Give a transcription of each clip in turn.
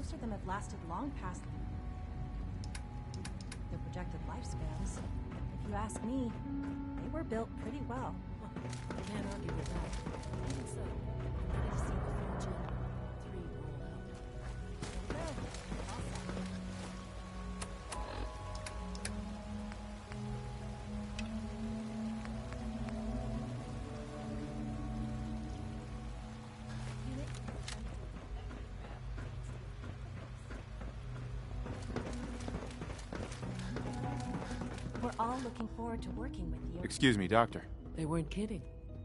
most of them have lasted long past their projected lifespans. If you ask me, they were built pretty well. I can't argue with that. Even so, I'm ready to see the full Gen 3 roll out. There we go. We're all looking forward to working with you. Excuse me, Doctor. They weren't kidding.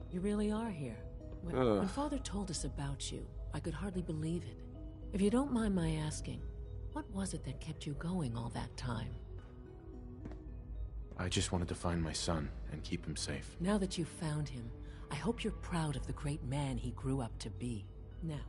You really are here. When Father told us about you, I could hardly believe it. If you don't mind my asking, what was it that kept you going all that time? I just wanted to find my son and keep him safe. Now that you've found him, I hope you're proud of the great man he grew up to be. Now,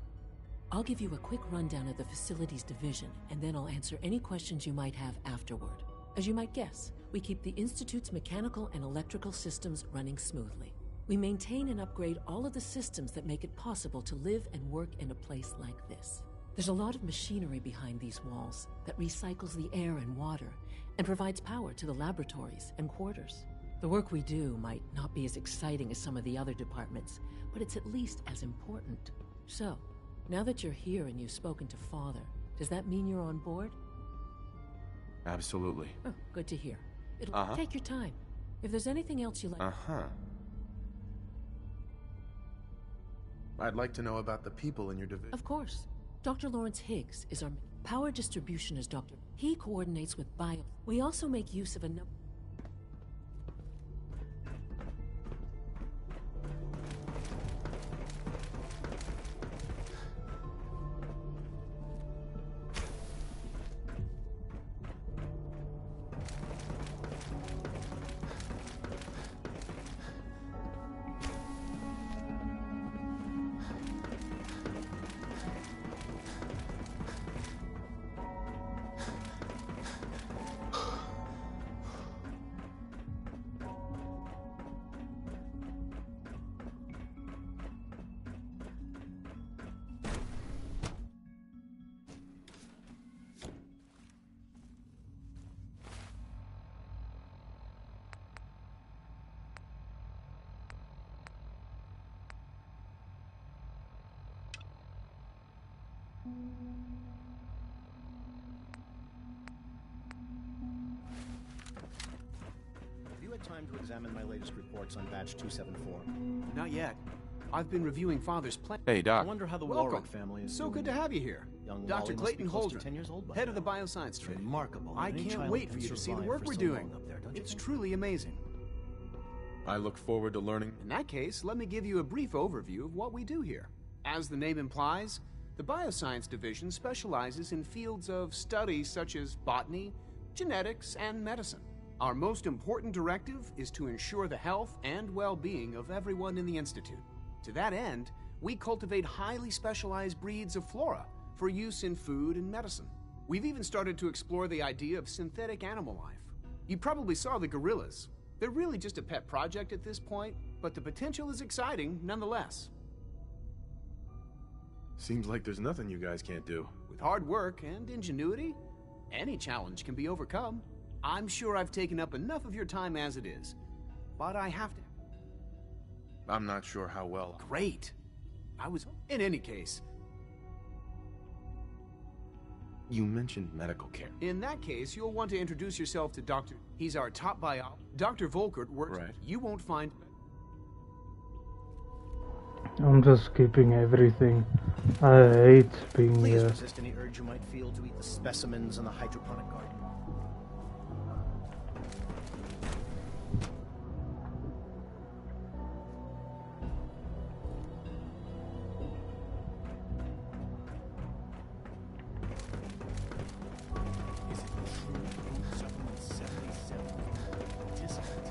I'll give you a quick rundown of the facilities division, and then I'll answer any questions you might have afterward. As you might guess, we keep the Institute's mechanical and electrical systems running smoothly. We maintain and upgrade all of the systems that make it possible to live and work in a place like this. There's a lot of machinery behind these walls that recycles the air and water and provides power to the laboratories and quarters. The work we do might not be as exciting as some of the other departments, but it's at least as important. So, now that you're here and you've spoken to Father, does that mean you're on board? Absolutely. Oh, good to hear. It'll take your time. If there's anything else you like... I'd like to know about the people in your division. Of course. Dr. Lawrence Higgs is our power distribution as doctor. He coordinates with bio. We also make use of a number... Have you had time to examine my latest reports on batch 274? Not yet. I've been reviewing Father's plan. Hey, Doc. I wonder how the Welcome. Warwick family is So doing. good to have you here. Young Dr. Wally must Clayton be close to Holdren, 10 years old by head of the now. bioscience It's trade. remarkable. I Any can't child wait for can you to see the survive work for we're so doing. long up there, don't you It's think? truly amazing. I look forward to learning. In that case, let me give you a brief overview of what we do here. As the name implies, the Bioscience Division specializes in fields of study such as botany, genetics, and medicine. Our most important directive is to ensure the health and well-being of everyone in the Institute. To that end, we cultivate highly specialized breeds of flora for use in food and medicine. We've even started to explore the idea of synthetic animal life. You probably saw the gorillas. They're really just a pet project at this point, but the potential is exciting nonetheless. Seems like there's nothing you guys can't do. With hard work and ingenuity, any challenge can be overcome. I'm sure I've taken up enough of your time as it is, but I have to. I'm not sure how well. Great. In any case. You mentioned medical care. In that case, you'll want to introduce yourself to Dr. He's our top bio. Dr. Volkert works. Right. You won't find. I'm just skipping everything. I hate being Please here. resist any urge you might feel to eat the specimens in the hydroponic garden. Is it true? Supplement 77 participants.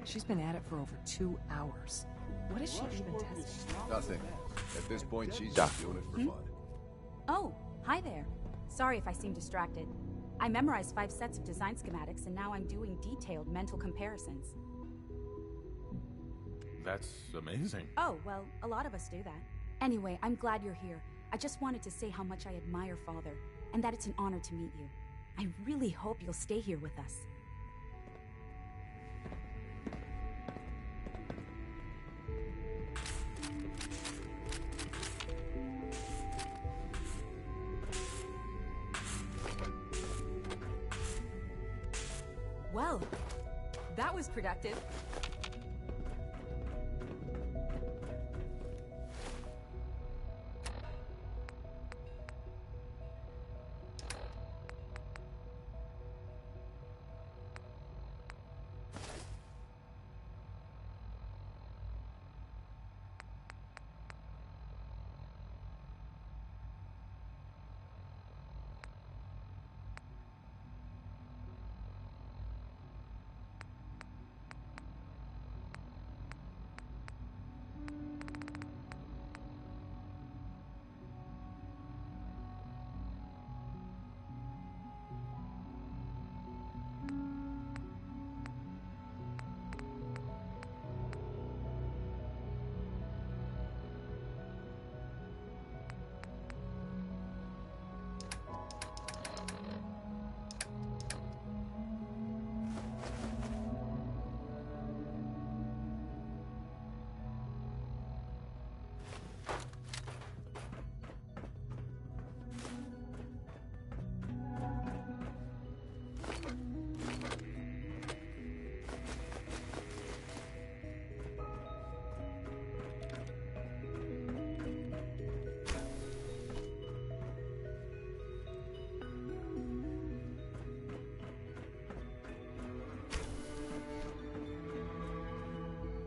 She's been at it for over 2 hours. What is she even testing? Nothing. At this point, she's Doc. just doing it for fun. Oh, hi there. Sorry if I seem distracted. I memorized 5 sets of design schematics, and now I'm doing detailed mental comparisons. That's amazing. Oh, well, a lot of us do that. Anyway, I'm glad you're here. I just wanted to say how much I admire Father, and that it's an honor to meet you. I really hope you'll stay here with us. Well, that was productive.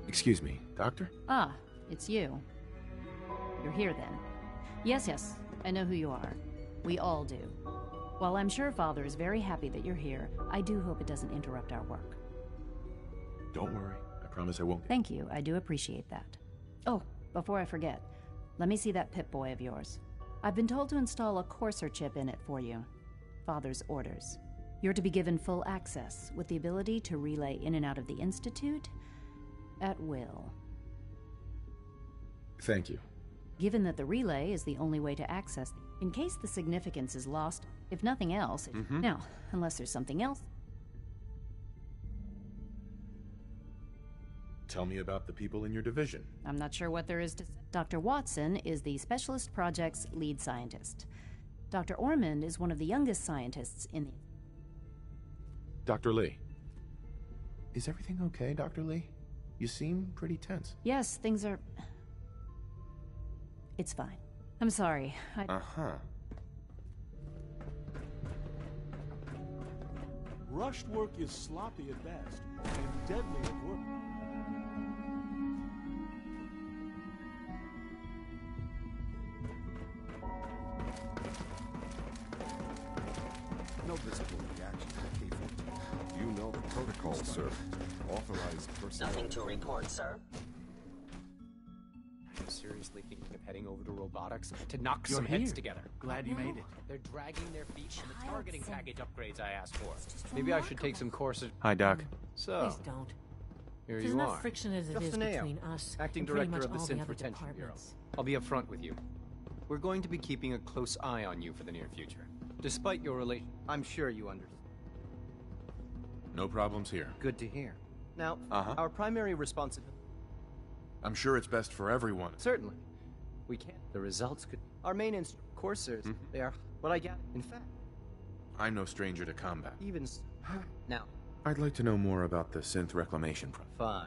Excuse me, Doctor? Ah, it's you. You're here then. Yes, I know who you are. We all do. While I'm sure Father is very happy that you're here, I do hope it doesn't interrupt our work. Don't worry. I promise I won't. Thank you, I do appreciate that. Oh, before I forget, let me see that Pip-Boy of yours. I've been told to install a Courser chip in it for you. Father's orders. You're to be given full access, with the ability to relay in and out of the Institute at will. Thank you. Given that the relay is the only way to access, in case the significance is lost, if nothing else... Now, unless there's something else... Tell me about the people in your division. I'm not sure what there is to say. Dr. Watson is the Specialist Project's lead scientist. Dr. Ormond is one of the youngest scientists in the... Dr. Lee. Is everything okay, Dr. Lee? You seem pretty tense. Yes, things are... It's fine. I'm sorry. Rushed work is sloppy at best, and deadly at work. No visible reaction to K-14. You know the protocol, sir. Authorized personnel. Nothing to report, sir. I'm seriously thinking of heading over to robotics to knock You're some here. heads together. Glad you made it. They're dragging their feet from the targeting package upgrades I asked for. Maybe I should take some courses. Hi, Doc. So, Please don't. here There's you enough are. friction as it is Justin Ayo, between us acting and pretty director much of the all Synth other Retention Bureau. departments. I'll be upfront with you. We're going to be keeping a close eye on you for the near future. Despite your relation, I'm sure you understand. No problems here. Good to hear. Now, our primary responsibility... I'm sure it's best for everyone. Certainly. We can't... The results could... Our main coursers, they are... What I got... In fact... I'm no stranger to combat. Even... Now... I'd like to know more about the synth reclamation project. Fine.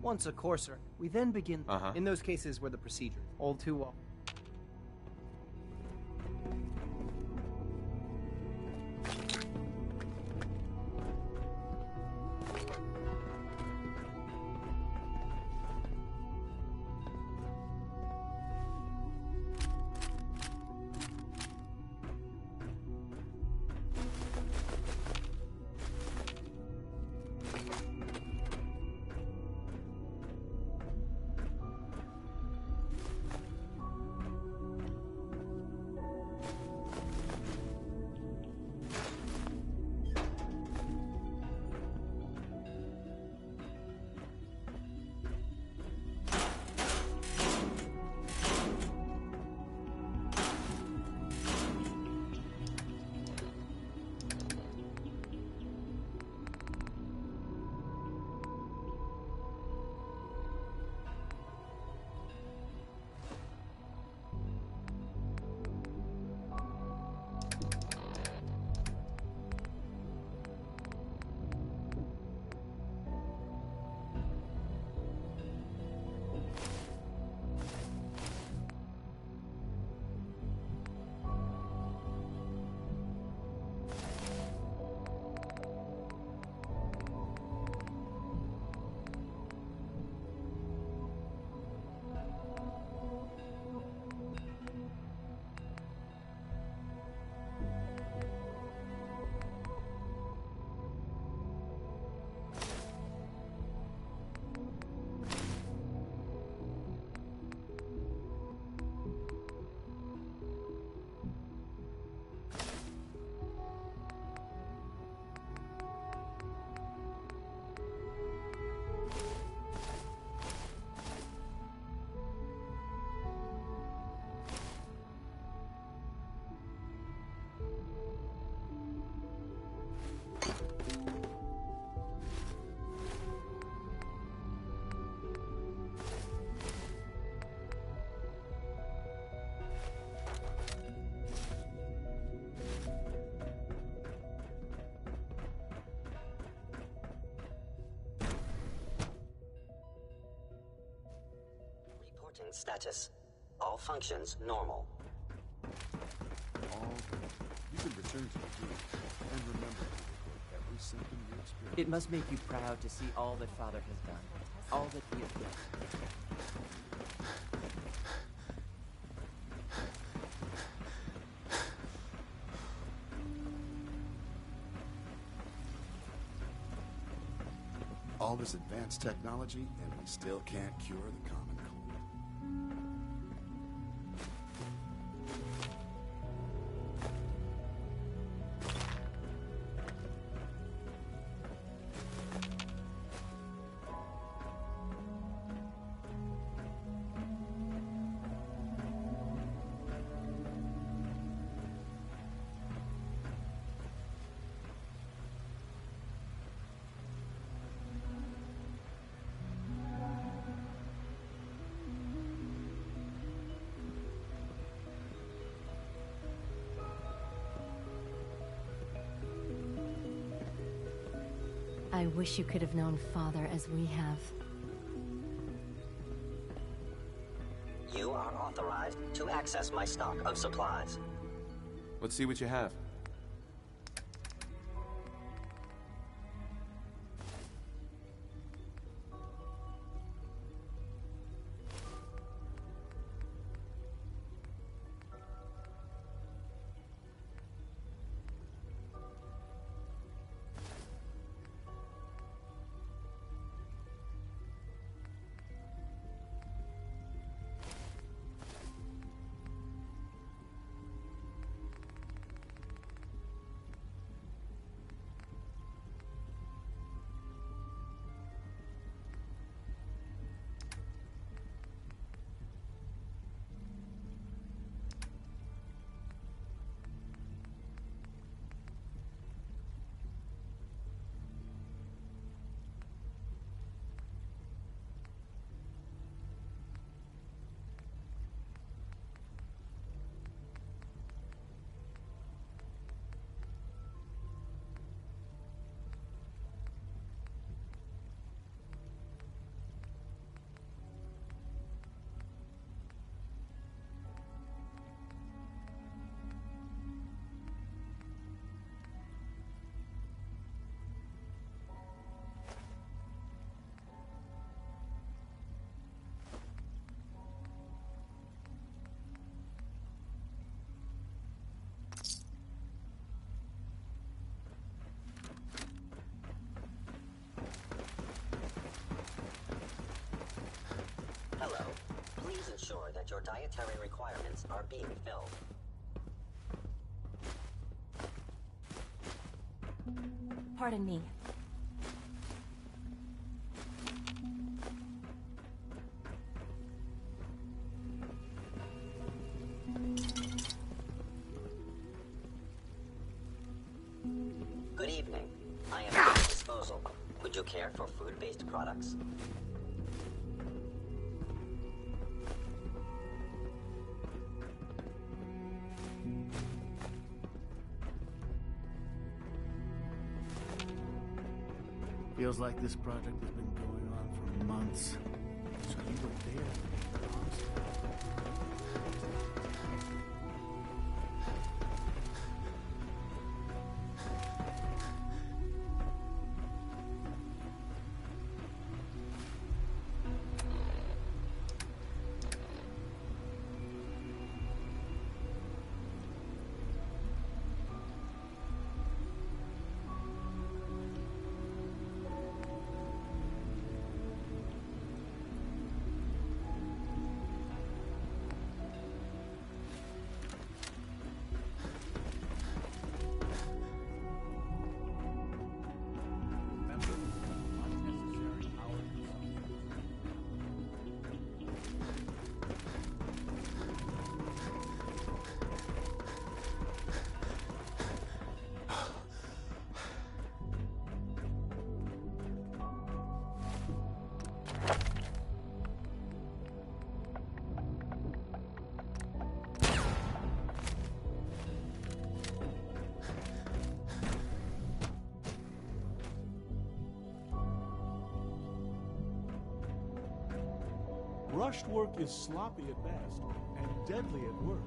Once a courser, we then begin... In those cases where the procedure... All too often... Reporting status. All functions normal. All good. You can return to the group. And remember to record every symptom you experience. It must make you proud to see all that Father has done. All that he has done. All this advanced technology, and we still can't cure the common cold. I wish you could have known Father as we have. You are authorized to access my stock of supplies. Let's see what you have. Hello. Please ensure that your dietary requirements are being filled. Pardon me. Good evening. I am at your disposal. Would you care for food-based products? Feels like this project has been going on for months. So you were there when it comes. Rushed work is sloppy at best and deadly at worst.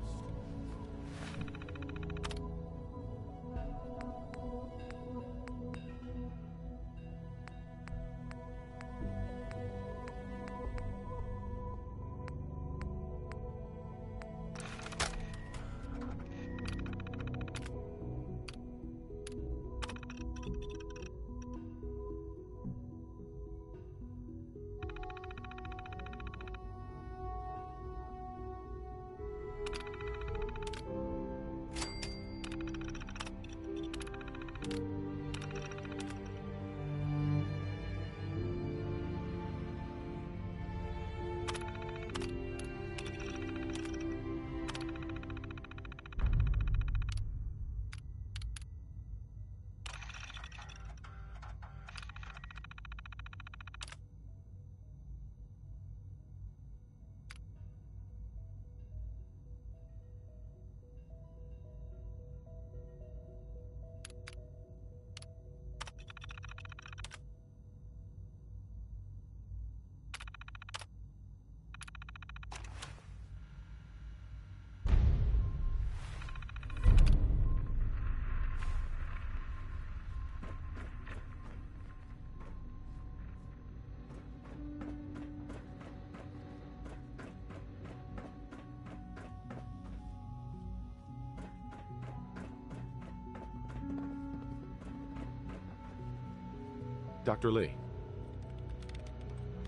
Dr. Lee,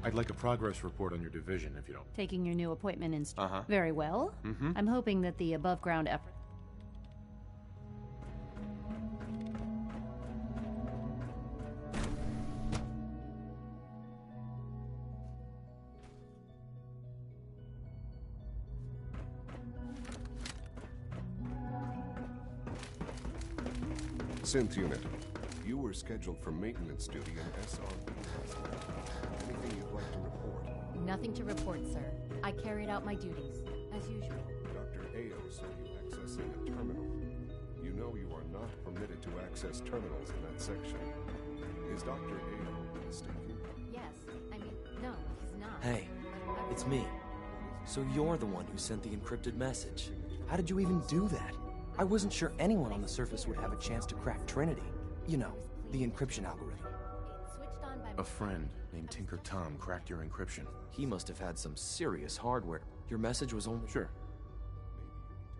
I'd like a progress report on your division, if you don't... Taking your new appointment in... Uh-huh. Very well. Mm-hmm. I'm hoping that the above-ground effort... Synth unit, you were scheduled for maintenance duty in SRB last night. Anything you'd like to report? Nothing to report, sir. I carried out my duties, as usual. Dr. Ao saw you accessing a terminal. You know you are not permitted to access terminals in that section. Is Dr. Ao mistaken? Yes. I mean, no, he's not. Hey, it's me. So you're the one who sent the encrypted message. How did you even do that? I wasn't sure anyone on the surface would have a chance to crack Trinity. You know, the encryption algorithm. A friend named Tinker Tom cracked your encryption. He must have had some serious hardware. Your message was only... Sure.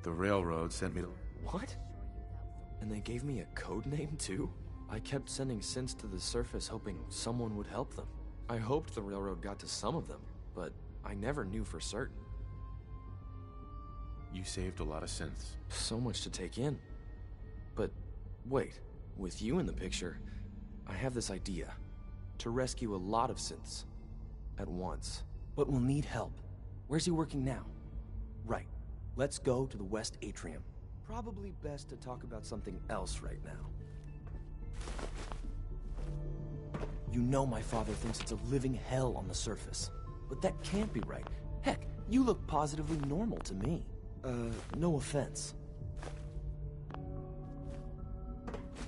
The railroad sent me to... What? And they gave me a code name, too? I kept sending synths to the surface hoping someone would help them. I hoped the railroad got to some of them, but I never knew for certain. You saved a lot of synths. So much to take in. But wait, with you in the picture, I have this idea. To rescue a lot of synths at once. But we'll need help. Where's he working now? Right. Let's go to the West Atrium. Probably best to talk about something else right now. You know my father thinks it's a living hell on the surface. But that can't be right. Heck, you look positively normal to me. No offense.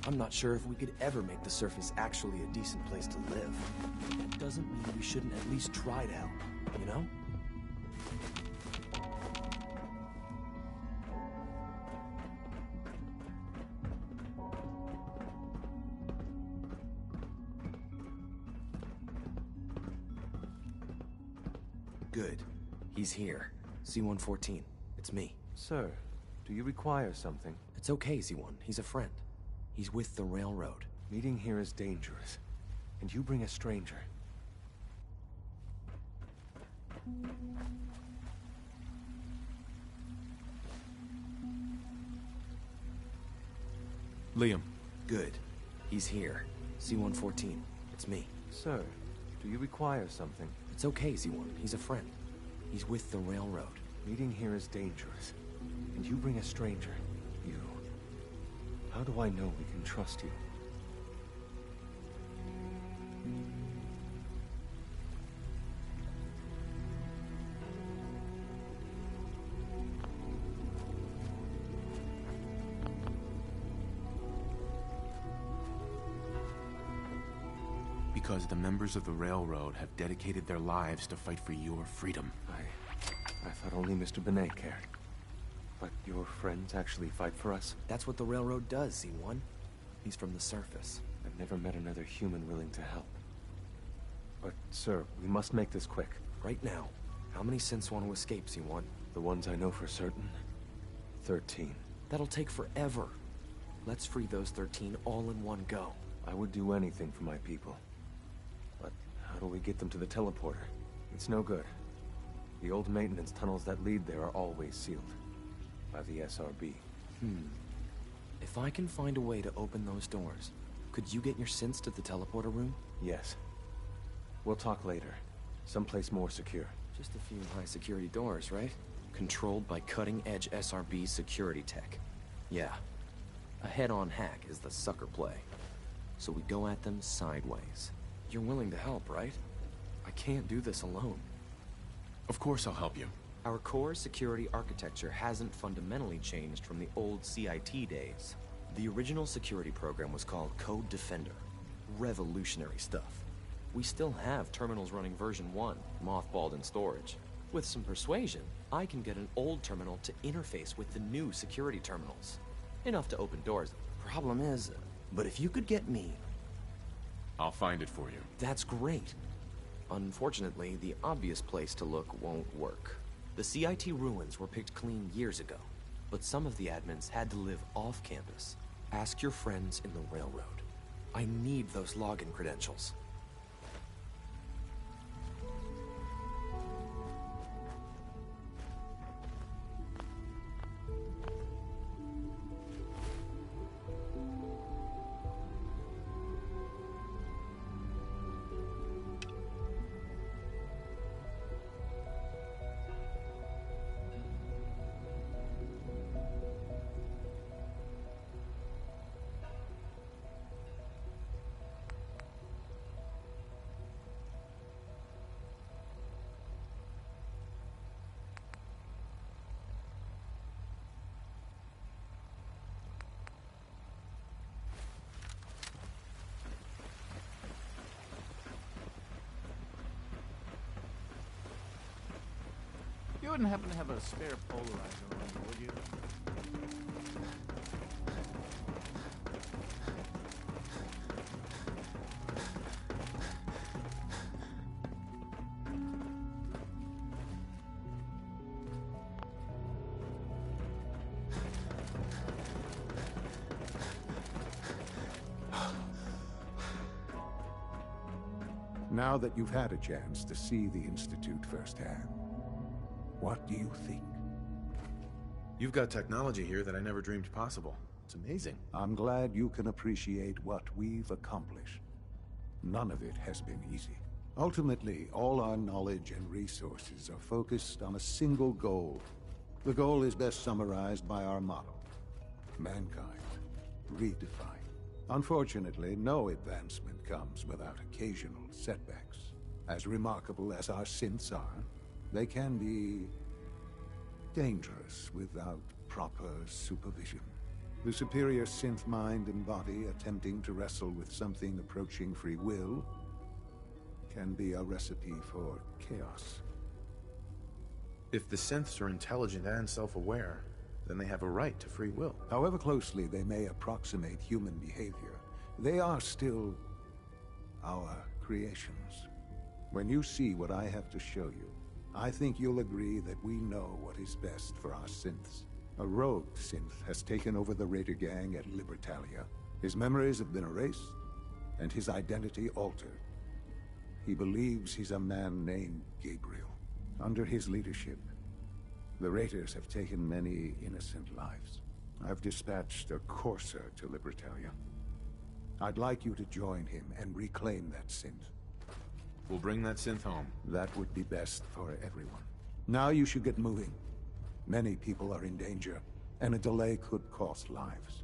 I'm not sure if we could ever make the surface actually a decent place to live. That doesn't mean we shouldn't at least try to help, you know? Good. He's here. C-114. It's me. Sir, do you require something? It's okay, Z1. He's a friend. He's with the railroad. Meeting here is dangerous. And you bring a stranger. Liam. Good. He's here. C-114. It's me. Sir, do you require something? It's okay, Z1. He's a friend. He's with the railroad. Meeting here is dangerous. And you bring a stranger. You... How do I know we can trust you? because the members of the Railroad have dedicated their lives to fight for your freedom. I thought only Mr. Benet cared. But your friends actually fight for us? That's what the Railroad does, C1. He's from the surface. I've never met another human willing to help. But, sir, we must make this quick. Right now, how many synths want to escape, C1? The ones I know for certain, 13. That'll take forever. Let's free those 13 all in one go. I would do anything for my people. But how do we get them to the teleporter? It's no good. The old maintenance tunnels that lead there are always sealed. By the SRB. If I can find a way to open those doors, could you get your synths to the teleporter room? Yes. We'll talk later. Someplace more secure. Just a few high-security doors, right? Controlled by cutting-edge SRB security tech. Yeah. A head-on hack is the sucker play. So we go at them sideways. You're willing to help, right? I can't do this alone. Of course I'll help you. Our core security architecture hasn't fundamentally changed from the old CIT days. The original security program was called Code Defender. Revolutionary stuff. We still have terminals running version 1, mothballed in storage. With some persuasion, I can get an old terminal to interface with the new security terminals. Enough to open doors. Problem is, but if you could get me... I'll find it for you. That's great. Unfortunately, the obvious place to look won't work. The CIT ruins were picked clean years ago, but some of the admins had to live off campus. Ask your friends in the Railroad. I need those login credentials. You wouldn't happen to have a spare polarizer on you, would you? Now that you've had a chance to see the Institute firsthand, what do you think? You've got technology here that I never dreamed possible. It's amazing. I'm glad you can appreciate what we've accomplished. None of it has been easy. Ultimately, all our knowledge and resources are focused on a single goal. The goal is best summarized by our motto: mankind redefined. Unfortunately, no advancement comes without occasional setbacks. As remarkable as our synths are, they can be dangerous without proper supervision. The superior synth mind and body attempting to wrestle with something approaching free will can be a recipe for chaos. If the synths are intelligent and self-aware, then they have a right to free will. However closely they may approximate human behavior, they are still our creations. When you see what I have to show you, I think you'll agree that we know what is best for our synths. A rogue synth has taken over the Raider gang at Libertalia. His memories have been erased, and his identity altered. He believes he's a man named Gabriel. Under his leadership, the Raiders have taken many innocent lives. I've dispatched a courser to Libertalia. I'd like you to join him and reclaim that synth. We'll bring that synth home. That would be best for everyone. Now you should get moving. Many people are in danger, and a delay could cost lives.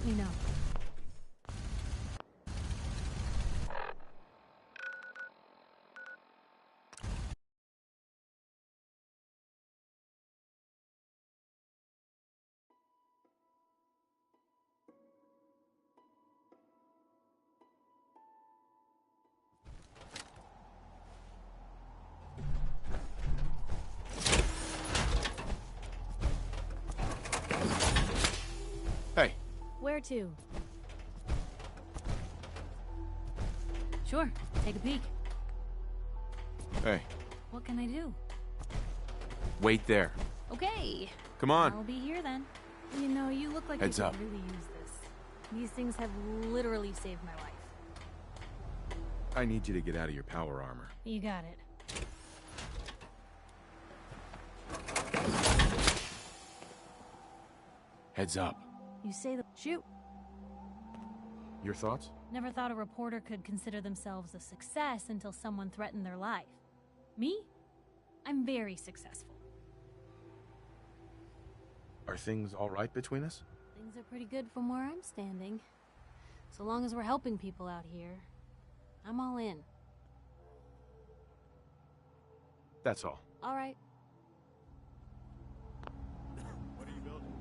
Let me know. Hey. Where to? Sure, take a peek. Hey. What can I do? Wait there. Okay. Come on. I'll be here then. You know, you look like Heads you up. could really use this. These things have literally saved my life. I need you to get out of your power armor. You got it. Heads up. You say the shoot. Your thoughts? Never thought a reporter could consider themselves a success until someone threatened their life. Me? I'm very successful. Are things all right between us? Things are pretty good from where I'm standing. So long as we're helping people out here, I'm all in. That's all. All right. What are you building?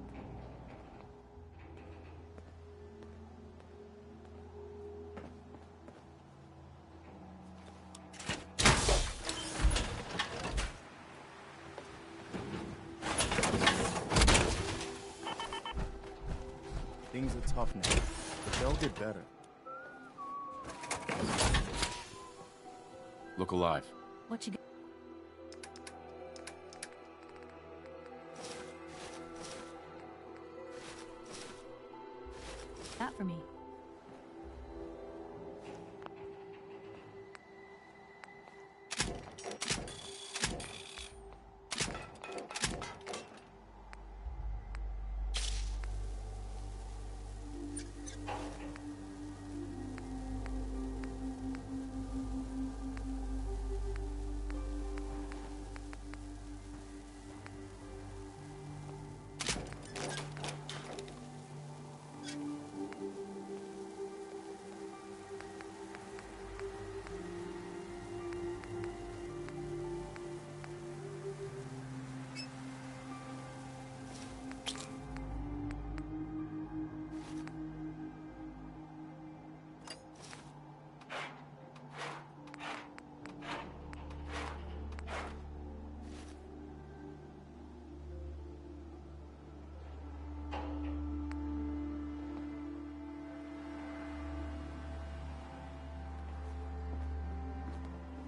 Things are tough now, but they'll get better. Look alive. What you got? That for me.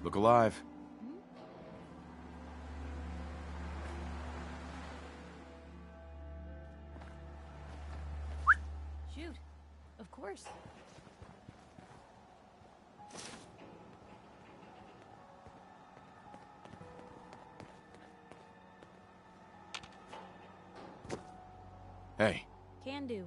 Look alive. Shoot. Of course. Hey. Can do.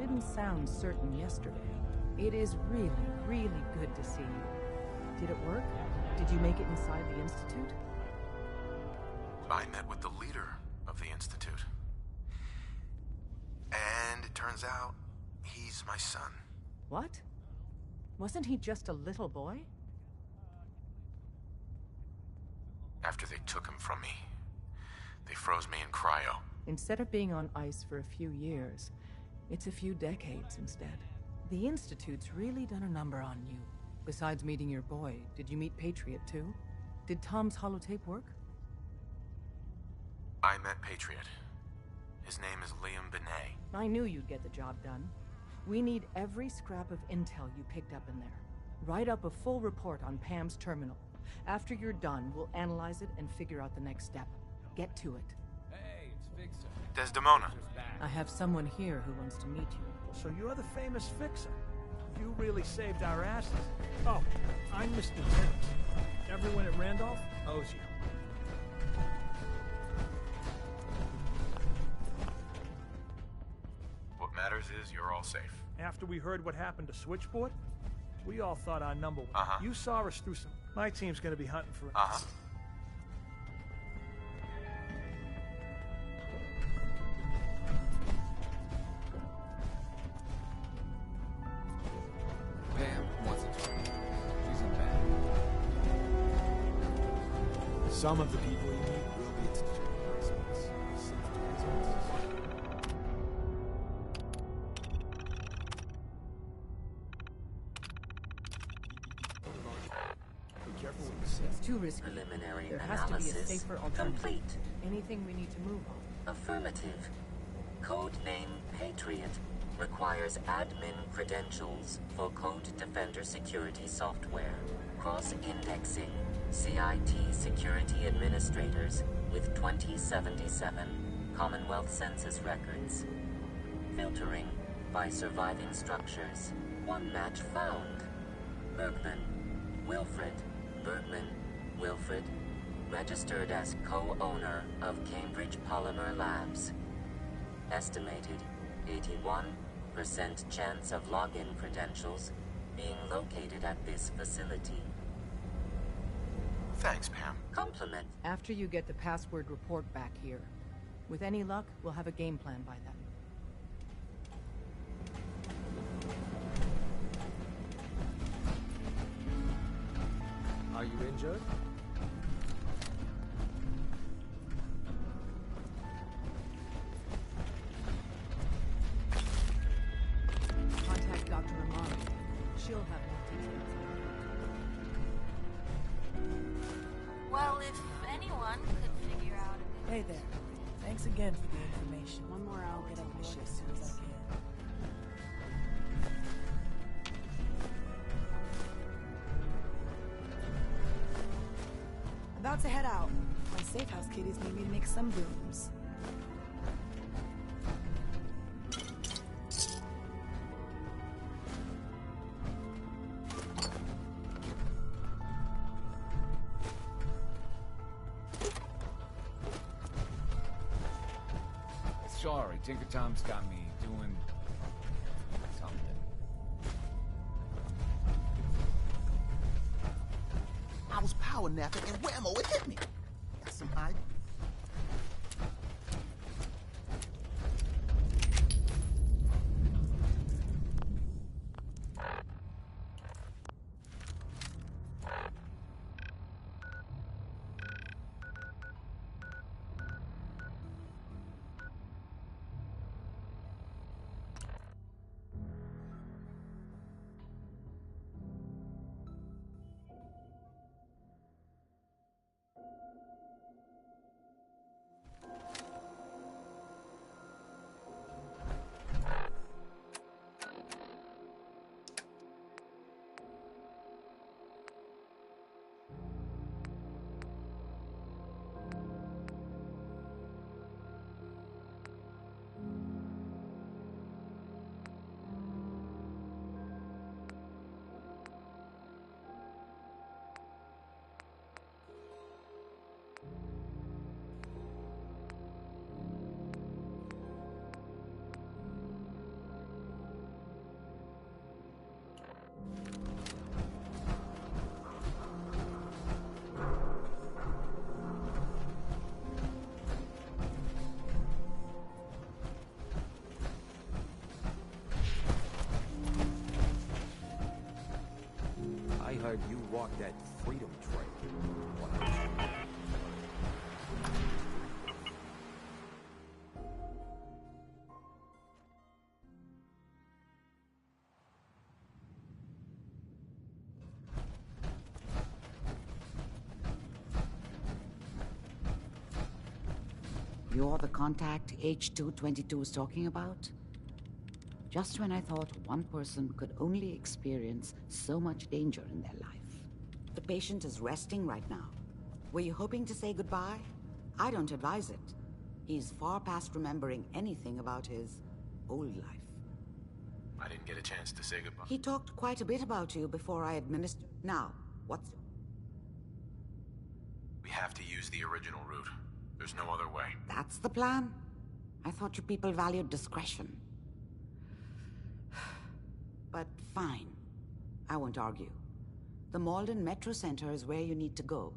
didn't sound certain yesterday. It is really, really good to see you. Did it work? Did you make it inside the Institute? I met with the leader of the Institute. And it turns out, he's my son. What? Wasn't he just a little boy? After they took him from me, they froze me in cryo. Instead of being on ice for a few years, it's a few decades instead. The Institute's really done a number on you. Besides meeting your boy, did you meet Patriot too? Did Tom's holotape work? I met Patriot. His name is Liam Benet. I knew you'd get the job done. We need every scrap of intel you picked up in there. Write up a full report on Pam's terminal. After you're done, we'll analyze it and figure out the next step. Get to it. Hey, it's Fixer. Desdemona. I have someone here who wants to meet you. So you're the famous Fixer. You really saved our asses. Oh, I'm Mr. Timmons. Everyone at Randolph owes you. What matters is you're all safe. After we heard what happened to Switchboard, we all thought our number was... You saw us through some... My team's gonna be hunting for us. Pam wants to talk to you. She's in bed. Some of the people you meet will be instituted placements. Be careful what you say. It's too risky. Preliminary There has to be a analysis safer alternative. complete. Anything we need to move on? Affirmative. Codename Patriot requires admin credentials for Code Defender security software. Cross-indexing CIT security administrators with 2077 Commonwealth Census records. Filtering by surviving structures. One match found. Bergman. Wilfred. Bergman. Wilfred. Registered as co-owner of Cambridge Polymer Labs. Estimated 81% chance of login credentials being located at this facility. Thanks, Pam. Compliment. After you get the password report back here. With any luck, we'll have a game plan by then. Are you injured? Contact Dr. Amari. She'll have more details. Well, if anyone could figure out a good... Hey there. Thanks again for the information. One more hour. I'll get on my ship as soon as I can. About to head out. My safe house kitties need me to make some booms. Sorry, Tinker Tom's got me doing something. I was power napping and whammo, it hit me. Got some eye. heard you walk that freedom trail. You're the contact H222 is talking about? Just when I thought one person could only experience so much danger in their life. The patient is resting right now. Were you hoping to say goodbye? I don't advise it. He's far past remembering anything about his old life. I didn't get a chance to say goodbye. He talked quite a bit about you before I administered. Now, what's... We have to use the original route. There's no other way. That's the plan? I thought you people valued discretion. But fine. I won't argue. The Malden Metro Center is where you need to go.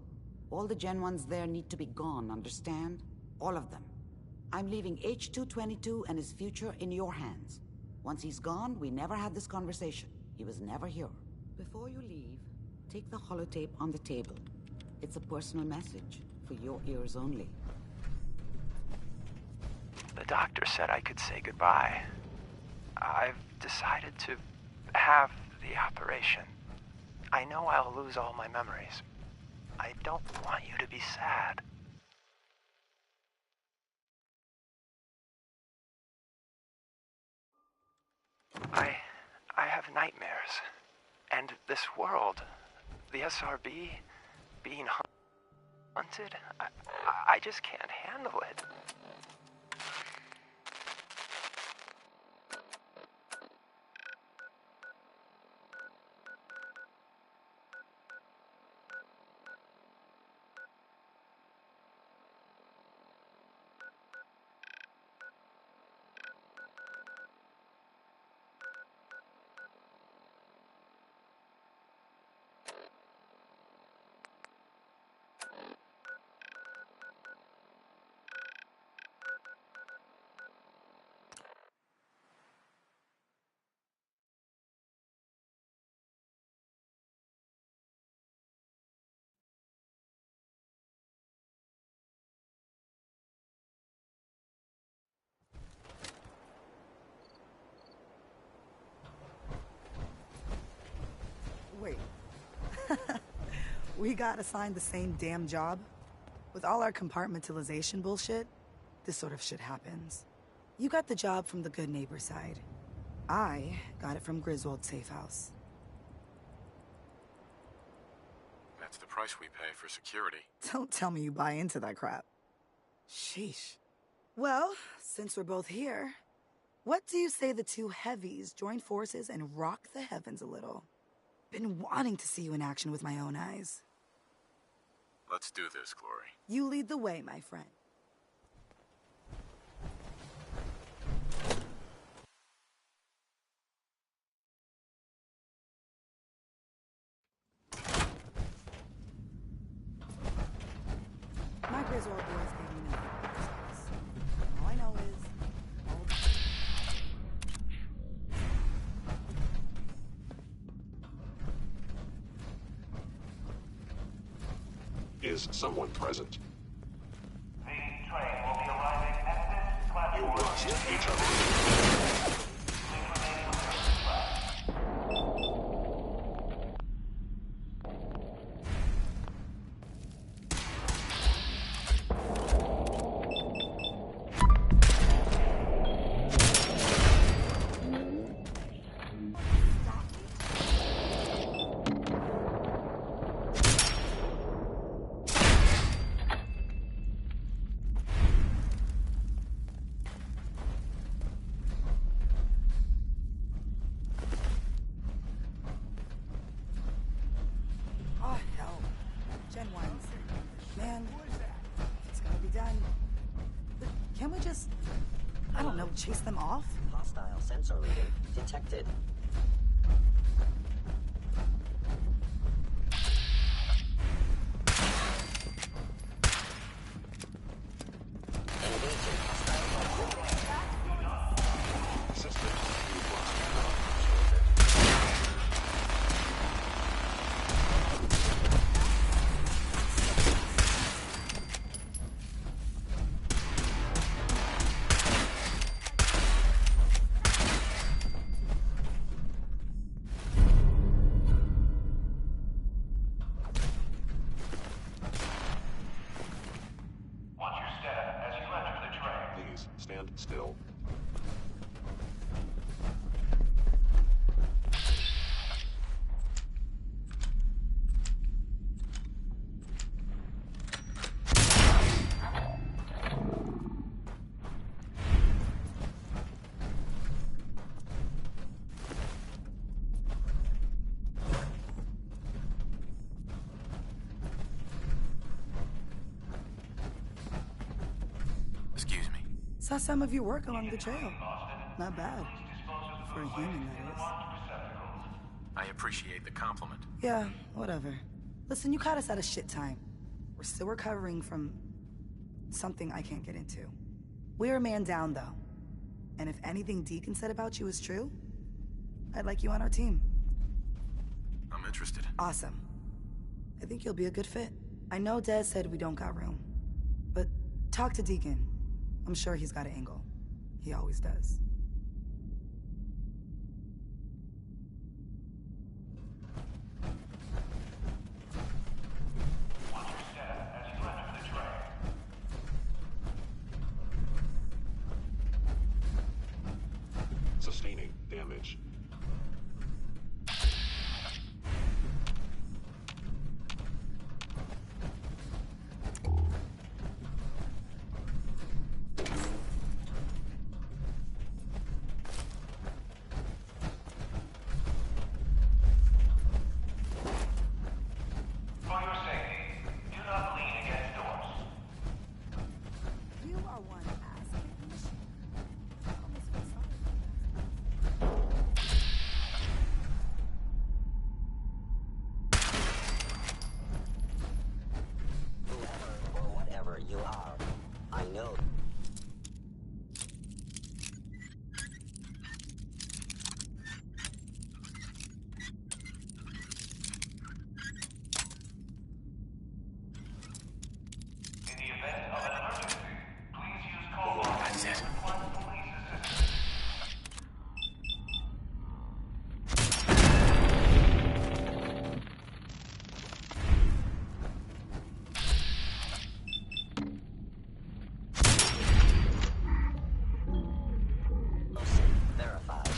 All the Gen 1s there need to be gone, understand? All of them. I'm leaving H222 and his future in your hands. Once he's gone, we never had this conversation. He was never here. Before you leave, take the holotape on the table. It's a personal message, for your ears only. The doctor said I could say goodbye. I've decided to have the operation. I know I'll lose all my memories. I don't want you to be sad. I have nightmares. And this world, the SRB, being hunted, I just can't handle it. Wait. We got assigned the same damn job? With all our compartmentalization bullshit, this sort of shit happens. You got the job from the good neighbor side. I got it from Griswold's safe house. That's the price we pay for security. Don't tell me you buy into that crap. Sheesh. Well, since we're both here, what do you say the two heavies join forces and rock the heavens a little? Been wanting to see you in action with my own eyes. Let's do this, Glory. You lead the way, my friend. My Griswold boys gave me nothing. All I know is... Is someone present? The train will be arriving at this platform. You must determine. Chase them off? Hostile sensor reading detected. Engaging hostile. Systems. You must. Saw some of your work along the trail. Not bad. For a human, that is. I appreciate the compliment. Yeah, whatever. Listen, you caught us at a shit time. We're still recovering from something I can't get into. We're a man down, though. And if anything Deacon said about you is true, I'd like you on our team. I'm interested. Awesome. I think you'll be a good fit. I know Dez said we don't got room, but talk to Deacon. I'm sure he's got an angle. He always does. Sustaining damage. For your safety, do not lean against doors. You are one ass kitten. Whoever or whatever you are, I know. In the event of an emergency, please use call boxes to request police assistance. Verified.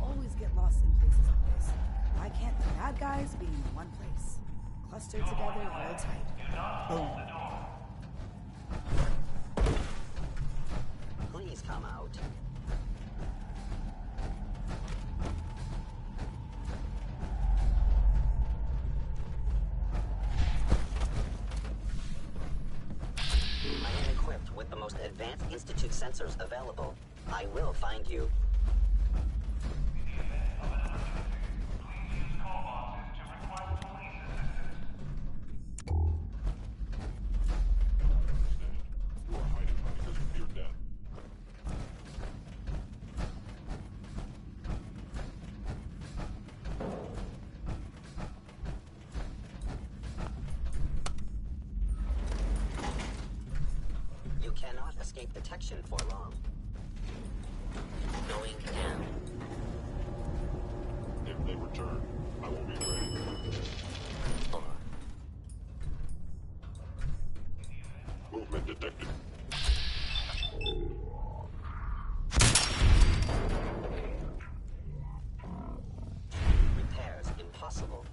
Always get lost in places like this. Why can't the bad guys be in one place? Clustered together real tight. Boom. Please come out. I am equipped with the most advanced Institute sensors available. I will find you. You are hiding because you fear death. You cannot escape detection for long. Going down. If they return, I will be ready. Movement detected. Repairs impossible.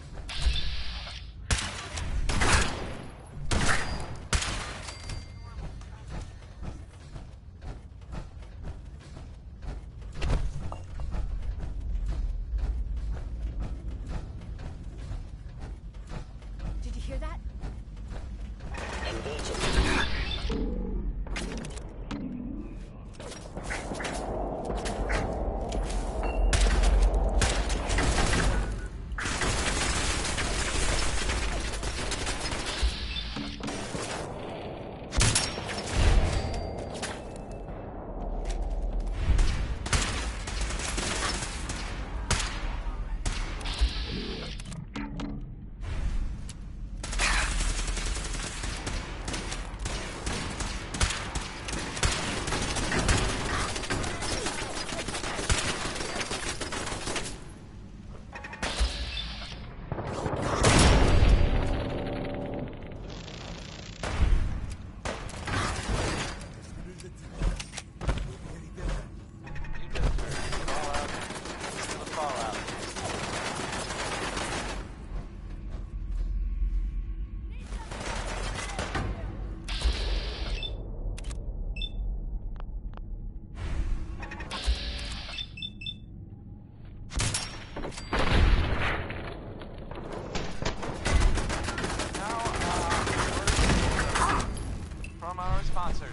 sponsors.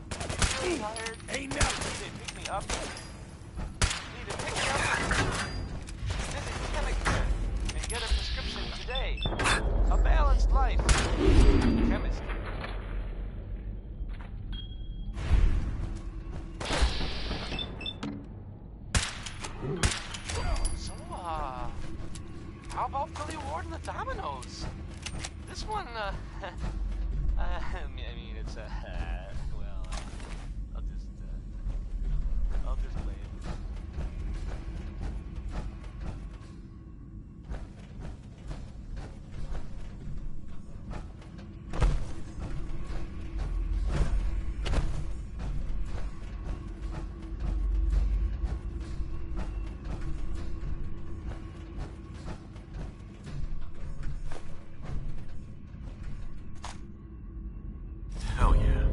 Feeling tired? Ain't nothing. They pick me up. Need a pick me up. Visit Chemic and get a prescription today. A balanced life. Chemist. So, how about Philly Ward and the Dominoes? This one, I mean, it's, well, I'll just play it. Hell yeah.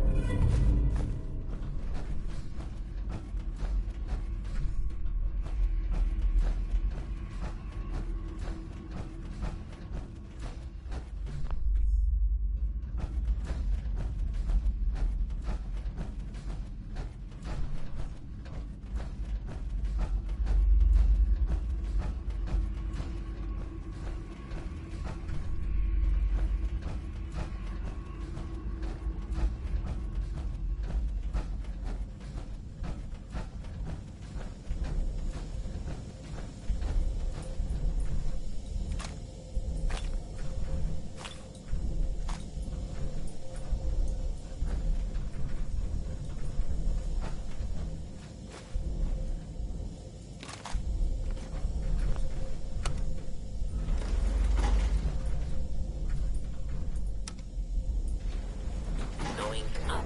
Going up.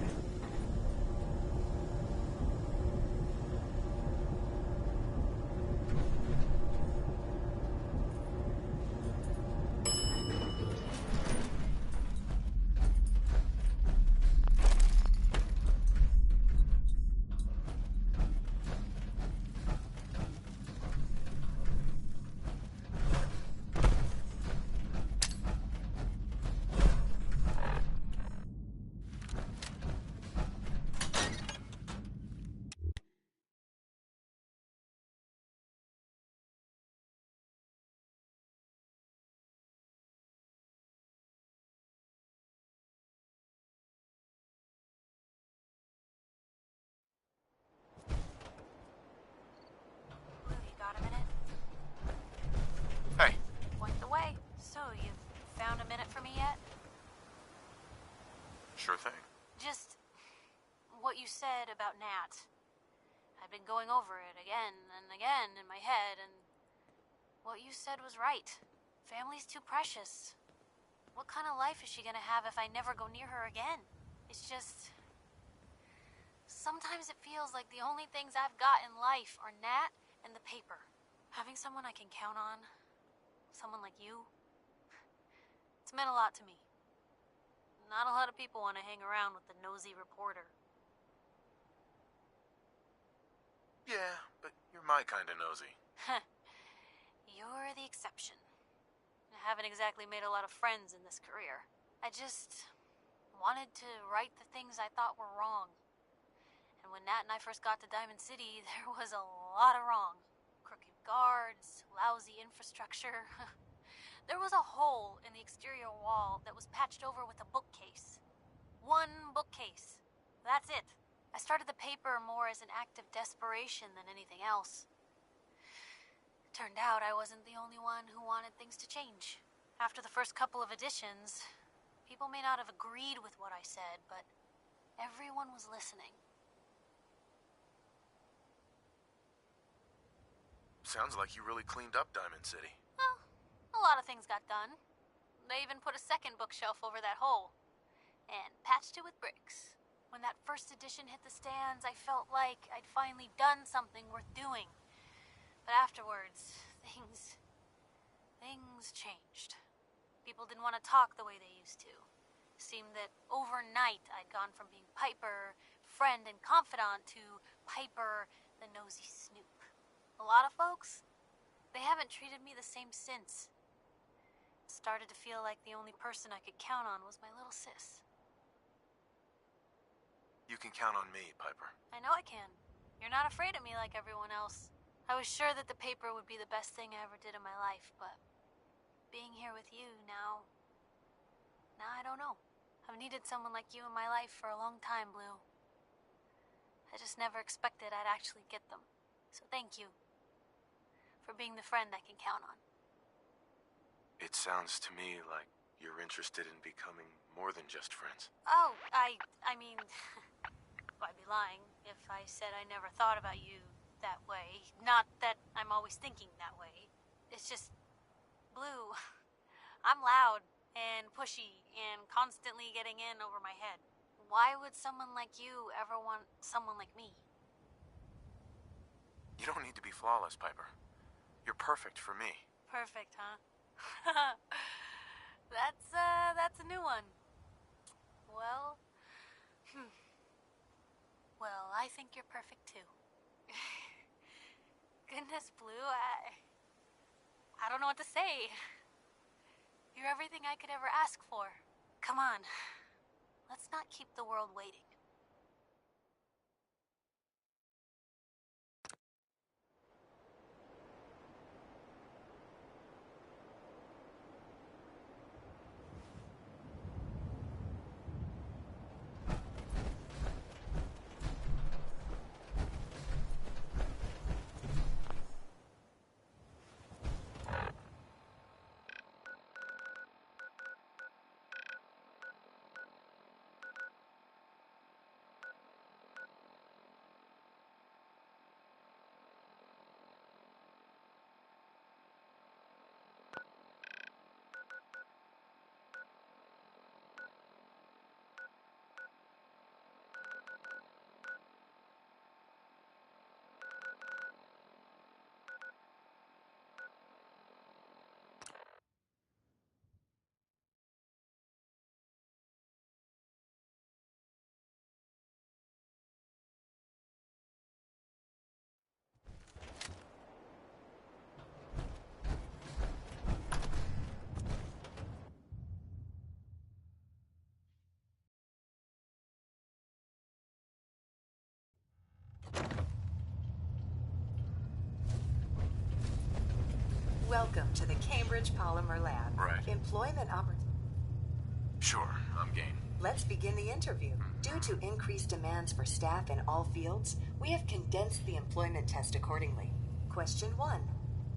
Blue, you got a minute? Hey. Point the way. So, you found a minute for me yet? Sure thing. Just what you said about Nat. I've been going over it again and again in my head, and what you said was right. Family's too precious. What kind of life is she gonna have if I never go near her again? It's just... Sometimes it feels like the only things I've got in life are Nat and the paper. Having someone I can count on, someone like you, it's meant a lot to me. Not a lot of people want to hang around with the nosy reporter. Yeah, but you're my kind of nosy. You're the exception. I haven't exactly made a lot of friends in this career. I just wanted to right the things I thought were wrong. And when Nat and I first got to Diamond City, there was a lot of wrong. Crooked guards, lousy infrastructure. There was a hole in the exterior wall that was patched over with a bookcase. One bookcase. That's it. I started the paper more as an act of desperation than anything else. Turned out I wasn't the only one who wanted things to change. After the first couple of editions, people may not have agreed with what I said, but everyone was listening. Sounds like you really cleaned up Diamond City. Well, a lot of things got done. They even put a second bookshelf over that hole. And patched it with bricks. When that first edition hit the stands, I felt like I'd finally done something worth doing. But afterwards, things changed. People didn't want to talk the way they used to. Seemed that overnight I'd gone from being Piper, friend and confidant, to Piper, the nosy snoop. A lot of folks, they haven't treated me the same since. It started to feel like the only person I could count on was my little sis. can count on me, Piper. I know I can. You're not afraid of me like everyone else. I was sure that the paper would be the best thing I ever did in my life, but being here with you now I don't know. I've needed someone like you in my life for a long time, Blue. I just never expected I'd actually get them. So thank you for being the friend I can count on. It sounds to me like you're interested in becoming more than just friends. Oh, I mean, I'd be lying if I said I never thought about you that way. Not that I'm always thinking that way. It's just, Blue, I'm loud and pushy and constantly getting in over my head. Why would someone like you ever want someone like me? You don't need to be flawless, Piper. You're perfect for me. Perfect, huh? That's a new one. Well, well, I think you're perfect too. Goodness, Blue, I don't know what to say. You're everything I could ever ask for. Come on, let's not keep the world waiting. Welcome to the Cambridge Polymer Lab. Right. Employment opportunity. Sure, I'm game. Let's begin the interview. Due to increased demands for staff in all fields, we have condensed the employment test accordingly. Question 1.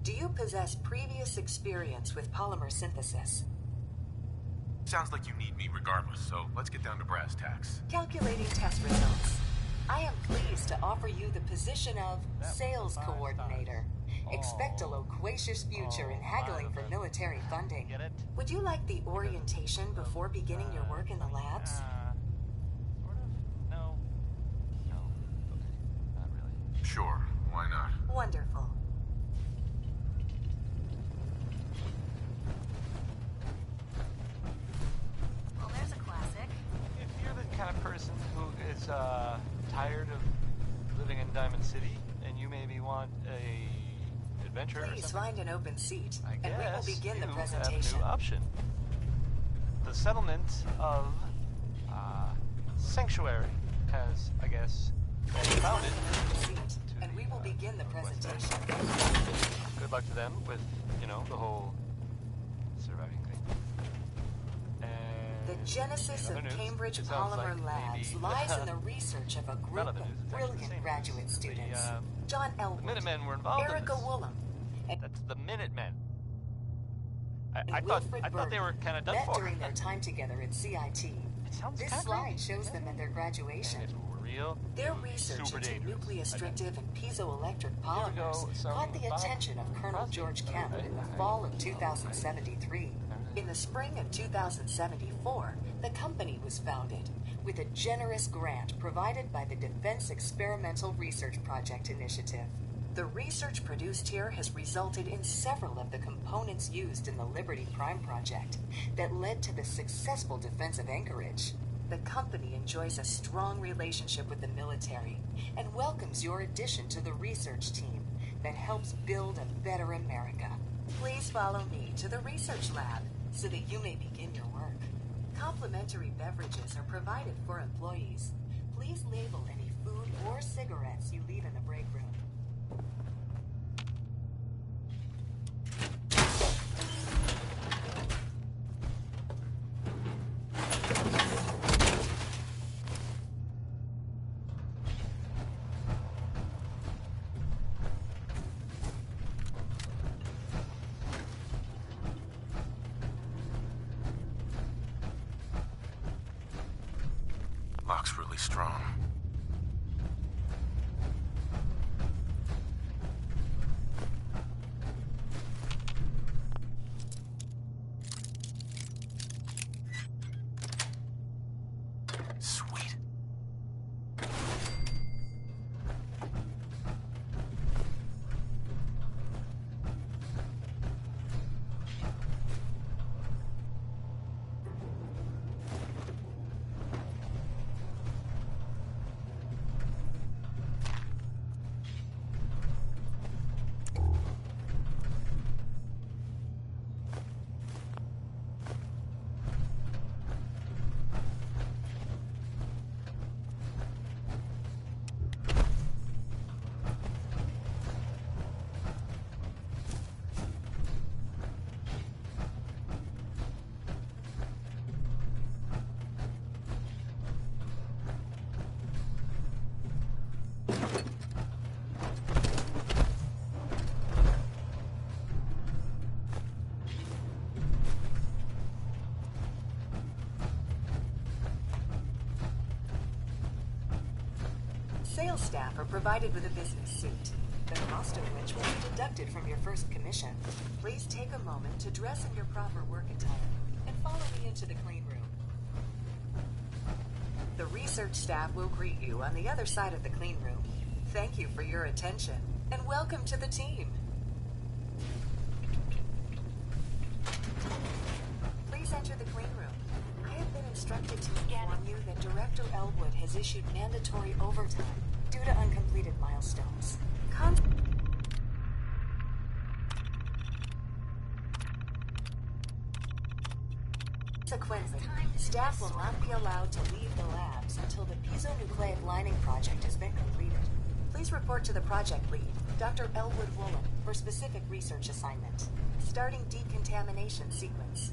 Do you possess previous experience with polymer synthesis? Sounds like you need me regardless, so let's get down to brass tacks. Calculating test results. I am pleased to offer you the position of Sales Coordinator. Expect a loquacious future in haggling for military funding. Would you like the orientation before beginning your work in the labs? Sort of. No. No. Okay. Not really. Sure, why not? Wonderful. Well, there's a classic. If you're the kind of person who is tired of living in Diamond City and you maybe want a adventure Please find an open seat, I and we will guess begin the you presentation. have a new option. The settlement of Sanctuary has, I guess, been founded. And we will begin the presentation. Good luck to them with, you know, the whole surviving thing. The genesis of Cambridge it sounds Polymer like Labs maybe lies in the research of a group relevant of news. It's actually the brilliant same graduate news. students. The John Elwood, Minutemen were involved in Erica this. Woolham, That's the Minutemen. I and thought Wilfred they were Bergen kind of done met for. during their time together at CIT. Sounds This kinda slide crazy. shows them at their graduation. And if it were real, Their it would be research super into dangerous. nucleostrictive and piezoelectric Here we go, polymers some caught the Bob attention of Colonel Crosby. George Kemp in the fall of 2073. In the spring of 2074, the company was founded with a generous grant provided by the Defense Experimental Research Project Initiative. The research produced here has resulted in several of the components used in the Liberty Prime project that led to the successful defense of Anchorage. The company enjoys a strong relationship with the military and welcomes your addition to the research team that helps build a better America. Please follow me to the research lab so that you may begin your work. Complimentary beverages are provided for employees. Please leave cigarettes you leave in the break room. Lock's really strong. Sweet. Sales staff are provided with a business suit, the cost of which will be deducted from your first commission. Please take a moment to dress in your proper work attire and follow me into the clean room. The research staff will greet you on the other side of the clean room. Thank you for your attention, and welcome to the team. Please enter the clean room. I have been instructed to inform you that Director Elwood has issued mandatory overtime due to uncompleted milestones. Consequently, staff will not be allowed to leave the labs until the piezonucleic lining project has been completed. Please report to the project lead, Dr. Elwood Woolen, for specific research assignment. Starting decontamination sequence.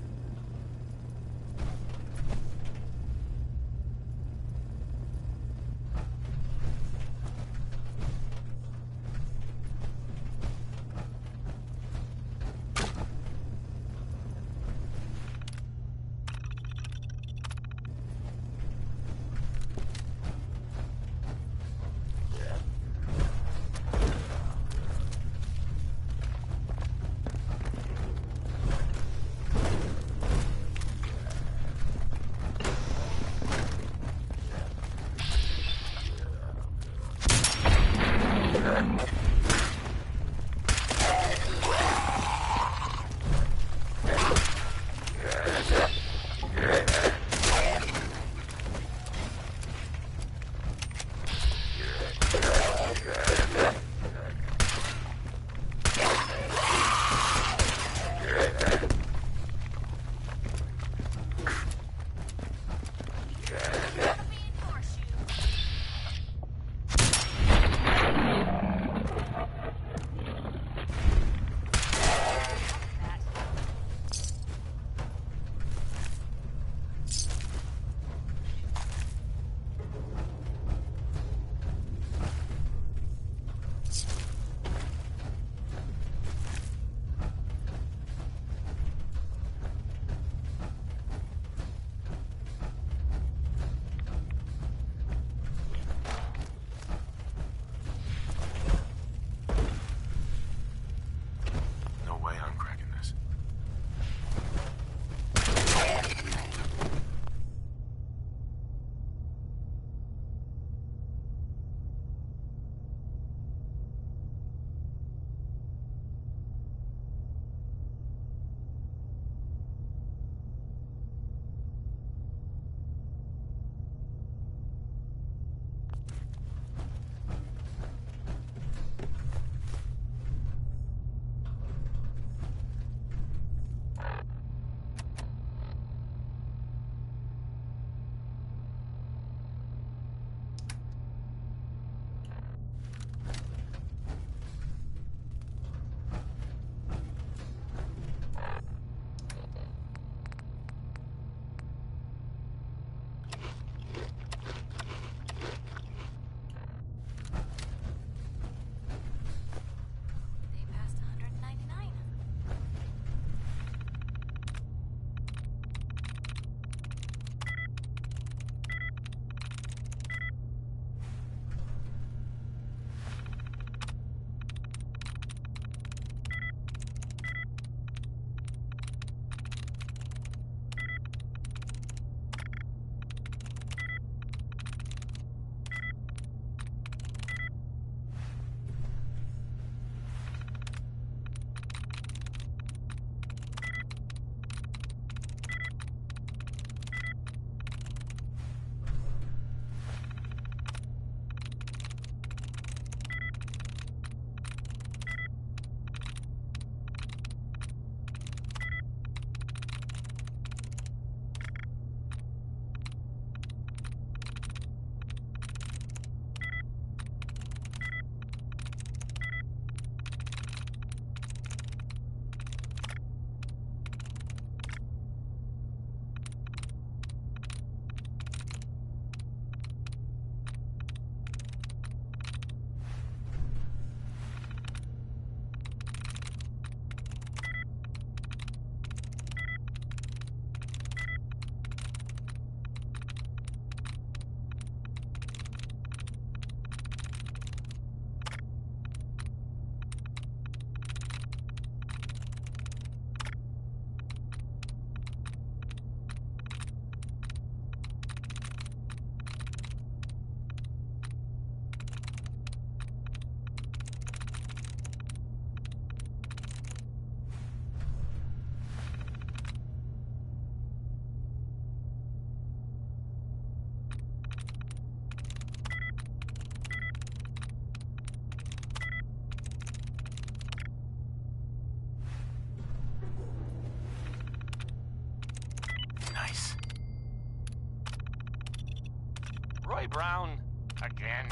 Roy Brown, again.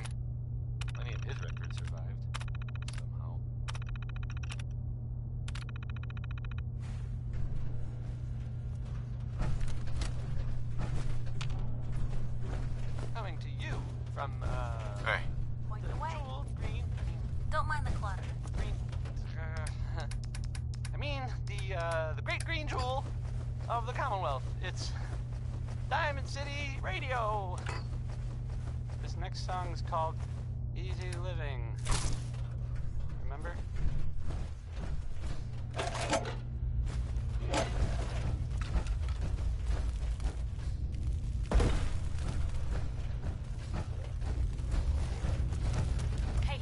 Plenty of his records survived, somehow. Coming to you from, Hey. Point the way. Jewel Green. Don't mind the clutter. Green. I mean, the great green jewel of the Commonwealth. It's Diamond City Radio. This next song's called Easy Living. Remember? Hey.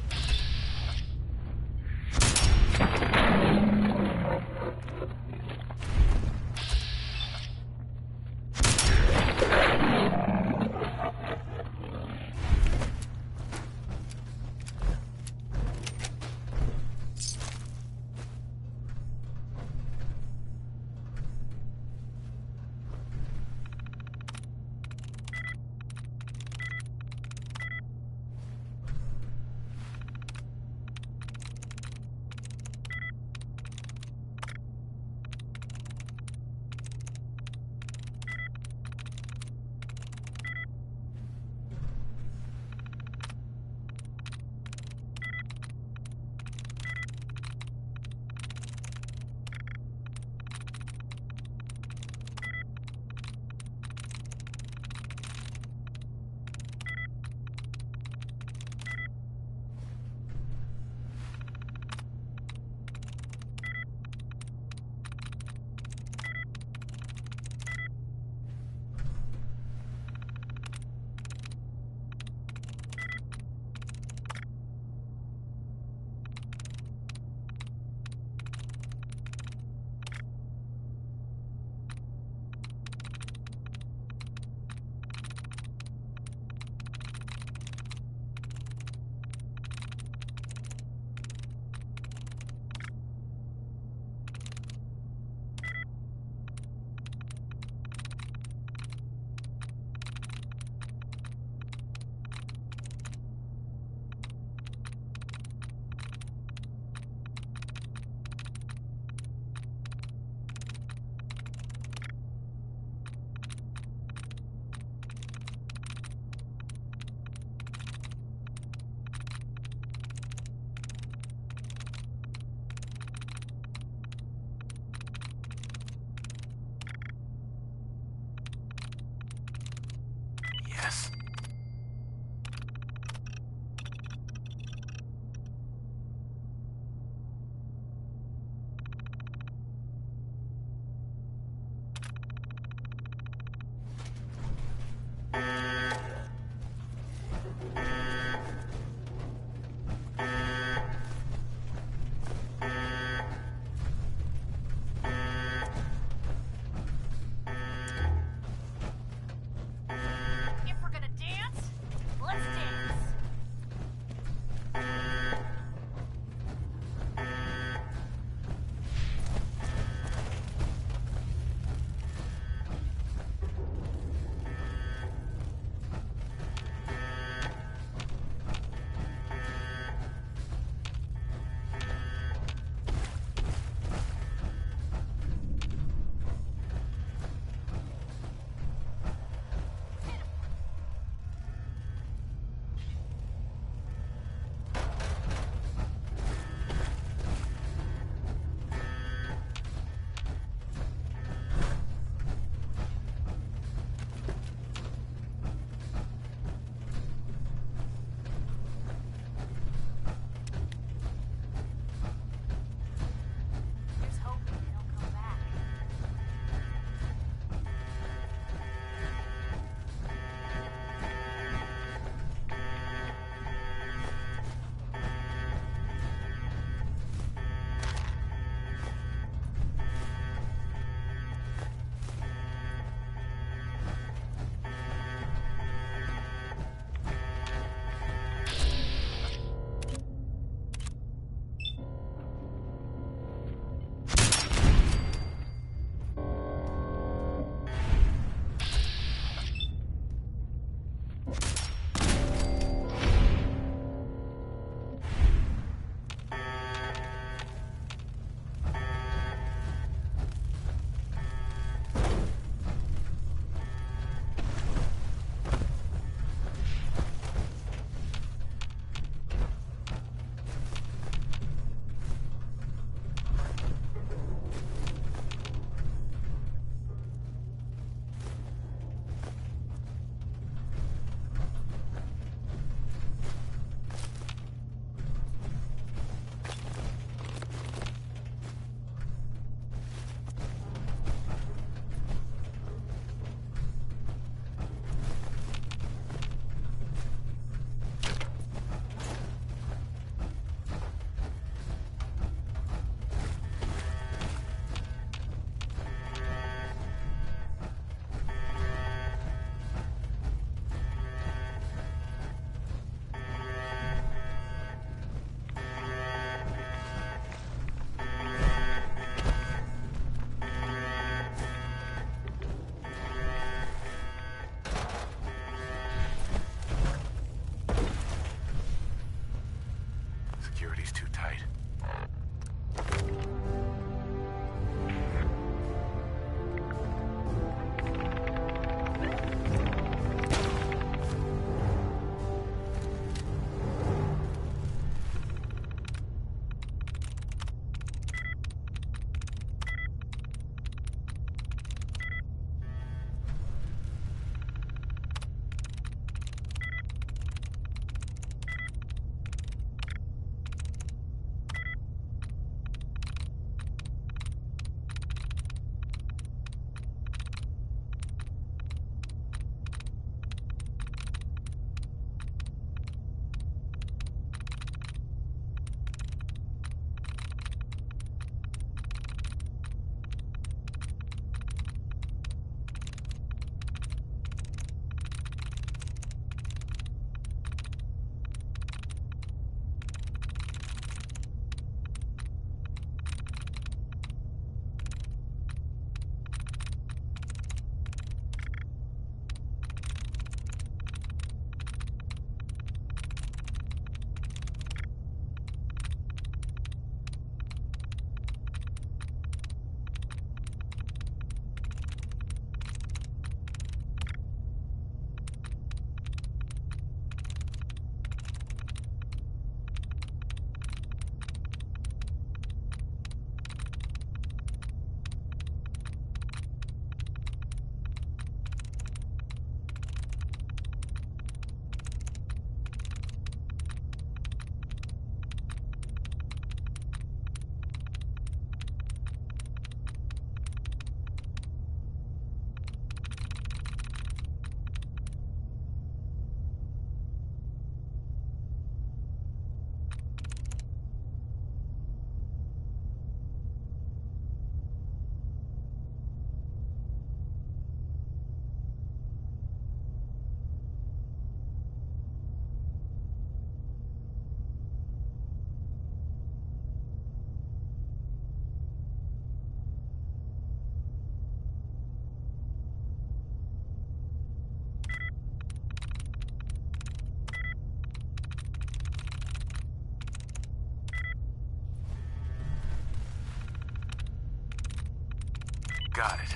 got it.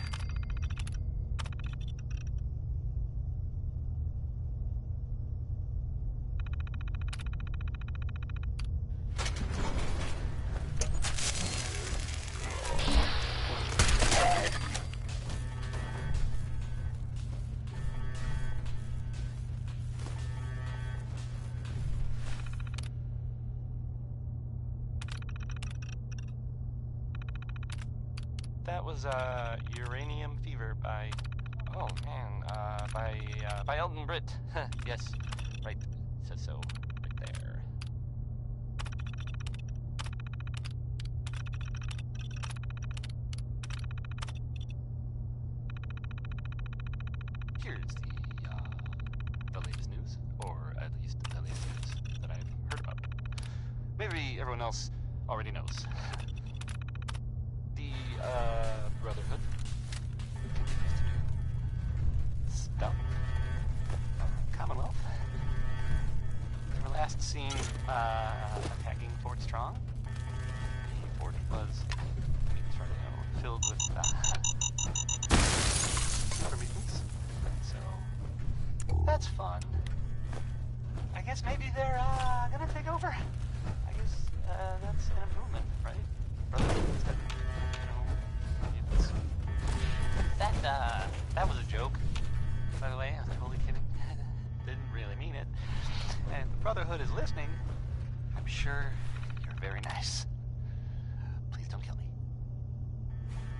That was Uranium Fever by, oh man, by Elton Britt. Yes, right, says so, right there. Here's the latest news, or at least the latest news that I've heard about. Maybe everyone else already knows. Brotherhood continues to do stuff. Commonwealth. They were last seen attacking Fort Strong. The fort was, filled with other mutants. So that's fun. I guess maybe they're gonna take over. I guess that's an improvement, right? Brotherhood instead. That was a joke, by the way. I'm totally kidding. Didn't really mean it. And if the Brotherhood is listening, I'm sure you're very nice. Please don't kill me.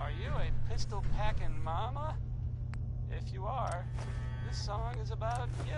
Are you a pistol-packing mama? If you are, this song is about you.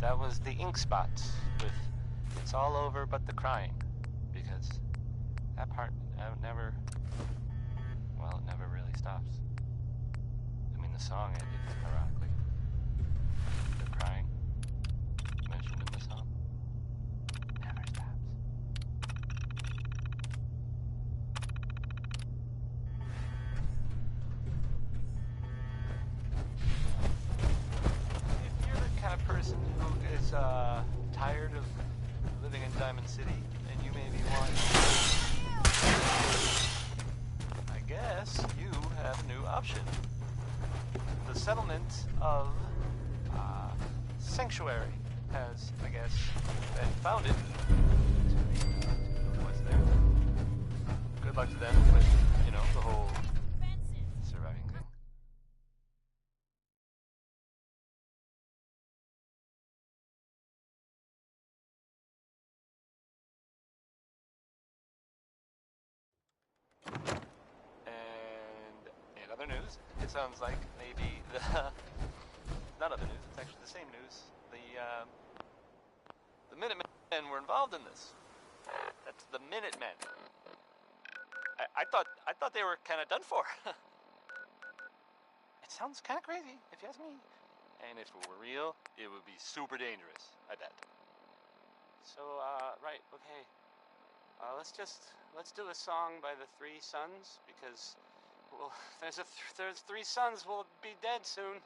That was the ink spots with "It's all over but the crying," because that part never, well, it never really stops. I mean, the song ended ironically. The crying mentioned in the song never stops. If you're the kind of person who is tired of living in Diamond City, then you maybe want, I guess you have a new option. The settlement of Sanctuary has, I guess, been founded. What's there? Good luck to them with, you know, the whole surviving thing. And in other news, it sounds like maybe the not other news, it's actually the same news. The Minutemen were involved in this. That's the Minutemen. I thought they were kind of done for. It sounds kind of crazy, if you ask me. And if it were real, it would be super dangerous, I bet. So, right, okay. Let's do a song by the Three Sons, because, well, there's three sons will be dead soon.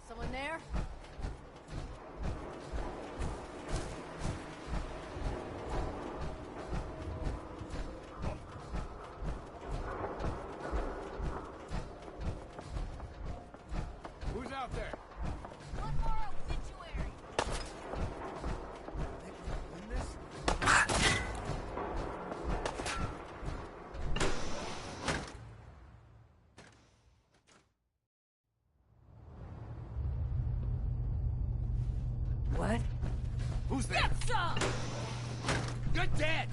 Someone there? Who's out there? One more obituary. In this? What? Who's there? Get some! You're dead!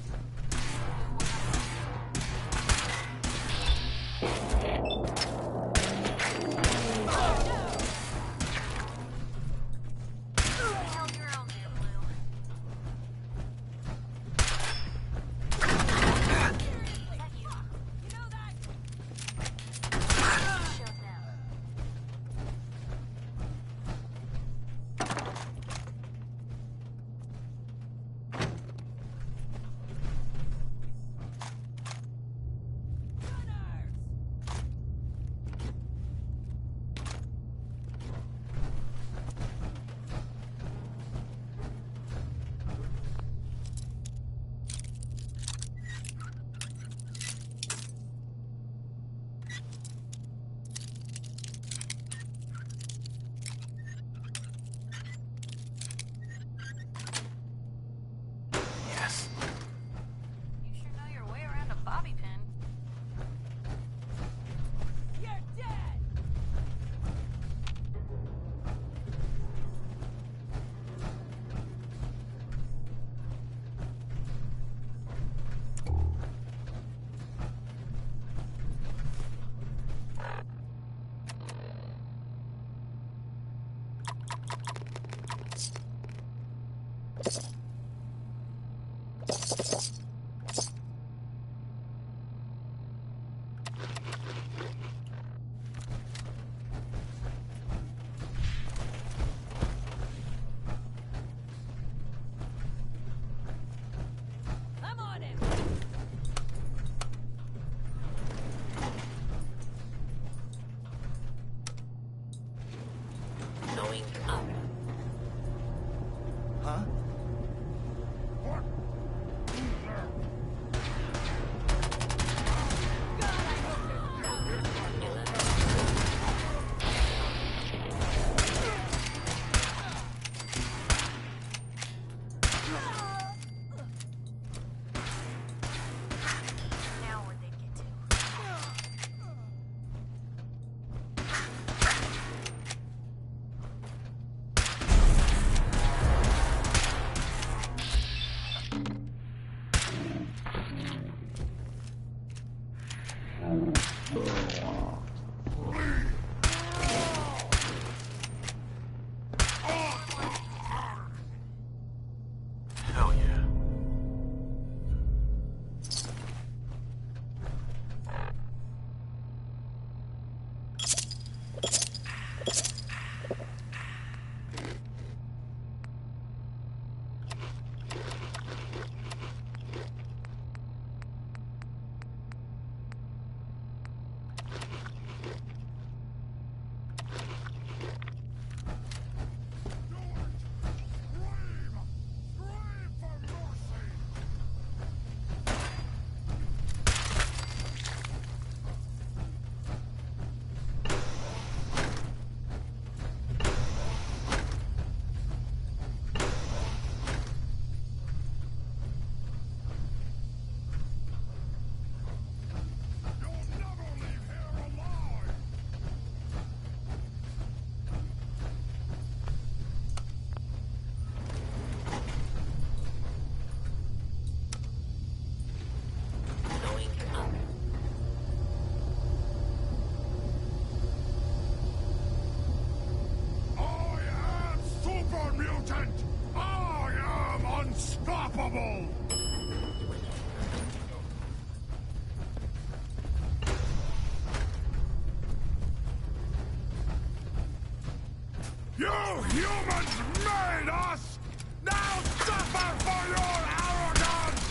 I'm on him! Going up. Huh? Now where'd they get to? Hell yeah. Going up. I am super mutant! I am unstoppable! You humans made us! Now suffer for your arrogance!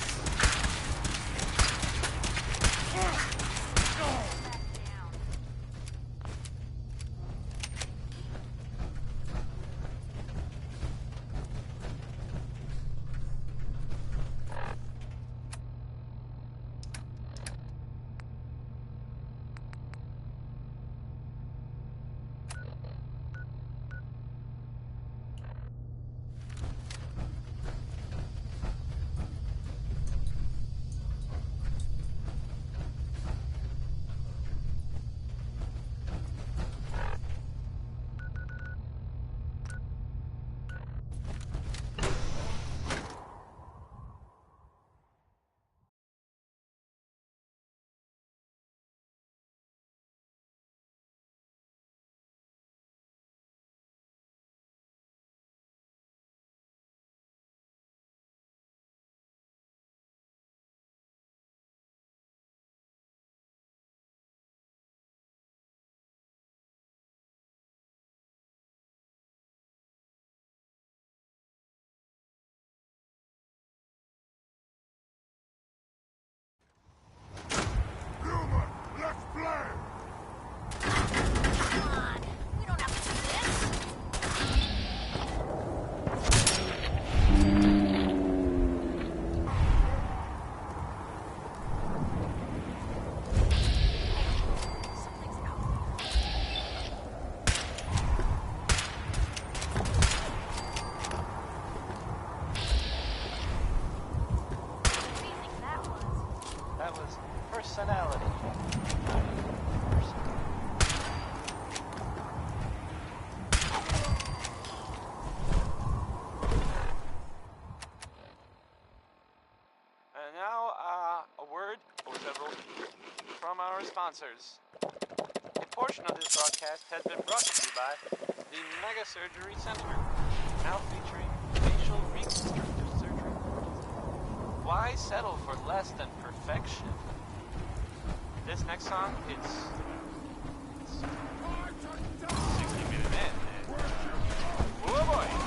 Human, let's play! Come on! We don't have to do this! Something's out What do you think that was? That was personality. And now, a word or several from our sponsors. A portion of this broadcast has been brought to you by the Mega Surgery Center, now featuring facial reconstructive surgery. Why settle for less than perfection? This next song, it's 60 minutes in. Oh boy!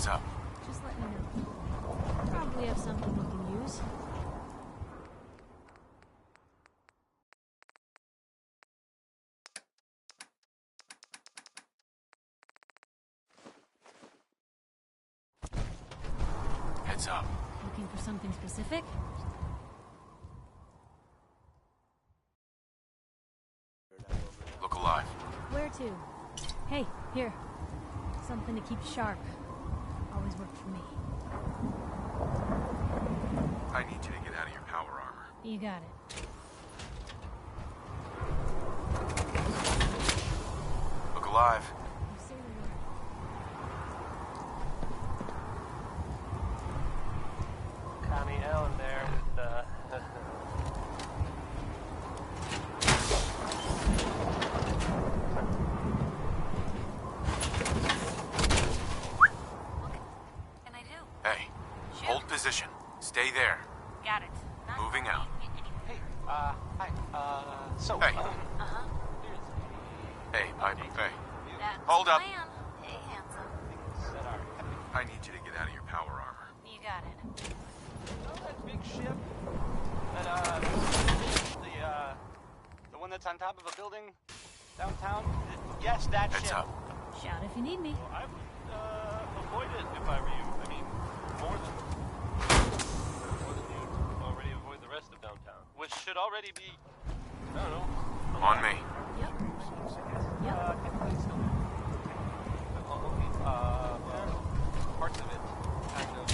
Heads up. Just let me know. Probably have something we can use. Heads up. Looking for something specific? Look alive. Where to? Hey, here. Something to keep sharp. Always worked for me. I need you to get out of your power armor. You got it. Look alive. You say the word. Connie Ellen there. Can I do? Hey, hold position. Stay there. Got it. Moving out. Hey, hi. So, Hey. Uh-huh. Hey, Pipe. Hey. That's Hold the up. plan. Hey, handsome. I need you to get out of your power armor. You got it. You know that big ship? That, the one that's on top of a building downtown? Yes, that Heads ship. up. Shout if you need me. Well, I would, avoid it if I were you. I mean, more than you already avoid the rest of downtown. Which should already be, I don't know. On me. Yep. Technically it's still there. Well, parts of it kind of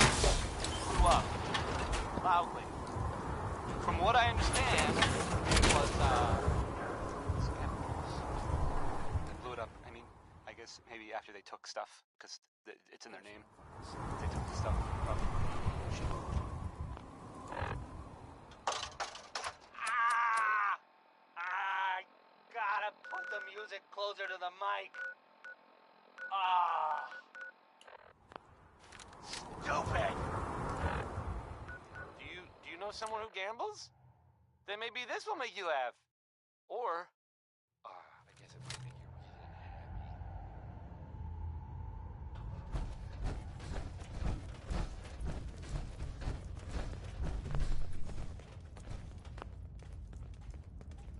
blew up loudly. From what I understand, it was, chemicals that blew it up. I mean, I guess maybe after they took stuff, because it's in their name. They took the stuff from the ship. I gotta put the music closer to the mic. Stupid! Do you know someone who gambles? Then maybe this will make you laugh. Or, I guess it would make you really happy.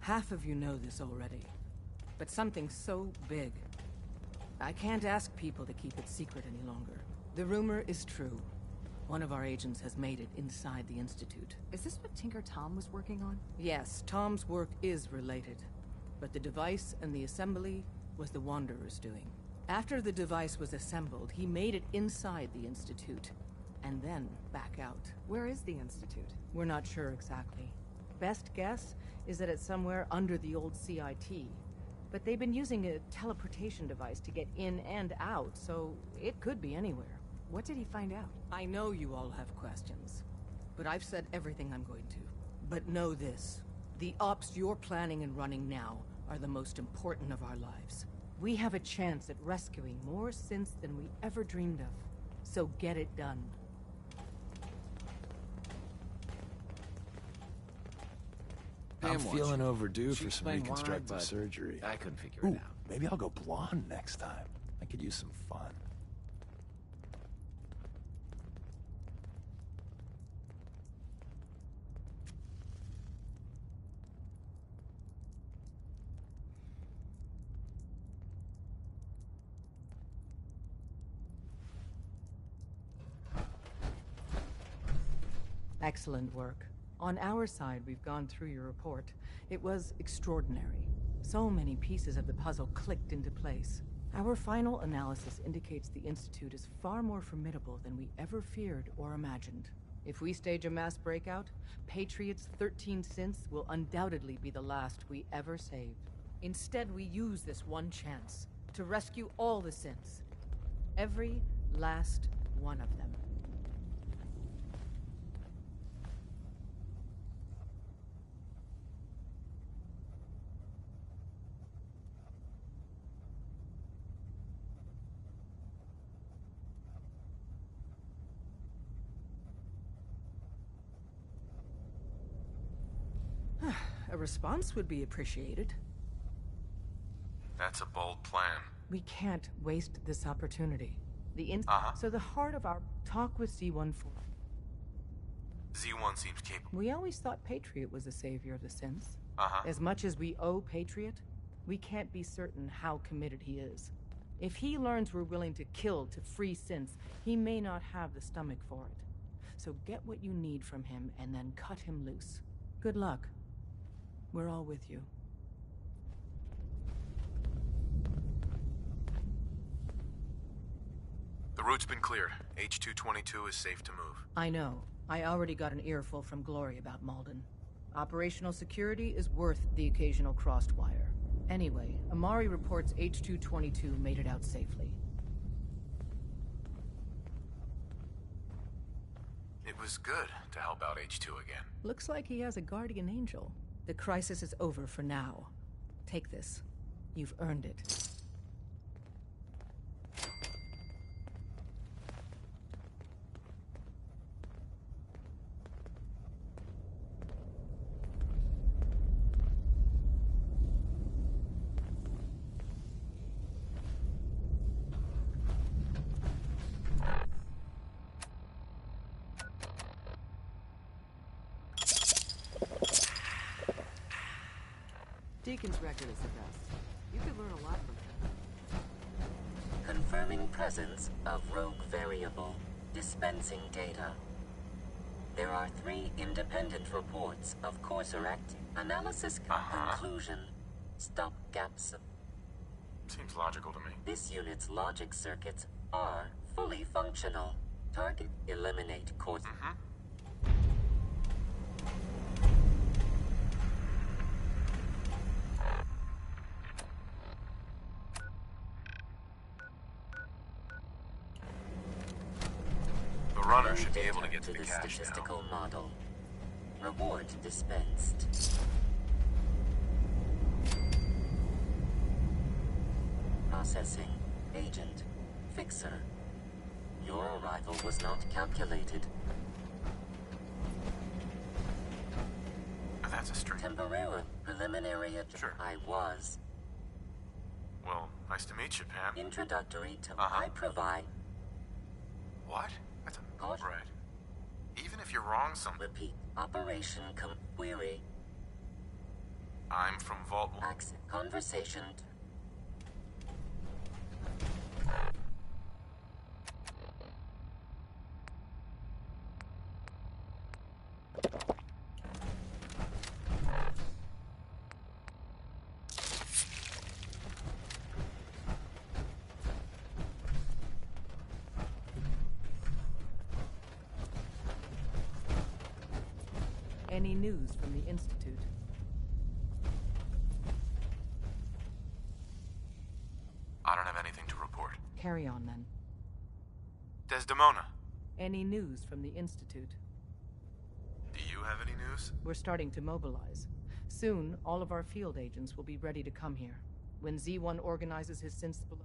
Half of you know this already, but something so big. I can't ask people to keep it secret any longer. The rumor is true. One of our agents has made it inside the Institute. Is this what Tinker Tom was working on? Yes, Tom's work is related, but the device and the assembly was the Wanderer's doing. After the device was assembled, he made it inside the Institute, and then back out. Where is the Institute? We're not sure exactly. Best guess is that it's somewhere under the old CIT. But they've been using a teleportation device to get in and out, so it could be anywhere. What did he find out? I know you all have questions, but I've said everything I'm going to. But know this, the ops you're planning and running now are the most important of our lives. We have a chance at rescuing more synths than we ever dreamed of, so get it done. I'm feeling overdue She for some explained why, reconstructive but surgery. I couldn't figure Ooh, it out. maybe I'll go blonde next time. I could use some fun. Excellent work. On our side, we've gone through your report. It was extraordinary. So many pieces of the puzzle clicked into place. Our final analysis indicates the Institute is far more formidable than we ever feared or imagined. If we stage a mass breakout, Patriot's 13 synths will undoubtedly be the last we ever save. Instead, we use this one chance to rescue all the synths. Every last one of them. A response would be appreciated. That's a bold plan. We can't waste this opportunity. So the heart of our talk with Z14. Z1 seems capable. We always thought Patriot was the savior of the synths. Uh-huh. As much as we owe Patriot, we can't be certain how committed he is. If he learns we're willing to kill to free synths, he may not have the stomach for it. So get what you need from him and then cut him loose. Good luck. We're all with you. The route's been cleared. H-222 is safe to move. I know. I already got an earful from Glory about Malden. Operational security is worth the occasional crossed wire. Anyway, Amari reports H-222 made it out safely. It was good to help out H-2 again. Looks like he has a guardian angel. The crisis is over for now. Take this. You've earned it. Deacon's record is the best. You could learn a lot from him. Confirming presence of rogue variable. Dispensing data. There are 3 independent reports of course correct. Analysis conclusion. Stop gaps. Seems logical to me. This unit's logic circuits are fully functional. Target eliminate course. The runner should be able to get to the the cache statistical now. model. Reward dispensed. Processing. Agent. Fixer. Your arrival was not calculated. That's a string. Temporary preliminary Sure. I was. Well, nice to meet you, Pam. Introductory to I provide. What? That's a... Right. Even if you're wrong, Repeat. Operation query. I'm from Vault 1. Access. Conversation. Any news from the Institute? I don't have anything to report. Carry on, then. Desdemona. Any news from the Institute? Do you have any news? We're starting to mobilize. Soon, all of our field agents will be ready to come here. When Z1 organizes his synths below...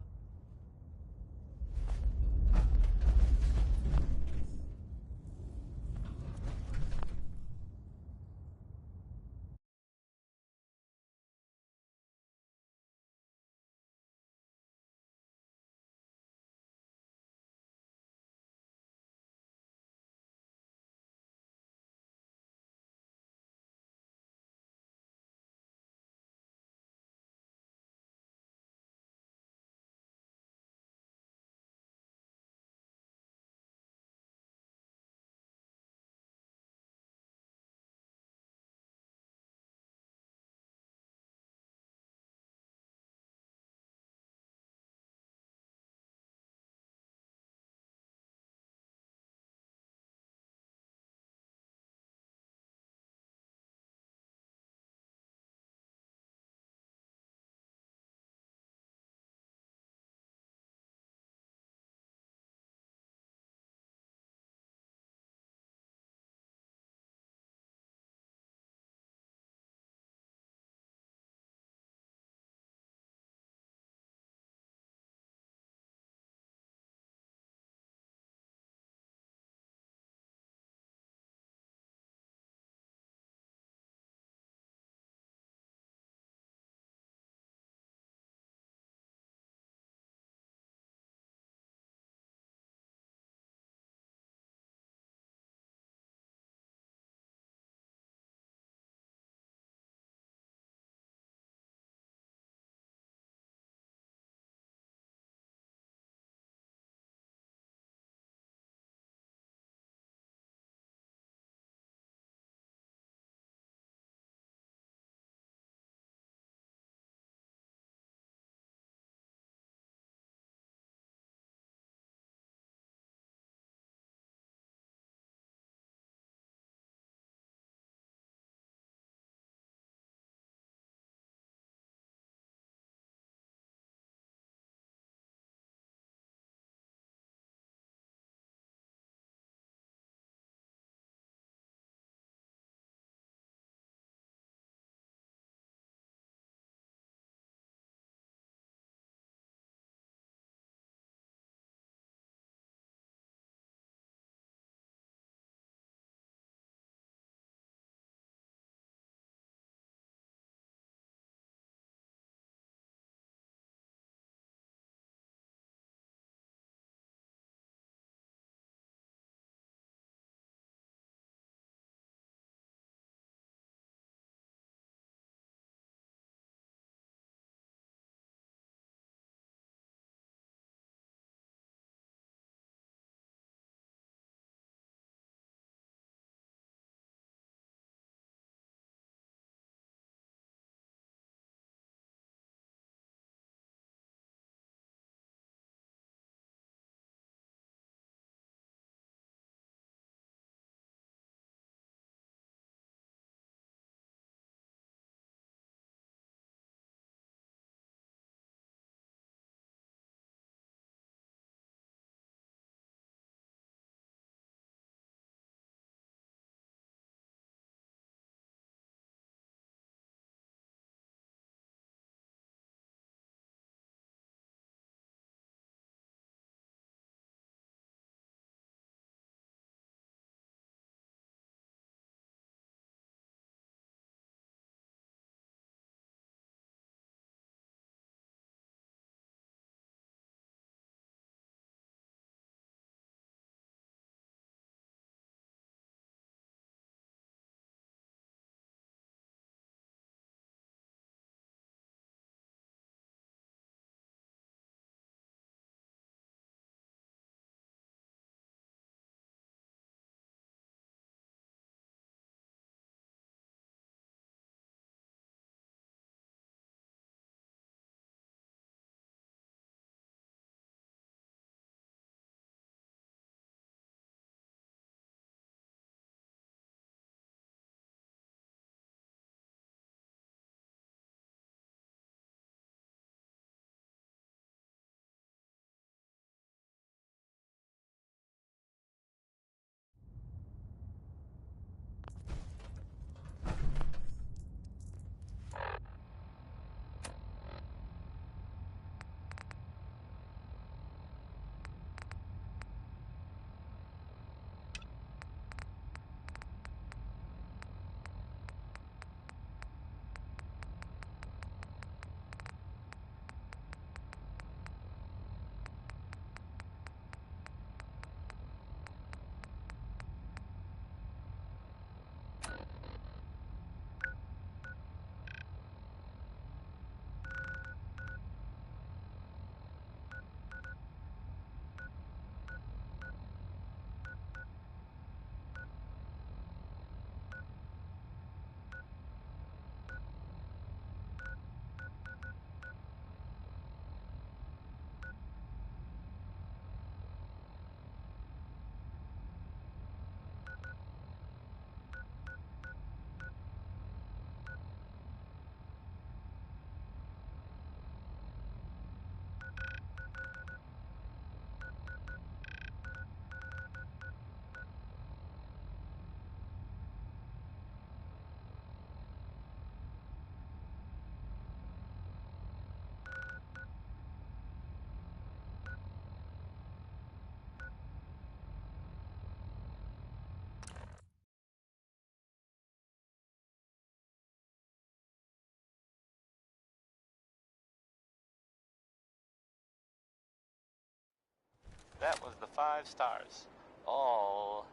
That was the 5 stars. All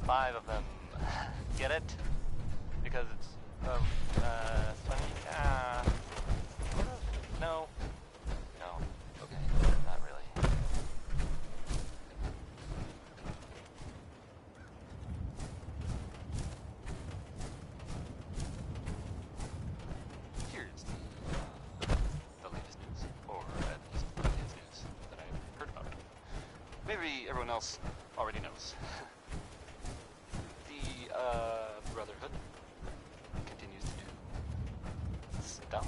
5 of them. Get it? Because it's, funny? Sort of? No. No. Okay, not really. Here's the latest news, or at least the latest news that I've heard about. Maybe everyone else already knows. The Brotherhood continues to do stuff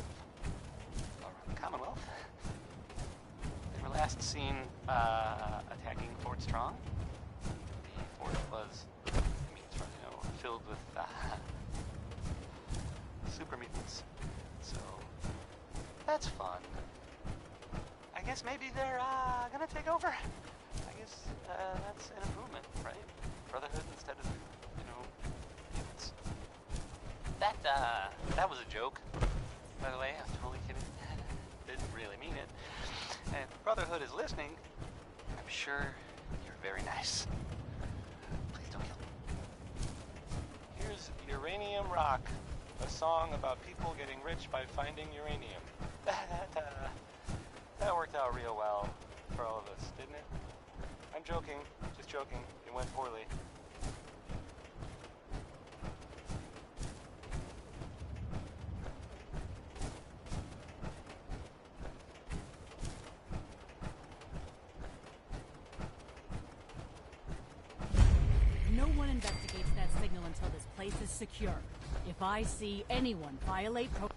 around the Commonwealth. They were last seen attacking Fort Strong. The fort was, filled with super mutants. So that's fun. I guess maybe they're gonna take over. I guess that's an improvement, right? Brotherhood instead of, mutants. That was a joke, by the way. I'm totally kidding. Didn't really mean it. And if Brotherhood is listening, I'm sure you're very nice. Please don't kill me. Here's Uranium Rock, a song about people getting rich by finding uranium. That worked out real well for all of us, didn't it? I'm joking, just joking. It went poorly. No one investigates that signal until this place is secure. If I see anyone violate protocol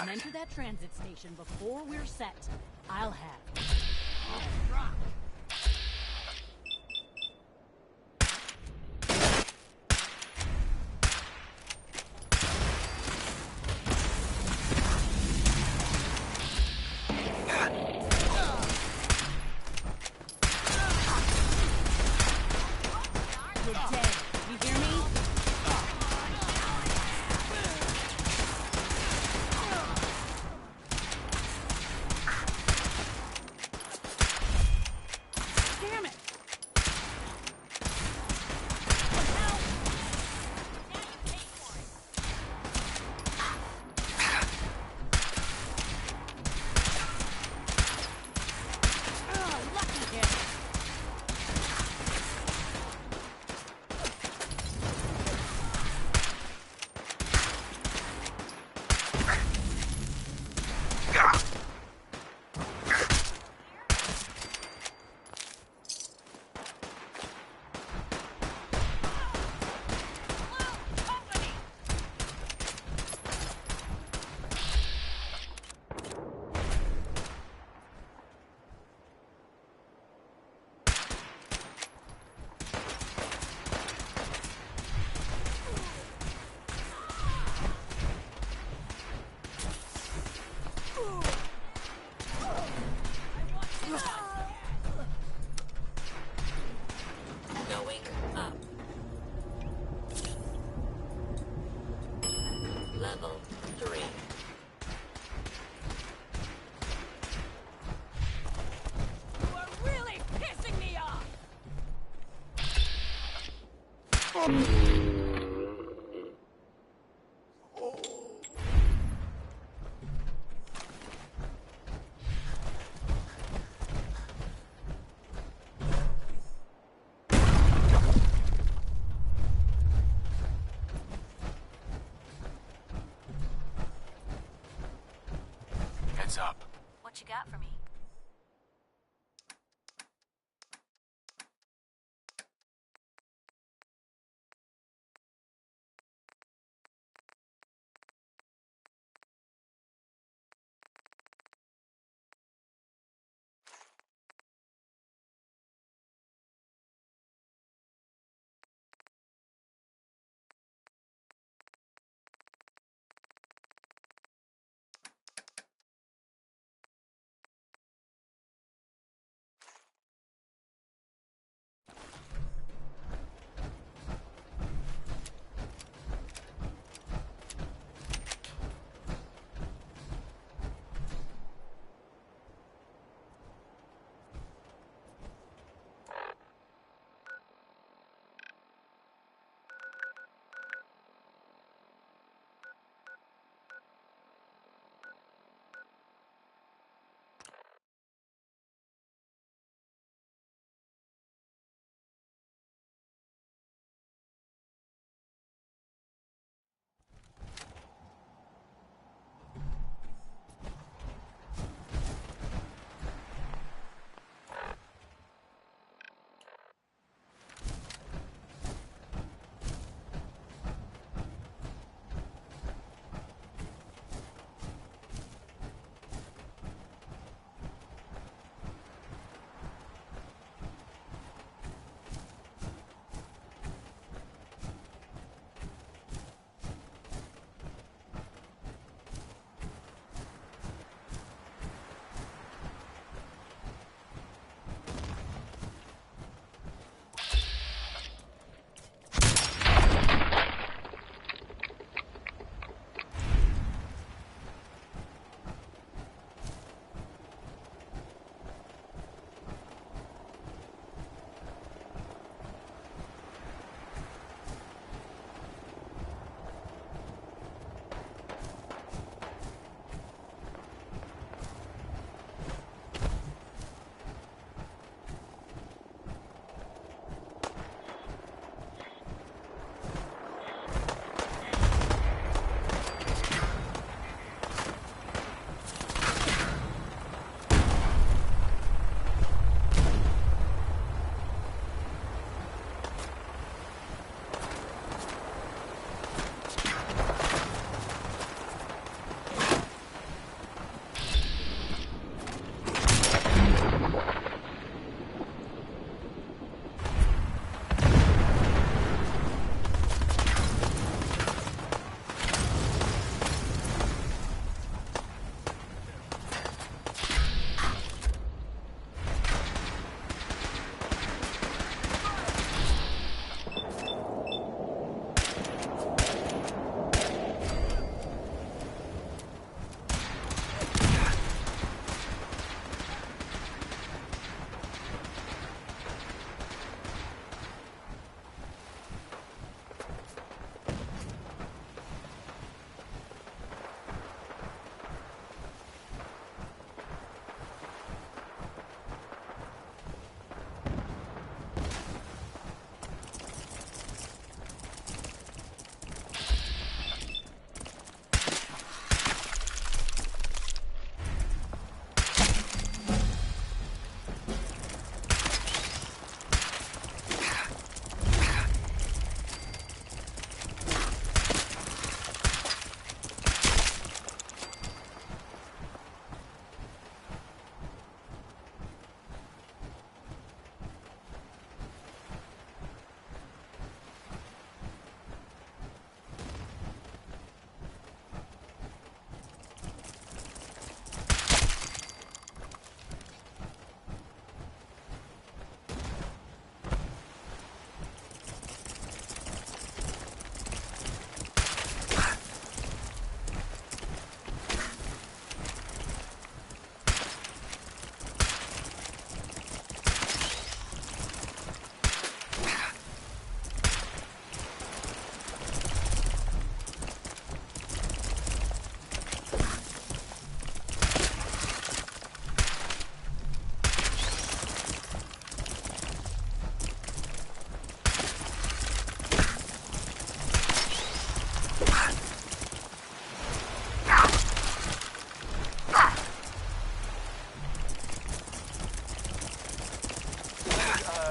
and enter that transit station before we're set, I'll have drop. Going up. Level 3. You are really pissing me off! Heads up. What you got for me?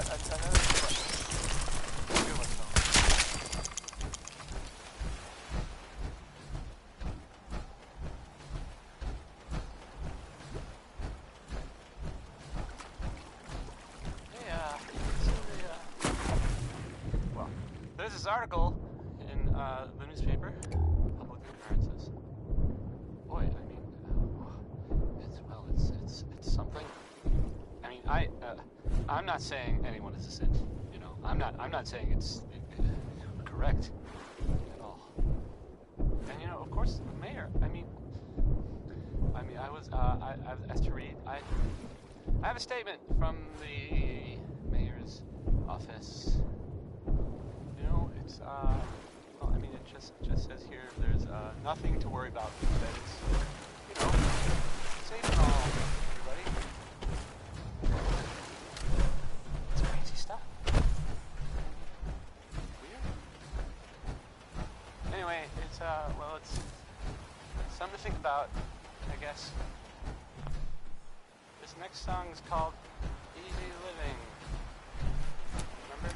another good one, though. Hey, well, there's this article in the newspaper, public appearances. Boy, I mean, it's something. I mean, I'm not saying anyone is a sin. You know, I'm not saying it's correct at all. And you know, of course, the mayor. I mean, I was asked to read. I have a statement from the mayor's office. You know, it's well, I mean, it just says here there's nothing to worry about. That it's, you know, safe and all, everybody. It's crazy stuff. Weird. Anyway, it's well, it's something to think about, I guess. This next song is called Easy Living. Remember?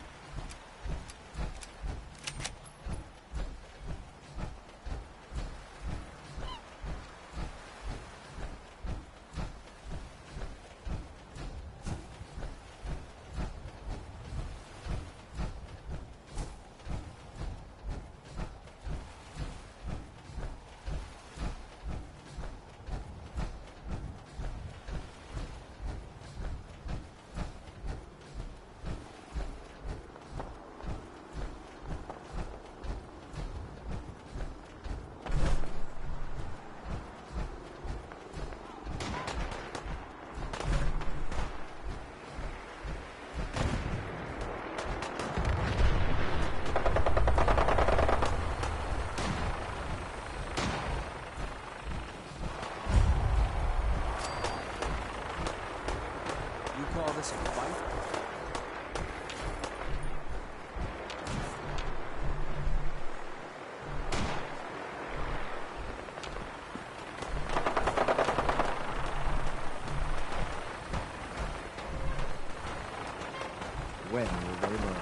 Call this a fight? When will they learn?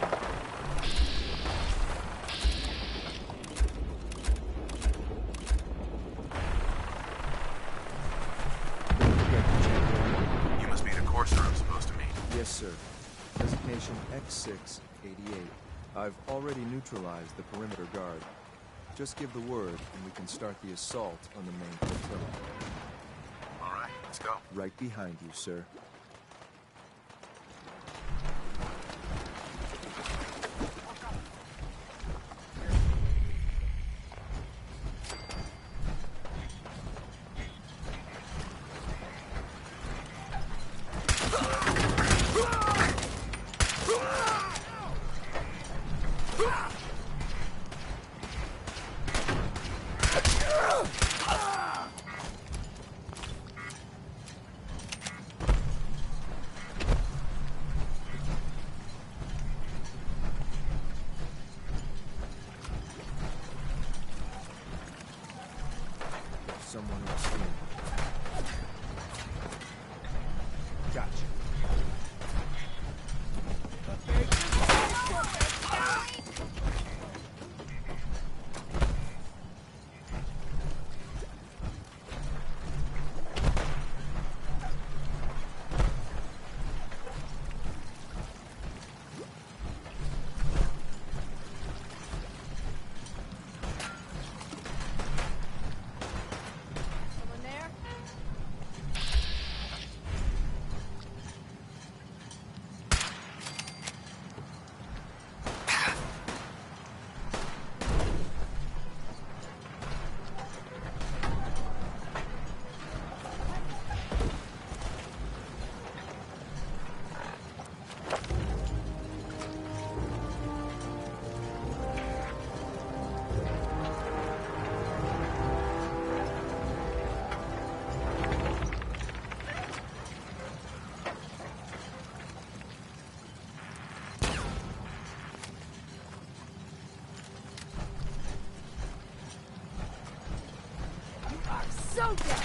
You must be the courser I'm supposed to meet. Yes, sir. Designation X688. I've already neutralized the perimeter guard. Just give the word, and we can start the assault on the main flotilla. All right, let's go. Right behind you, sir. Someone else in. Gotcha. So dead!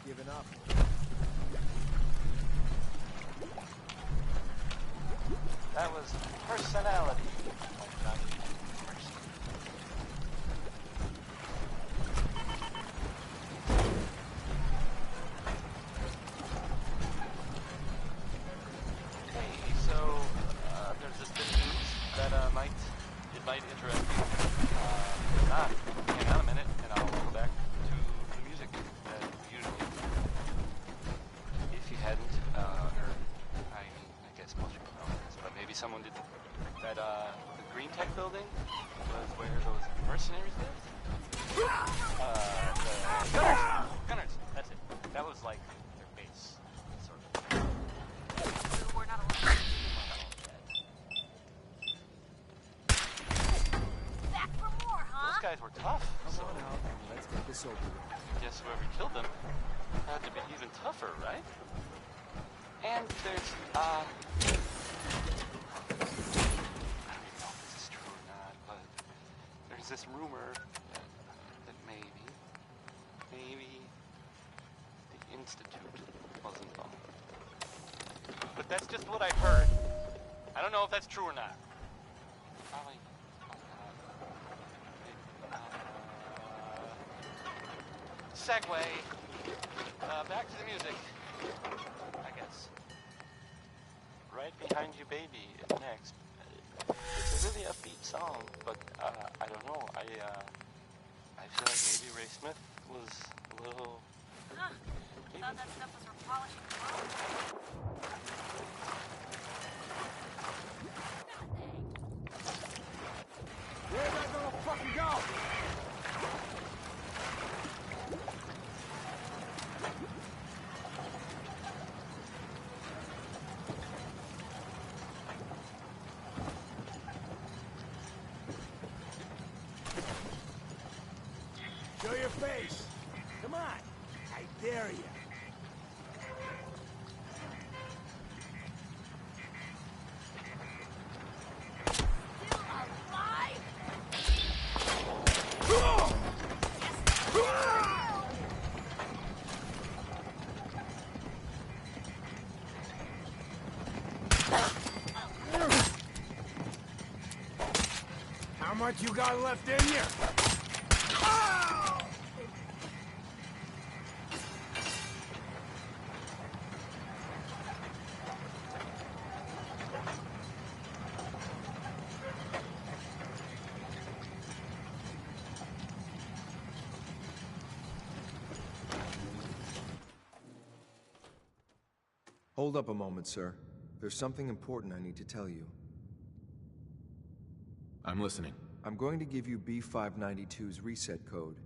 Giving up. That was personality. Hey, so there's this bit of news that might interest you. If not, hang on a minute, and I'll go back to the music usually. If you hadn't heard, I guess most people know this, but maybe someone didn't. That the Green Tech building was where those mercenaries lived. The Gunners. That's it. That was like their base, sort of. We're not alone. Back for more, huh? Those guys were tough. Come on out. Let's get this over with. Guess whoever killed them had to be even tougher, right? And there's, I don't even know if this is true or not, but there's this rumor that maybe the Institute was involved. But that's just what I heard. I don't know if that's true or not. Probably. Segue. Back to the music, I guess. Right Behind You Baby is next. It's a really upbeat song, but I don't know. I feel like maybe Ray Smith was a little... Huh. Thought that stuff was for polishing clothes. Where's that gonna fucking go? Show your face. Come on. I dare you. How much you got left in you? Hold up a moment, sir. There's something important I need to tell you. I'm listening. I'm going to give you B592's reset code.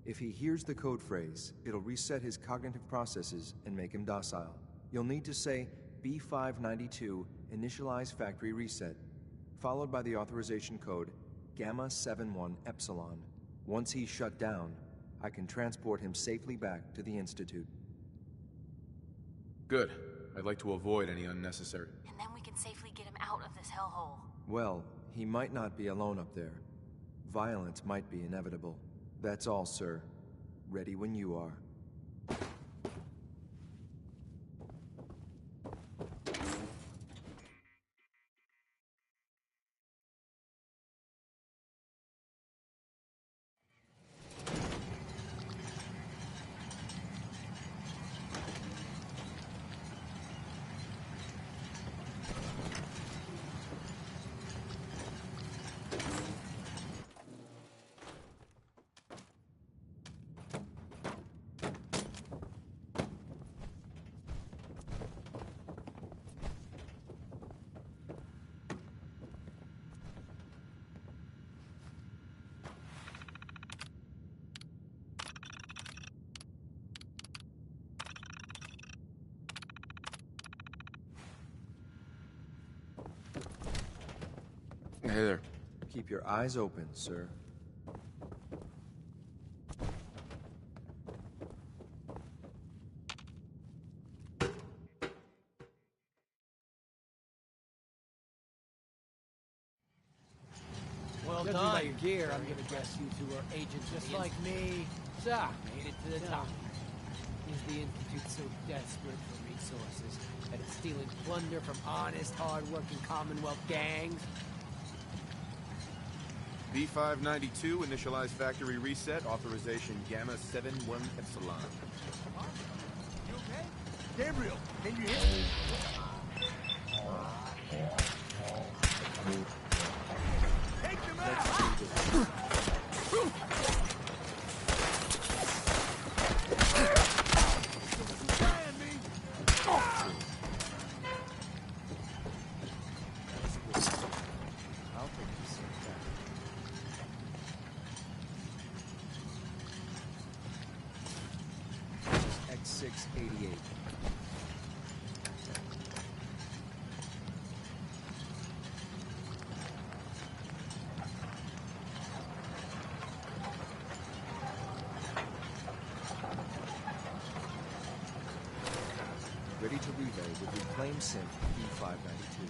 If he hears the code phrase, it'll reset his cognitive processes and make him docile. You'll need to say B592 initialize factory reset, followed by the authorization code Gamma 71 Epsilon. Once he's shut down, I can transport him safely back to the Institute. Good. I'd like to avoid any unnecessary... And then we can safely get him out of this hellhole. Well, he might not be alone up there. Violence might be inevitable. That's all, sir. Ready when you are. Hey there. Keep your eyes open, sir. Well Judging done. by your gear, I'm gonna guess you two are agents Just of the like Institute. me. So, made it to the top. Is the Institute so desperate for resources that it's stealing plunder from honest, hard-working Commonwealth gangs? B592, initialize factory reset, authorization Gamma 71 Epsilon. You okay? Gabriel, can you hear me? Take them out! X688. Ready to relay with reclaimed synth B592.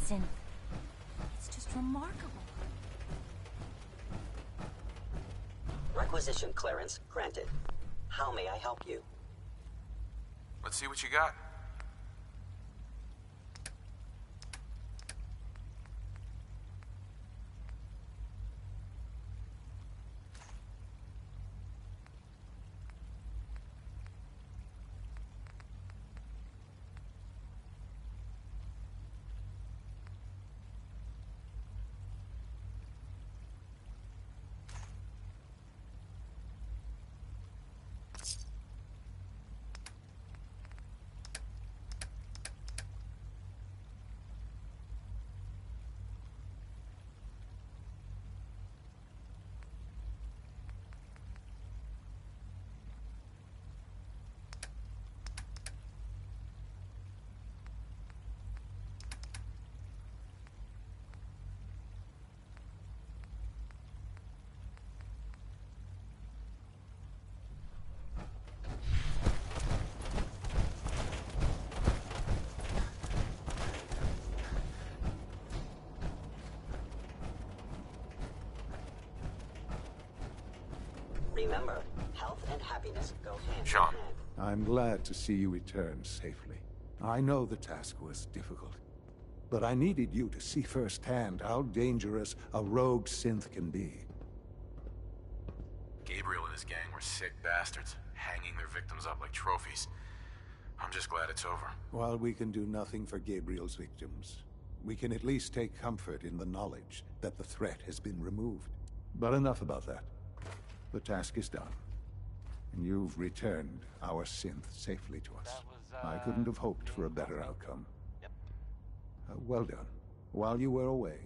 Synth. It's just remarkable. Requisition clearance granted. How may I help you? Let's see what you got. Remember, health and happiness go hand Sean. in hand. I'm glad to see you return safely. I know the task was difficult, but I needed you to see firsthand how dangerous a rogue synth can be. Gabriel and his gang were sick bastards, hanging their victims up like trophies. I'm just glad it's over. While we can do nothing for Gabriel's victims, we can at least take comfort in the knowledge that the threat has been removed. But enough about that. The task is done, and you've returned our synth safely to us. I couldn't have hoped for a better outcome. Yep. Well done. While you were away,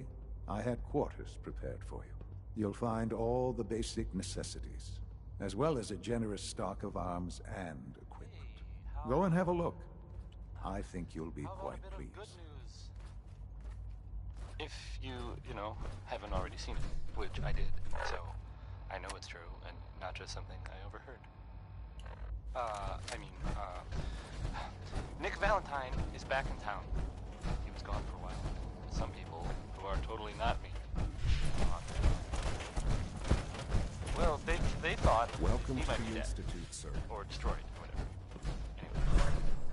I had quarters prepared for you. You'll find all the basic necessities, as well as a generous stock of arms and equipment. Go and have a look. I think you'll be quite pleased. Good news. If you know, haven't already seen it, which I did, so I know it's true and not just something I overheard. Nick Valentine is back in town. He was gone for a while. Some people who are totally not me. Well, they thought Welcome he to might the be dead. Institute, sir. Or destroyed, whatever. Anyway.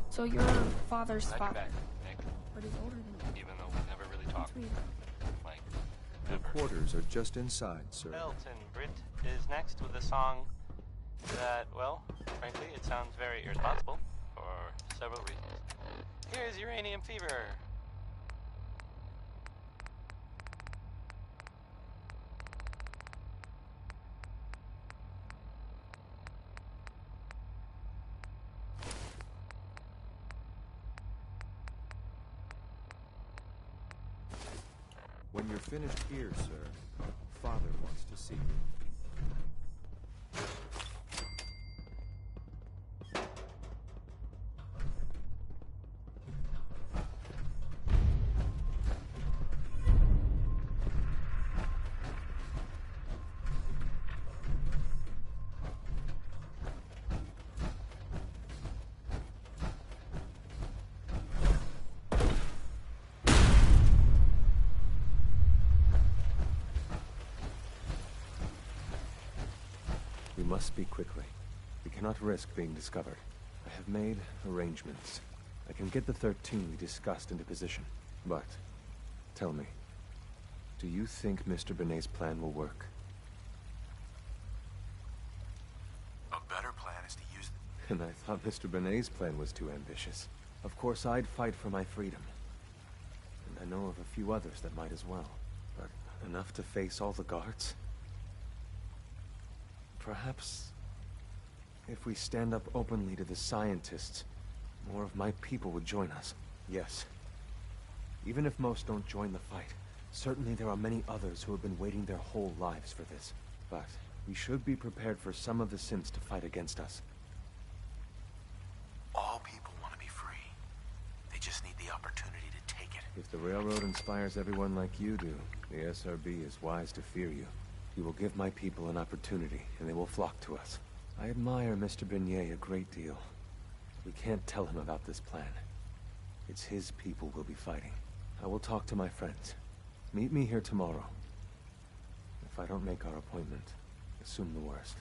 So your father's Glad you're father. back, Nick. But he's older than you. Even though we never really talked. Like, Your quarters are just inside, sir. Elton Britt is next with a song that, well, frankly, it sounds very irresponsible for several reasons. Here's Uranium Fever. When you're finished here, sir, Father wants to see you. We must speak quickly. We cannot risk being discovered. I have made arrangements. I can get the 13 we discussed into position. But, tell me, do you think Mr. Benet's plan will work? A better plan is to use... And I thought Mr. Benet's plan was too ambitious. Of course, I'd fight for my freedom. And I know of a few others that might as well. But enough to face all the guards? Perhaps, if we stand up openly to the scientists, more of my people would join us. Yes. Even if most don't join the fight, certainly there are many others who have been waiting their whole lives for this. But we should be prepared for some of the synths to fight against us. All people want to be free. They just need the opportunity to take it. If the railroad inspires everyone like you do, the SRB is wise to fear you. You will give my people an opportunity, and they will flock to us. I admire Mr. Beignet a great deal. We can't tell him about this plan. It's his people we'll be fighting. I will talk to my friends. Meet me here tomorrow. If I don't make our appointment, assume the worst.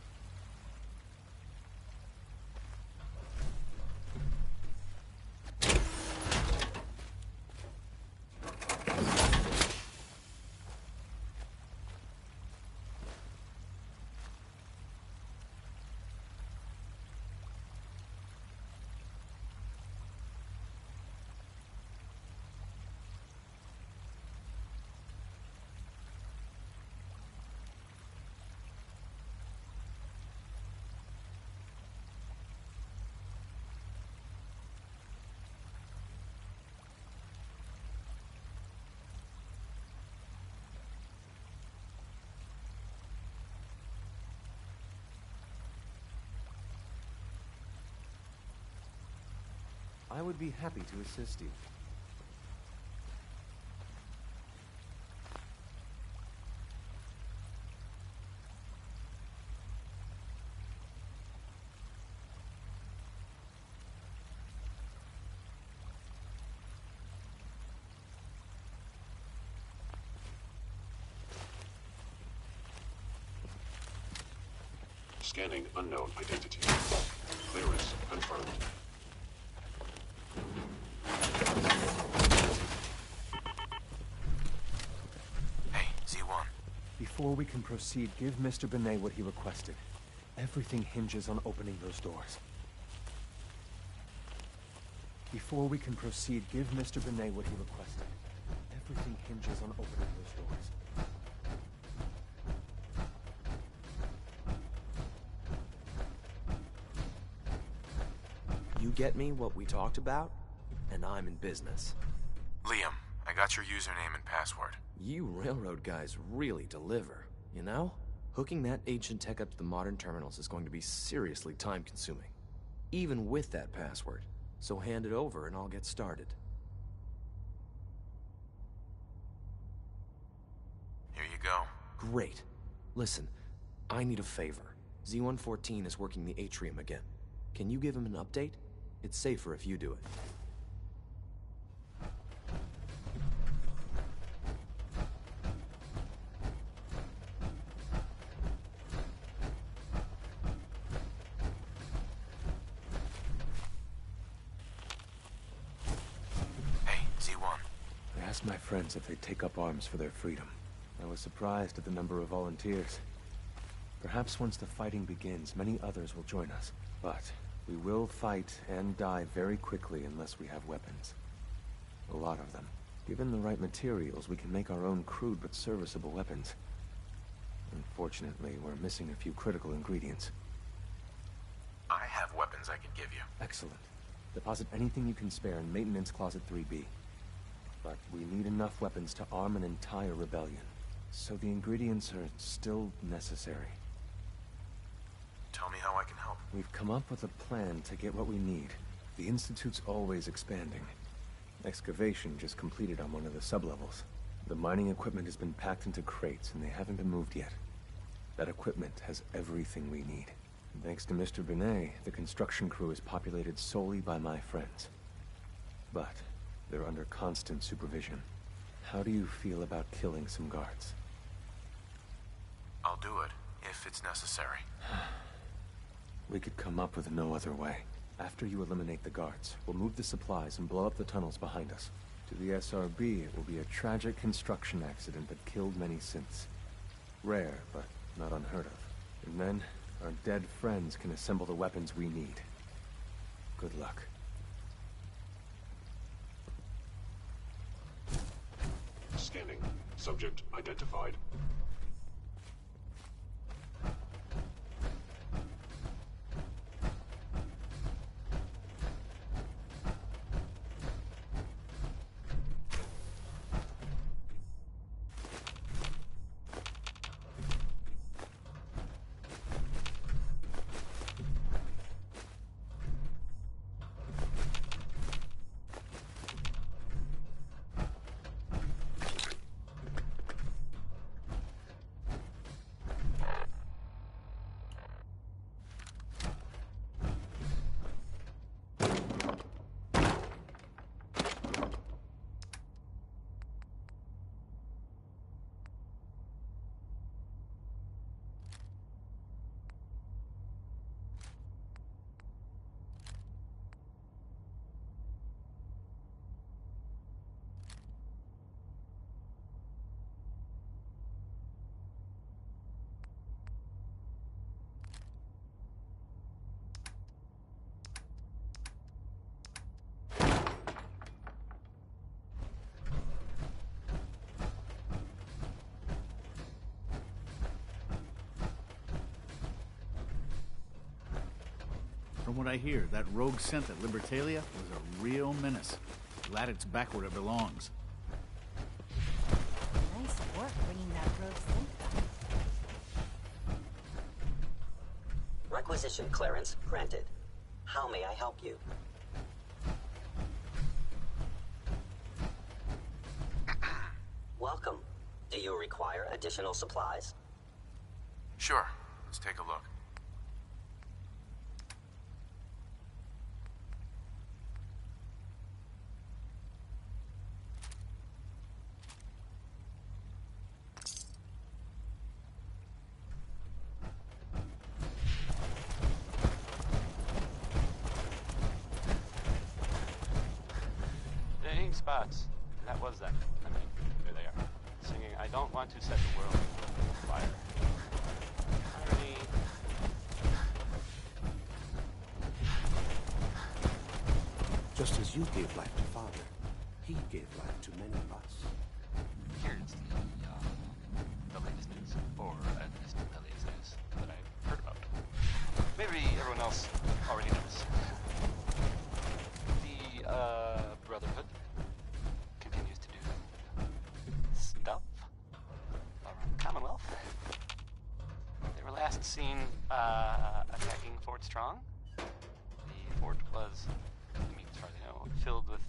I would be happy to assist you. Scanning unknown identity. Clearance confirmed. Hey, Z1. Before we can proceed, give Mr. Benet what he requested. Everything hinges on opening those doors. Before we can proceed, give Mr. Benet what he requested. Everything hinges on opening those doors. You get me what we talked about, and I'm in business. Liam, I got Got your username and password. You railroad guys really deliver, you know? Hooking that ancient tech up to the modern terminals is going to be seriously time-consuming. Even with that password. So hand it over and I'll get started. Here you go. Great. Listen, I need a favor. Z-114 is working the atrium again. Can you give him an update? It's safer if you do it. Hey, Z1. I asked my friends if they'd take up arms for their freedom. I was surprised at the number of volunteers. Perhaps once the fighting begins, many others will join us. But we will fight and die very quickly unless we have weapons. A lot of them. Given the right materials, we can make our own crude but serviceable weapons. Unfortunately, we're missing a few critical ingredients. I have weapons I can give you. Excellent. Deposit anything you can spare in Maintenance Closet 3B. But we need enough weapons to arm an entire rebellion. So the ingredients are still necessary. Tell me how I can help. We've come up with a plan to get what we need. The Institute's always expanding. Excavation just completed on one of the sublevels. The mining equipment has been packed into crates, and they haven't been moved yet. That equipment has everything we need. And thanks to Mr. Binet, the construction crew is populated solely by my friends. But they're under constant supervision. How do you feel about killing some guards? I'll do it, if it's necessary. We could come up with no other way. After you eliminate the guards, we'll move the supplies and blow up the tunnels behind us. To the SRB, it will be a tragic construction accident that killed many synths. Rare, but not unheard of. And then, our dead friends can assemble the weapons we need. Good luck. Scanning. Subject identified. From what I hear, that rogue synth at Libertalia was a real menace. Glad it's back where it belongs. Nice work bringing that rogue synth back. Requisition clearance granted. How may I help you? Welcome. Do you require additional supplies? Sure. Let's take a look. Spots. That was that. I mean, there they are. Singing, I don't want to set the world on fire. Irony. Just as you gave life to Father, he gave life to many of us. Here's the latest news, or at least the latest news that I've heard about. Maybe everyone else already knows. The Brotherhood continues to do last seen attacking Fort Strong. The fort was, the mutants hardly know, filled with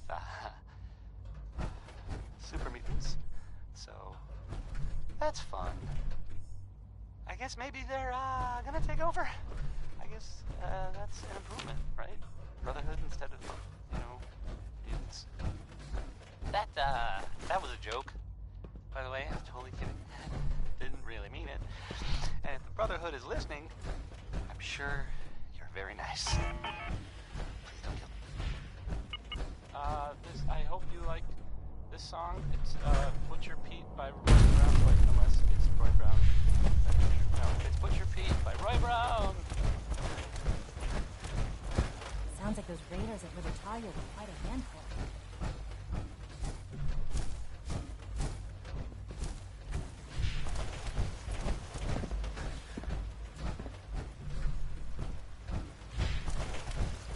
super mutants. So that's fun. I guess maybe they're gonna take over. I guess that's an improvement, right? Brotherhood instead of, mutants. That was a joke, by the way. I was totally kidding. Didn't really mean it. And if the Brotherhood is listening, I'm sure you're very nice. Please don't kill me. I hope you like this song. It's Butcher Pete by Roy Brown. Wait, unless it's Roy Brown. No, it's Butcher Pete by Roy Brown. Sounds like those raiders at Libertalia were quite a handful.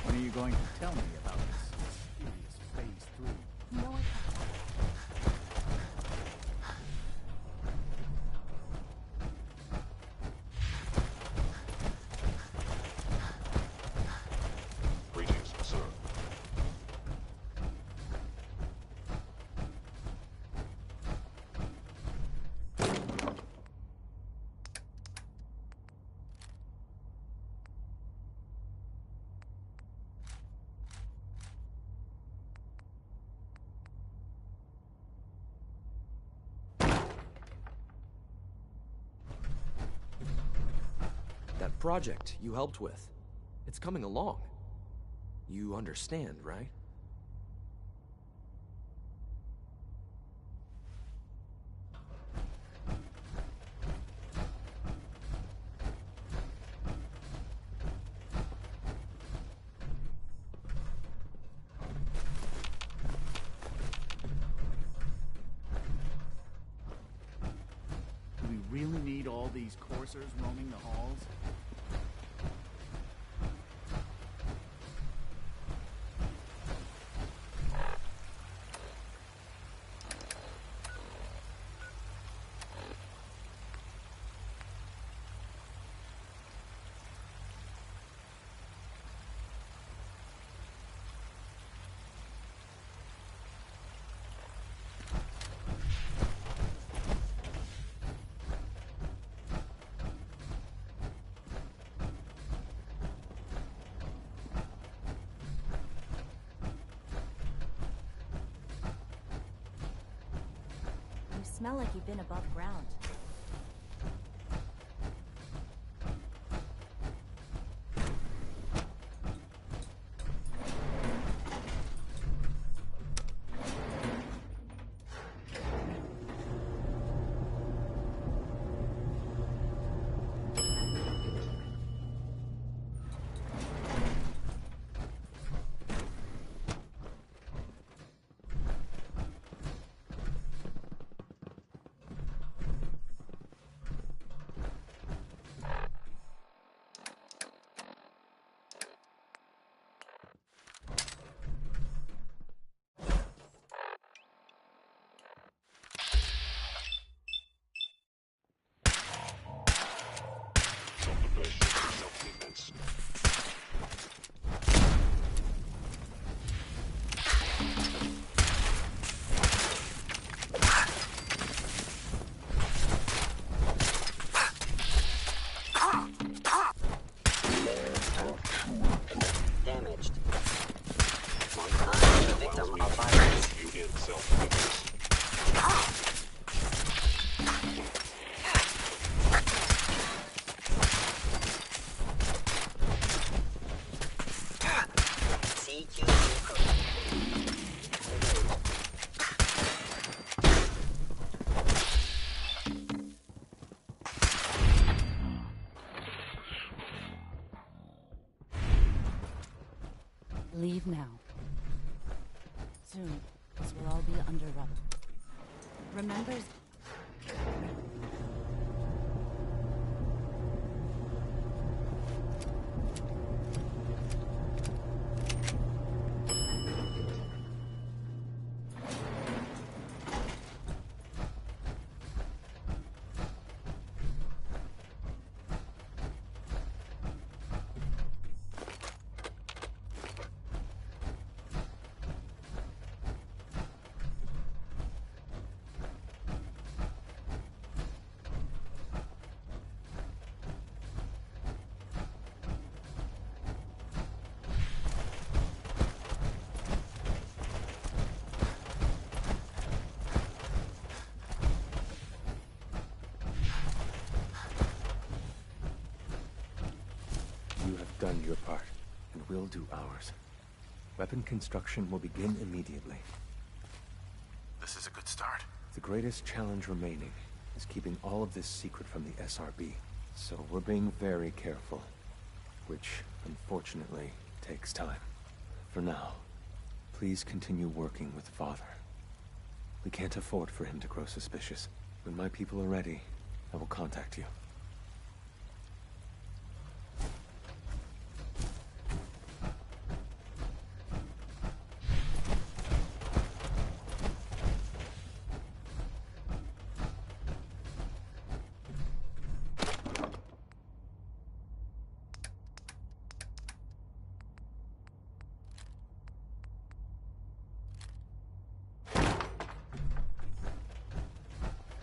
When are you going to tell me about this mysterious Phase 3? No, I can't. Greetings, sir. That project you helped with, it's coming along. You understand, right? Do we really need all these coursers roaming the halls? You smell like you've been above ground. Self-defense. Damaged. I'm the victim of violence. You in self-defense. Leave now. Soon, this will all be under rubble. Remember... done your part, and we'll do ours. Weapon construction will begin immediately. This is a good start. The greatest challenge remaining is keeping all of this secret from the SRB. So we're being very careful, which, unfortunately, takes time. For now, please continue working with Father. We can't afford for him to grow suspicious. When my people are ready, I will contact you.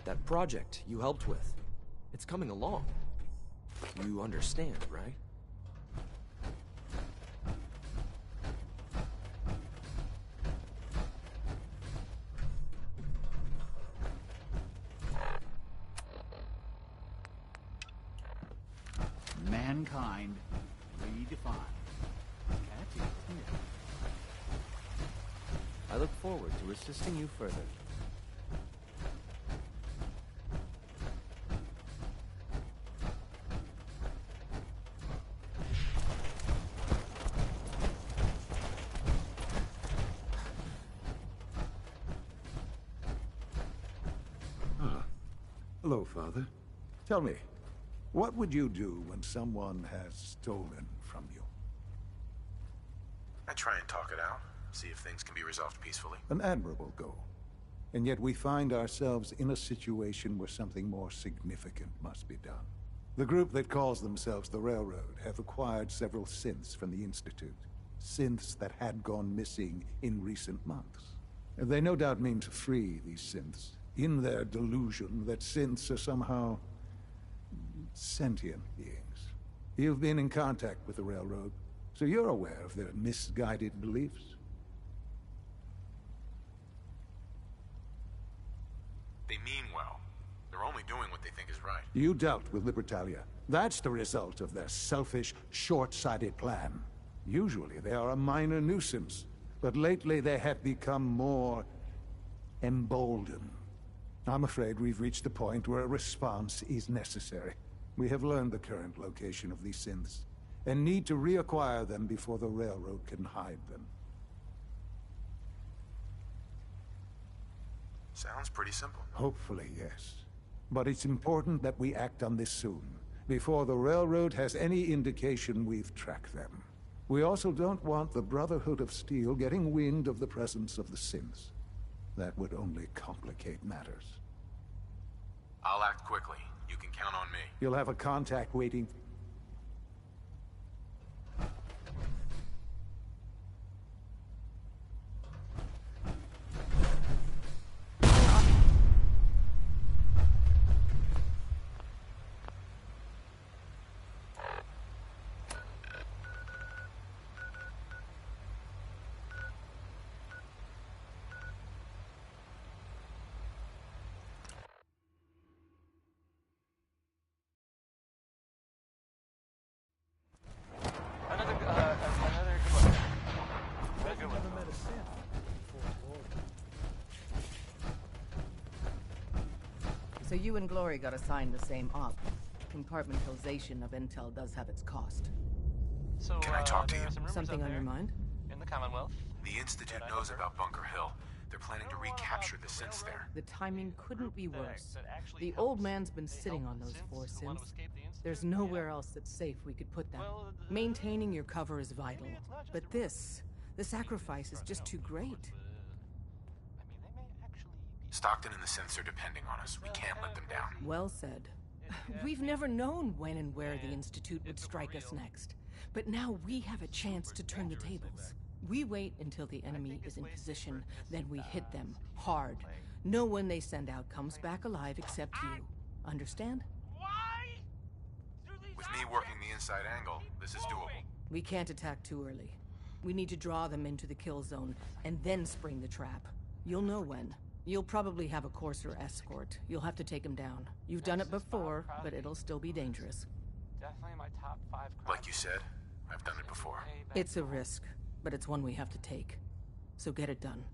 That project you helped with, it's coming along. You understand, right? Mankind redefined. Catchy, isn't it? I look forward to assisting you further. Hello, Father. Tell me, what would you do when someone has stolen from you? I try and talk it out, see if things can be resolved peacefully. An admirable goal. And yet we find ourselves in a situation where something more significant must be done. The group that calls themselves the Railroad have acquired several synths from the Institute. Synths that had gone missing in recent months. And they no doubt mean to free these synths, in their delusion that synths are somehow sentient beings. You've been in contact with the Railroad, so you're aware of their misguided beliefs. They mean well. They're only doing what they think is right. You dealt with Libertalia. That's the result of their selfish, short-sighted plan. Usually they are a minor nuisance, but lately they have become more emboldened. I'm afraid we've reached the point where a response is necessary. We have learned the current location of these synths, and need to reacquire them before the Railroad can hide them. Sounds pretty simple. Hopefully, yes. But it's important that we act on this soon, before the Railroad has any indication we've tracked them. We also don't want the Brotherhood of Steel getting wind of the presence of the synths. That would only complicate matters. I'll act quickly. You can count on me. You'll have a contact waiting. So you and Glory got assigned the same op. Compartmentalization of intel does have its cost. So, can I talk to you? Something on your mind? In the Commonwealth? The Institute knows about Bunker Hill. They're planning to recapture the synths there. The timing couldn't be worse. The old man's been sitting on those 4 synths. There's nowhere else that's safe we could put them. Maintaining your cover is vital. But the sacrifice is just too great. Stockton and the synths are depending on us. We can't let them down. Well said. We've never known when and where the Institute would strike us next. But now we have a chance to turn the tables. We wait until the enemy is in position, then we hit them hard. No one they send out comes back alive except you. Understand? With me working the inside angle, this is doable. We can't attack too early. We need to draw them into the kill zone, and then spring the trap. You'll know when. You'll probably have a courser escort. You'll have to take him down. You've done it before, but it'll still be dangerous. Definitely my top 5 crimes. Like you said, I've done it before. It's a risk, but it's one we have to take. So get it done.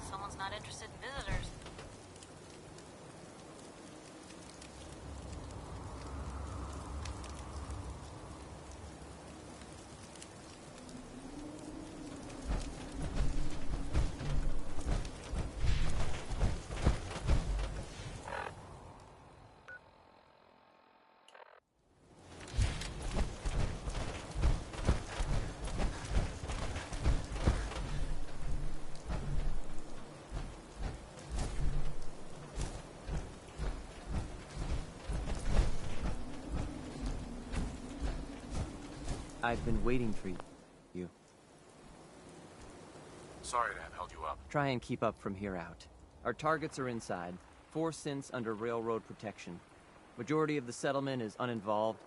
Someone's not interested in visitors. I've been waiting for you. Sorry to have held you up. Try and keep up from here out. Our targets are inside, 4 synths under railroad protection. Majority of the settlement is uninvolved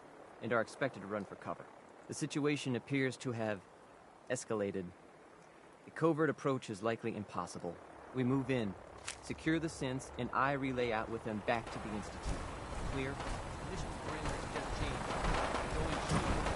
and are expected to run for cover. The situation appears to have escalated. A covert approach is likely impossible. We move in, secure the synths, and I relay out with them back to the Institute. Clear? Mission parameters just changed. Going straight.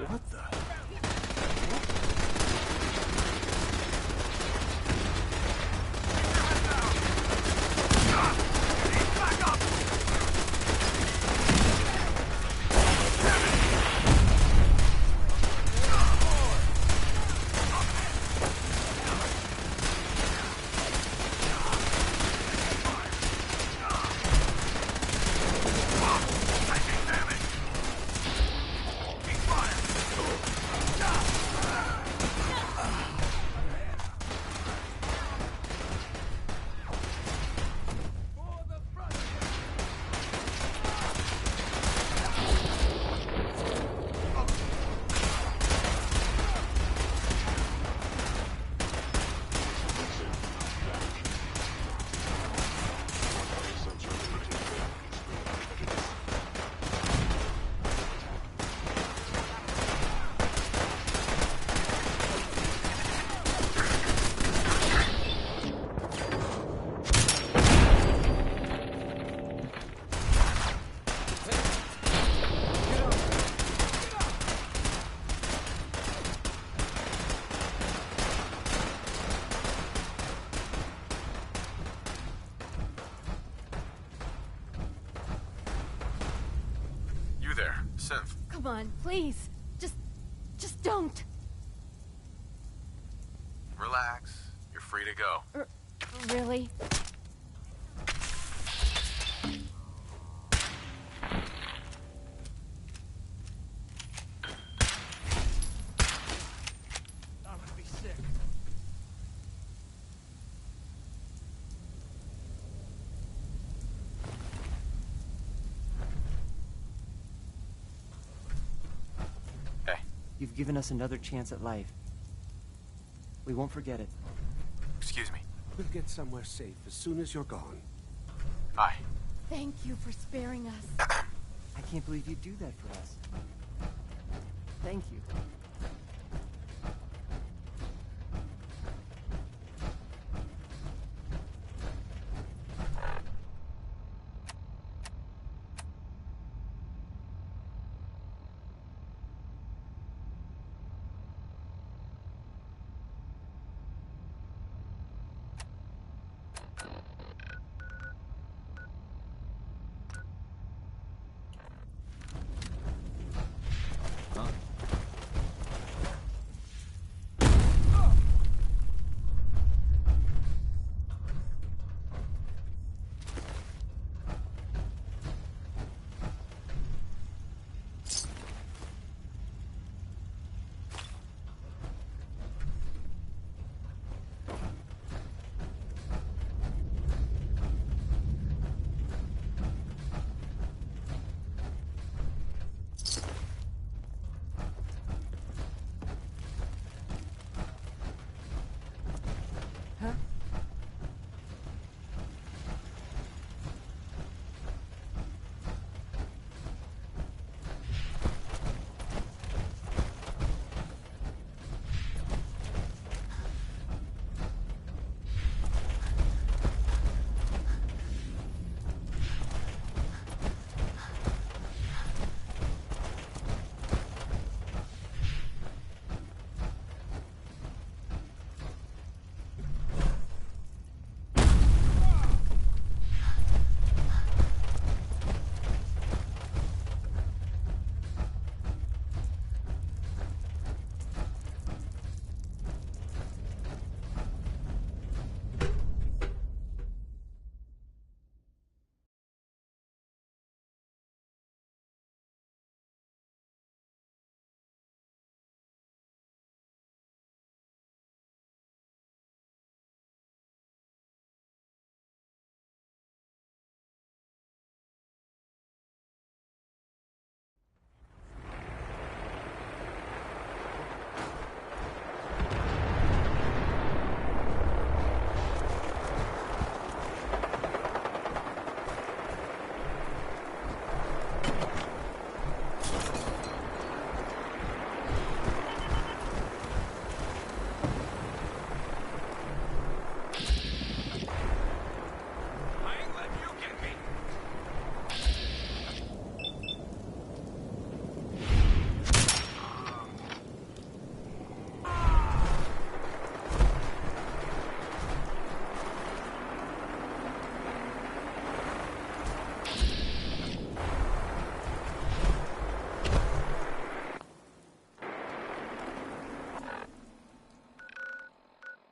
What the? Taking damage. Keep fire. there. Synth. Come on, please. Just don't. Relax. You're free to go. Really? I'm gonna be sick. Hey. You've given us another chance at life. We won't forget it. Excuse me. We'll get somewhere safe as soon as you're gone. Hi. Thank you for sparing us. I can't believe you'd do that for us. Thank you.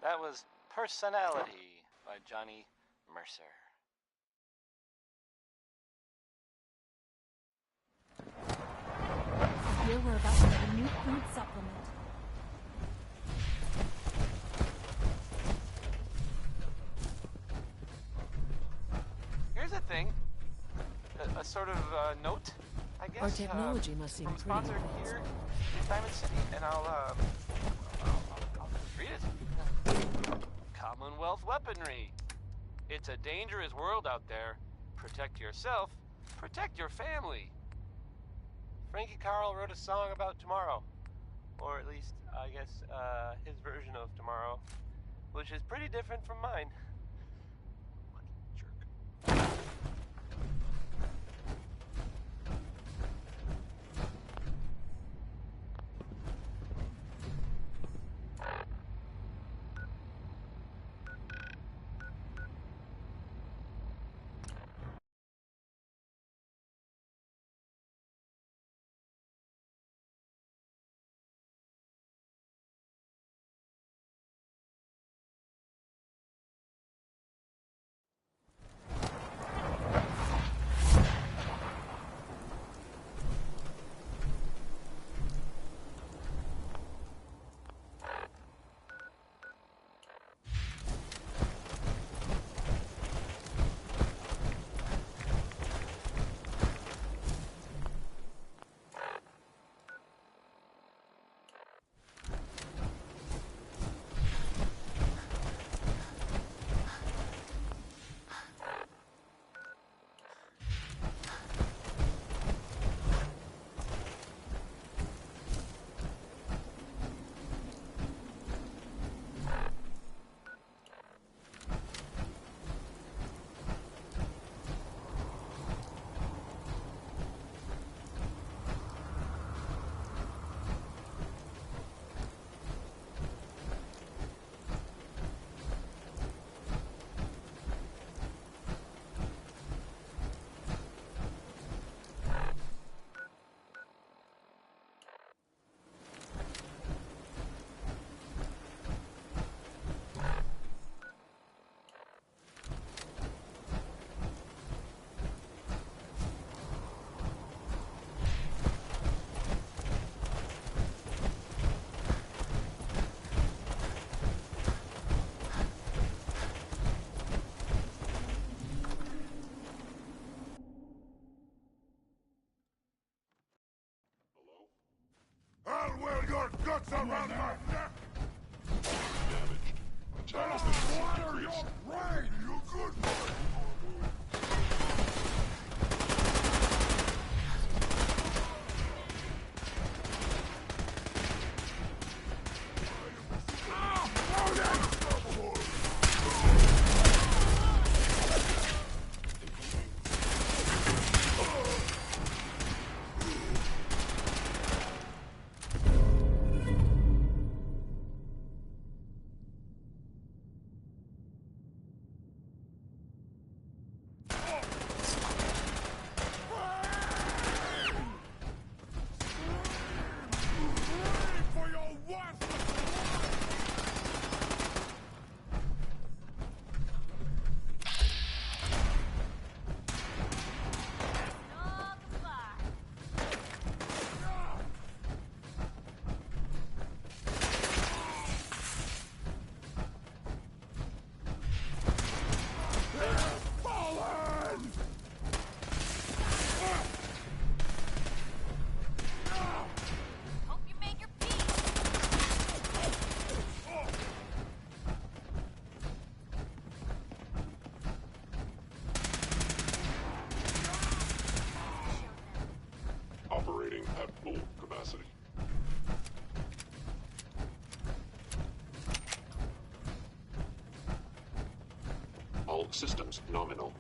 That was Personality by Johnny Mercer. I hear we're about to get a new food supplement. Here's a thing. A sort of note, I guess. Our technology must seem from a pretty sponsor advanced. here in Diamond City, and I'll just read it. Commonwealth weaponry. It's a dangerous world out there. Protect yourself. Protect your family. Frankie Carl wrote a song about tomorrow. Or at least, I guess, his version of tomorrow. Which is pretty different from mine. around my neck! Damaged. Attack water your brain, you good boy! Operating at full capacity. All systems nominal.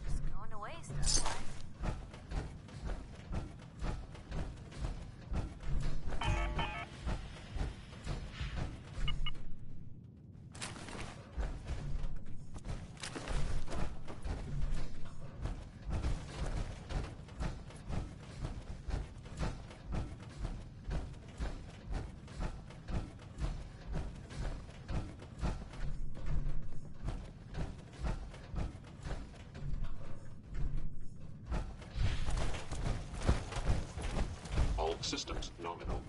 Just going to waste, otherwise. All systems nominal.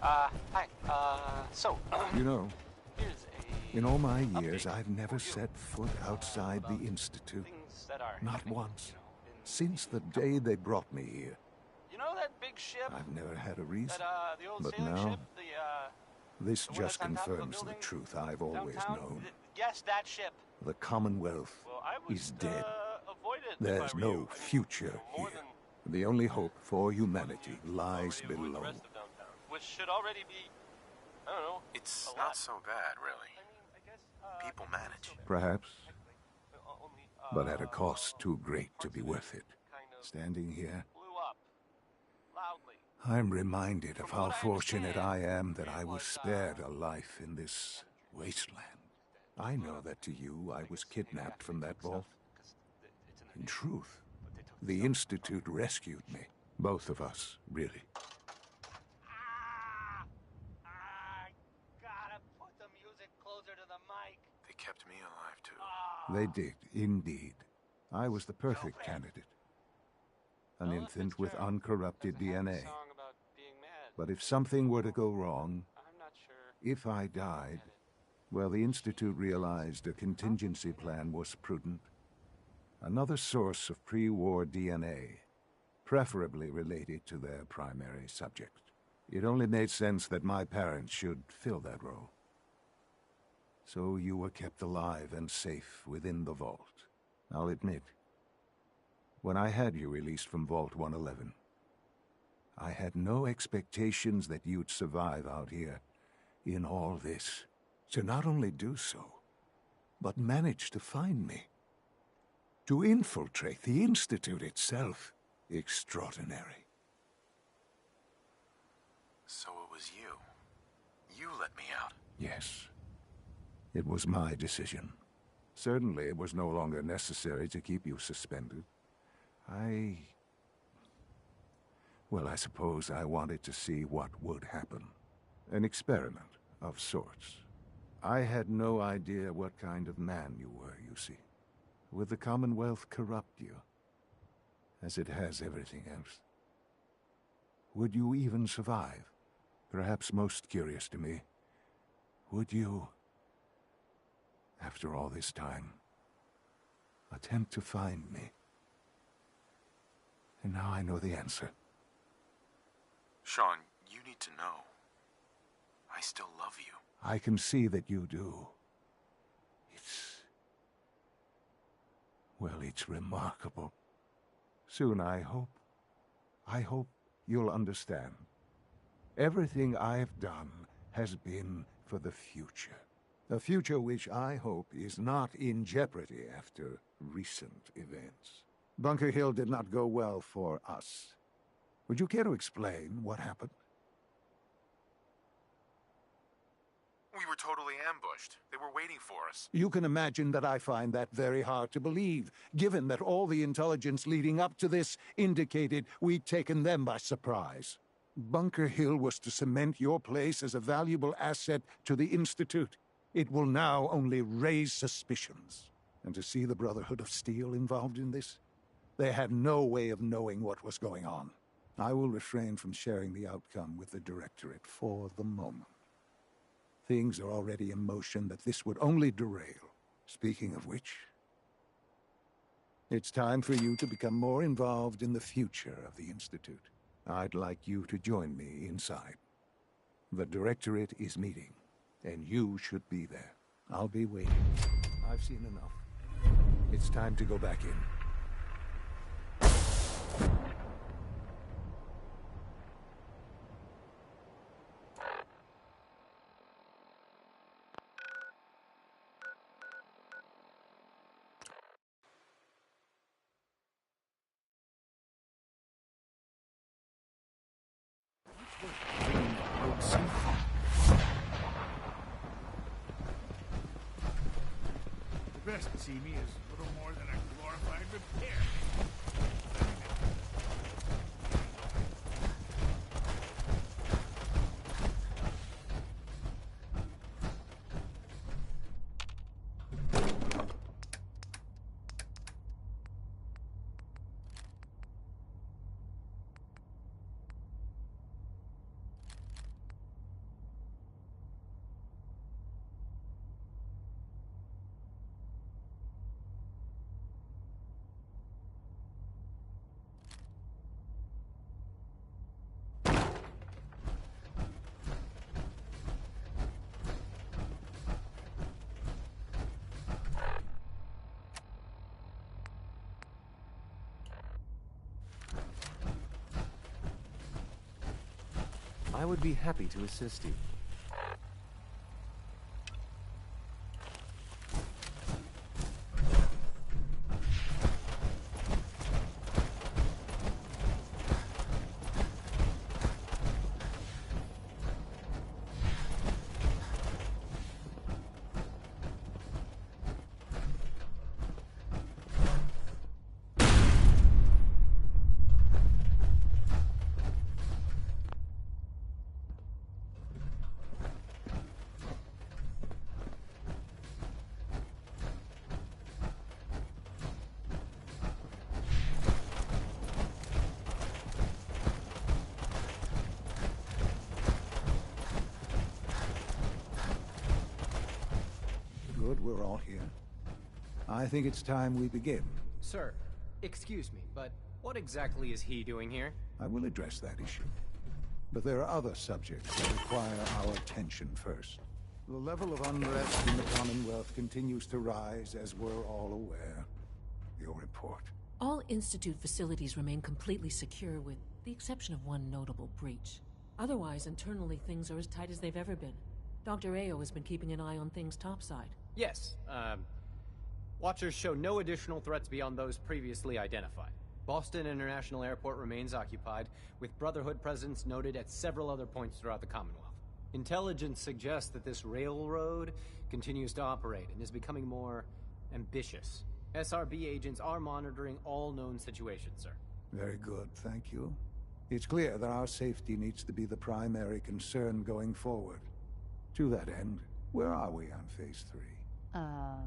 Hi. So, You know, here's in all my years, I've never set foot outside the Institute. things that are Not happening, once. Since the day they brought me here. You know that big ship? I've never had a reason. That, the old But sailing now, ship? this the one just that's on top of a confirms the building truth I've always downtown? known. Yes, that ship. The Commonwealth Well, I would, is dead. avoid it if There's I were no you. I mean, future more here. than The only hope for humanity lies avoid the below. rest of downtown, which should already be, I don't know. It's not so bad, really. People manage. Perhaps. But at a cost too great to be worth it. Standing here, I'm reminded of how fortunate I am that I was spared a life in this wasteland. I know that to you, I was kidnapped from that vault. In truth, the Institute rescued me. Both of us, really. They kept me alive, too. They did, indeed. I was the perfect candidate. An infant with uncorrupted DNA. But if something were to go wrong, if I died, well, the Institute realized a contingency plan was prudent. Another source of pre-war DNA, preferably related to their primary subject. It only made sense that my parents should fill that role. So you were kept alive and safe within the vault. I'll admit, when I had you released from Vault 111, I had no expectations that you'd survive out here in all this. To not only do so, but manage to find me. To infiltrate the Institute itself. Extraordinary. So it was you. You let me out. Yes. It was my decision. Certainly it was no longer necessary to keep you suspended. Well, I suppose I wanted to see what would happen. An experiment of sorts. I had no idea what kind of man you were, you see. Would the Commonwealth corrupt you? As it has everything else? Would you even survive? Perhaps most curious to me, would you, after all this time, attempt to find me? And now I know the answer. Sean, you need to know. I still love you. I can see that you do. Well, it's remarkable. Soon, I hope you'll understand. Everything I've done has been for the future. A future which I hope is not in jeopardy after recent events. Bunker Hill did not go well for us. Would you care to explain what happened? We were totally ambushed. They were waiting for us. You can imagine that I find that very hard to believe, given that all the intelligence leading up to this indicated we'd taken them by surprise. Bunker Hill was to cement your place as a valuable asset to the Institute. It will now only raise suspicions. And to see the Brotherhood of Steel involved in this? They had no way of knowing what was going on. I will refrain from sharing the outcome with the Directorate for the moment. Things are already in motion that this would only derail. Speaking of which, it's time for you to become more involved in the future of the Institute. I'd like you to join me inside. The Directorate is meeting, and you should be there. I'll be waiting. I've seen enough. It's time to go back in. The best to see me is little more than a glorified repair. I would be happy to assist you. Good, we're all here. I think it's time we begin. Sir, excuse me, but what exactly is he doing here? I will address that issue. But there are other subjects that require our attention first. The level of unrest in the Commonwealth continues to rise, as we're all aware. Your report. All Institute facilities remain completely secure, with the exception of one notable breach. Otherwise, internally, things are as tight as they've ever been. Dr. Ayo has been keeping an eye on things topside. Yes, Watchers show no additional threats beyond those previously identified. Boston International Airport remains occupied, with Brotherhood presence noted at several other points throughout the Commonwealth. Intelligence suggests that this railroad continues to operate and is becoming more ambitious. SRB agents are monitoring all known situations, sir. Very good, thank you. It's clear that our safety needs to be the primary concern going forward. To that end, where are we on Phase 3?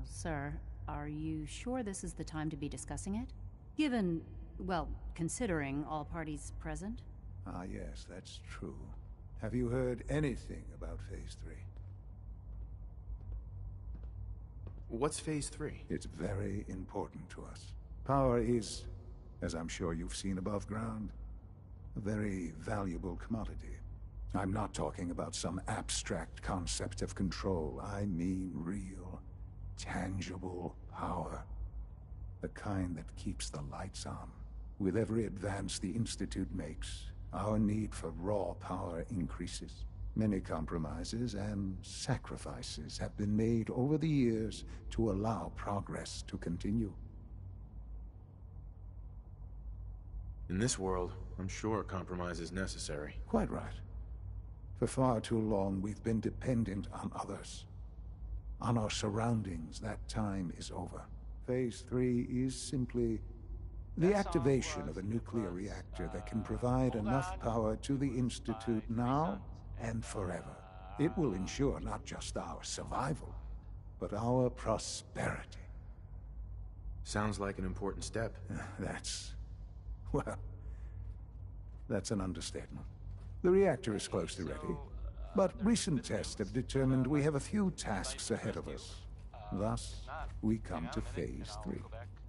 Sir, are you sure this is the time to be discussing it? Given, well, considering all parties present? Ah, yes, that's true. Have you heard anything about Phase 3? What's Phase 3? It's very important to us. Power is, as I'm sure you've seen above ground, a very valuable commodity. I'm not talking about some abstract concept of control. I mean real, tangible power. The kind that keeps the lights on. With every advance the Institute makes, our need for raw power increases. Many compromises and sacrifices have been made over the years to allow progress to continue. In this world, I'm sure compromise is necessary. Quite right. For far too long, we've been dependent on others. On our surroundings. That time is over. Phase 3 is simply the activation of a nuclear reactor that can provide enough power to the Institute now and forever. It will ensure not just our survival, but our prosperity. Sounds like an important step. Well, that's an understatement. The reactor is close to ready, but recent tests have determined we have a few tasks ahead of us. Thus, we come to Phase 3,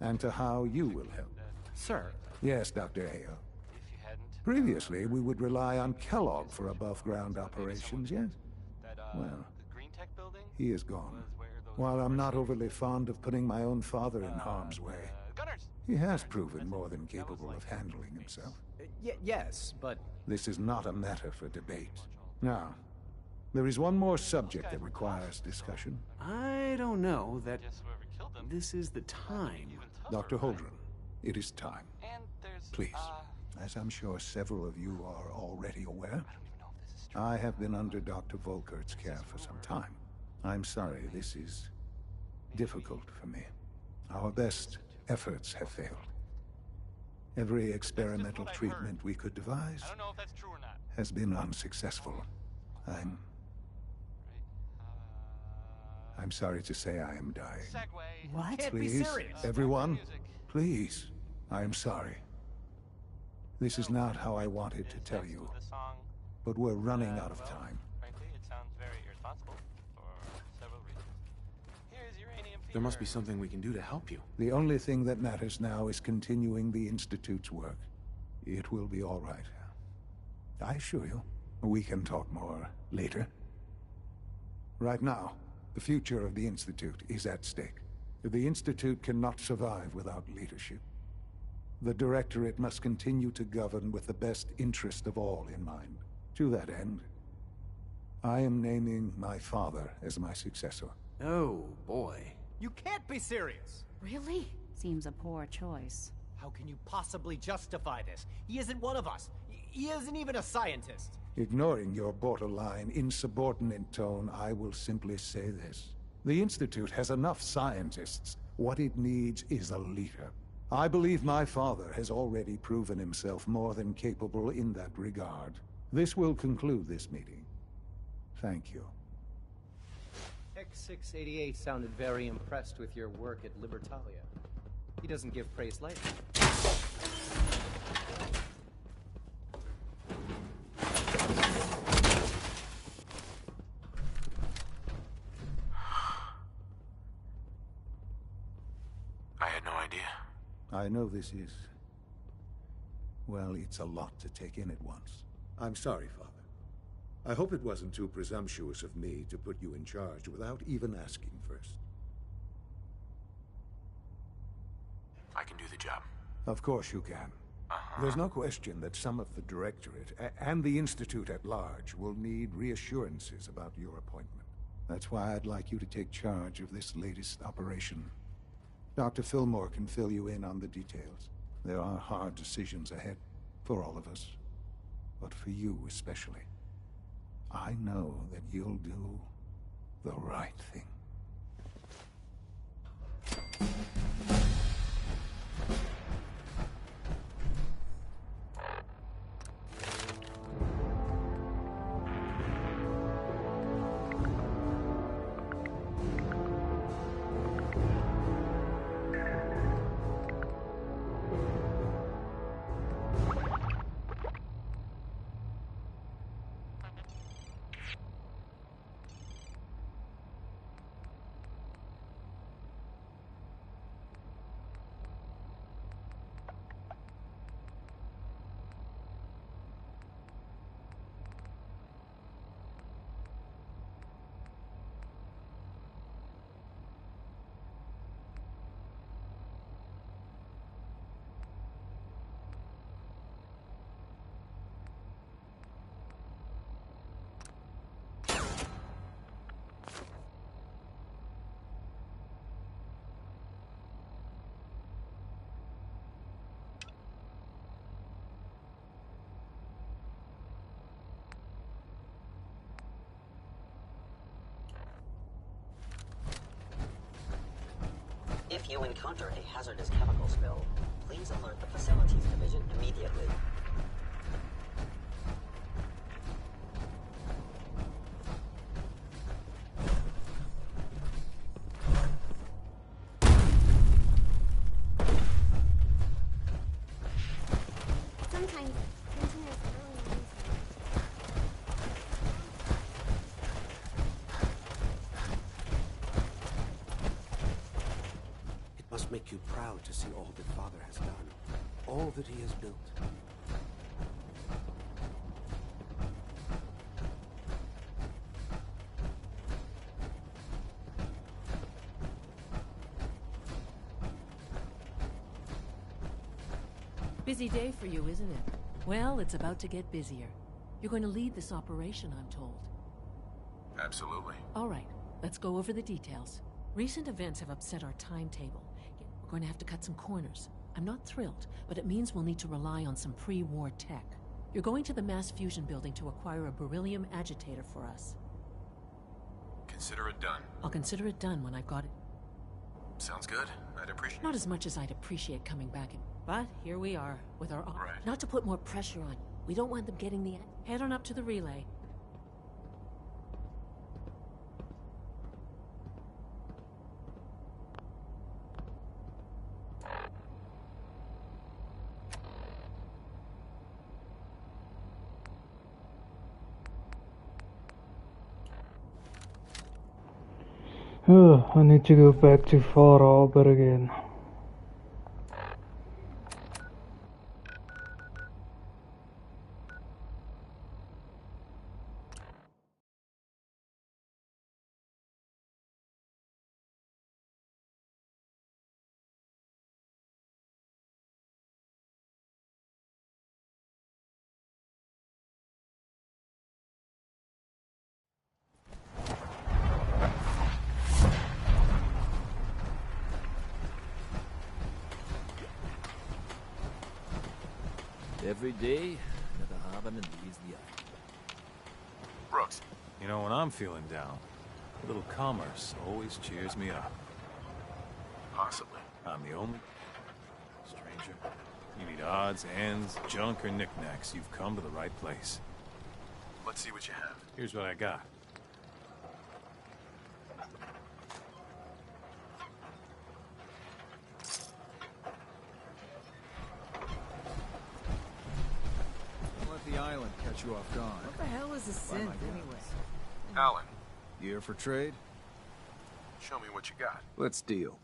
and to how you will help. Sir? Yes, Dr. Ayo. Previously, we would rely on Kellogg for above-ground operations, yes? Well, he is gone. While I'm not overly fond of putting my own father in harm's way, he has proven more than capable of handling himself. Yes, but... This is not a matter for debate. Now, there is one more subject that requires discussion. I don't know that this is the time. Dr. Holdren, it is time. Please, as I'm sure several of you are already aware, I have been under Dr. Volkert's care for some time. I'm sorry, this is difficult for me. Our best efforts have failed. Every experimental treatment we could devise has been unsuccessful. I'm sorry to say I am dying. What? Please, everyone, please, I am sorry. This is not how I wanted to tell you, but we're running out of time. There must be something we can do to help you. The only thing that matters now is continuing the Institute's work. It will be all right. I assure you, we can talk more later. Right now, the future of the Institute is at stake. The Institute cannot survive without leadership. The Directorate must continue to govern with the best interest of all in mind. To that end, I am naming my father as my successor. Oh, boy. You can't be serious! Really? Seems a poor choice. How can you possibly justify this? He isn't one of us. He isn't even a scientist. Ignoring your borderline, insubordinate tone, I will simply say this. The Institute has enough scientists. What it needs is a leader. I believe my father has already proven himself more than capable in that regard. This will conclude this meeting. Thank you. X688 sounded very impressed with your work at Libertalia. He doesn't give praise lightly. I had no idea. I know this is... well, it's a lot to take in at once. I'm sorry, Father. I hope it wasn't too presumptuous of me to put you in charge without even asking first. I can do the job. Of course you can. There's no question that some of the Directorate and the Institute at large will need reassurances about your appointment. That's why I'd like you to take charge of this latest operation. Dr. Fillmore can fill you in on the details. There are hard decisions ahead for all of us, but for you especially. I know that you'll do the right thing. If you encounter a hazardous chemical spill, please alert the Facilities Division immediately. Sometimes containers really amazing. It must make you proud to see all that Father has done, all that he has built. Busy day for you, isn't it? Well, it's about to get busier. You're going to lead this operation, I'm told. Absolutely. All right, let's go over the details. Recent events have upset our timetable. We're going to have to cut some corners. I'm not thrilled, but it means we'll need to rely on some pre-war tech. You're going to the mass fusion building to acquire a beryllium agitator for us. Consider it done. I'll consider it done when I've got it. Sounds good. I'd appreciate it. Not as much as I'd appreciate coming back in. But here we are, with our... Right. Not to put more pressure on you. We don't want them getting the... Head on up to the relay. I need to go back to Far Harbor again. Every day, another harbor and leaves the island. Brooks. You know, when I'm feeling down, a little commerce always cheers me up. Possibly. I'm the only stranger. You need odds, ends, junk, or knickknacks. You've come to the right place. Let's see what you have. Here's what I got. Don't let the island catch you off guard. What the hell is a synth, anyway? Alan. You here for trade? Show me what you got. Let's deal.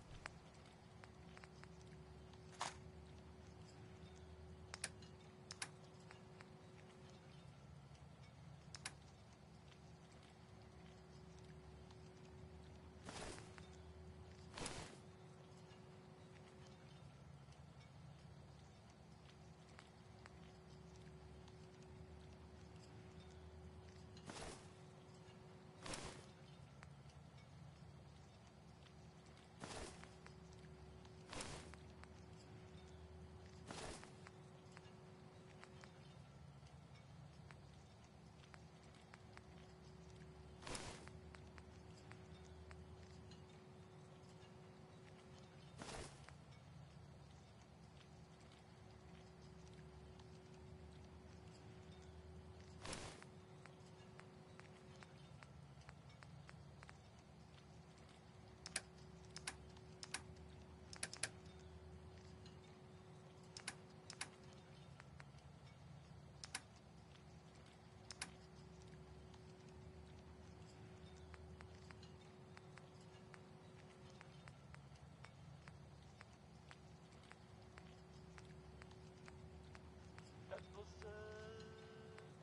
That was,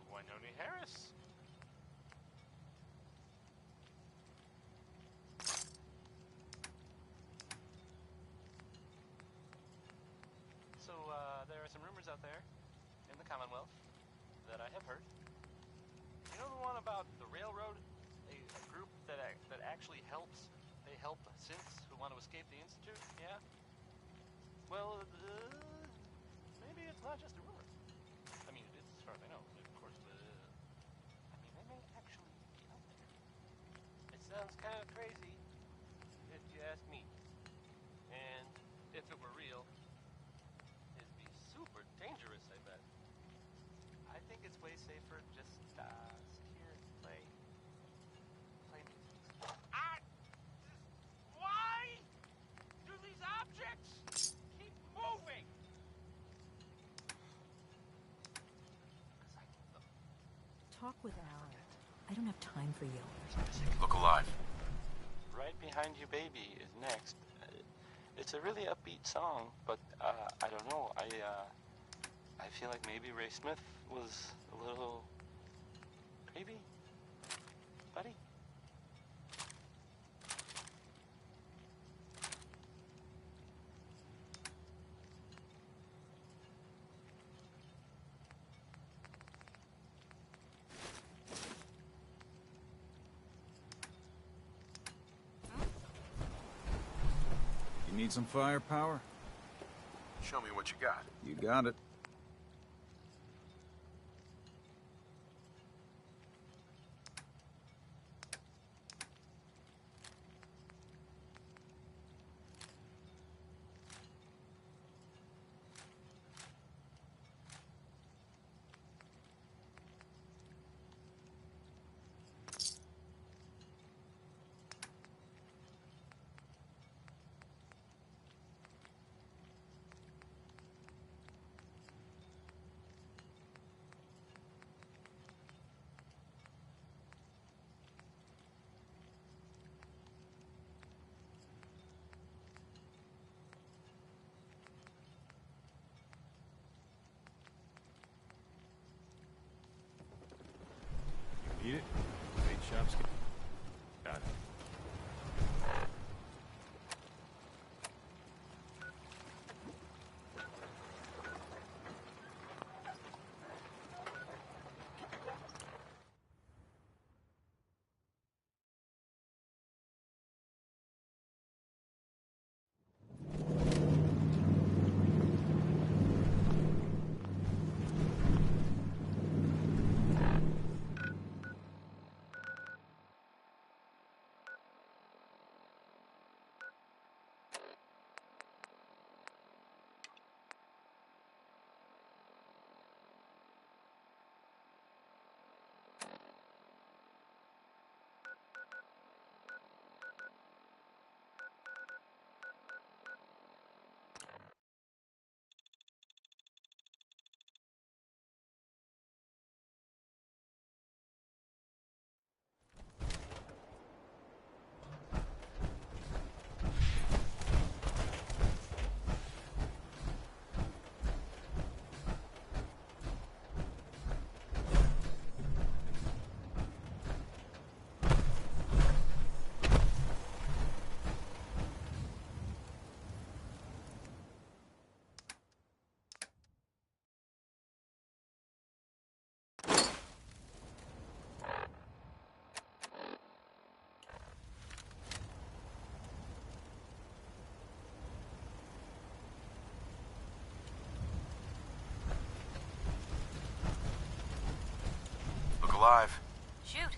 Winona Harris. So, there are some rumors out there in the Commonwealth that I have heard. You know the one about the railroad? A group that actually helps. They help synths who want to escape the Institute? Yeah? Well, maybe it's not just a rumor. I mean, it is as far as I know, of course, but, I mean, they may actually be out there. It sounds kind of crazy, if you ask me. And if it were real, it'd be super dangerous, I bet. I think it's way safer just, sit here and play music. Why do these objects keep moving? Talk with Alan. I don't have time for yelling. Look alive. Right Behind You Baby is next. It's a really upbeat song, but I don't know. I feel like maybe Ray Smith was a little creepy, buddy. You need some firepower? Show me what you got. You got it. alive. Shoot.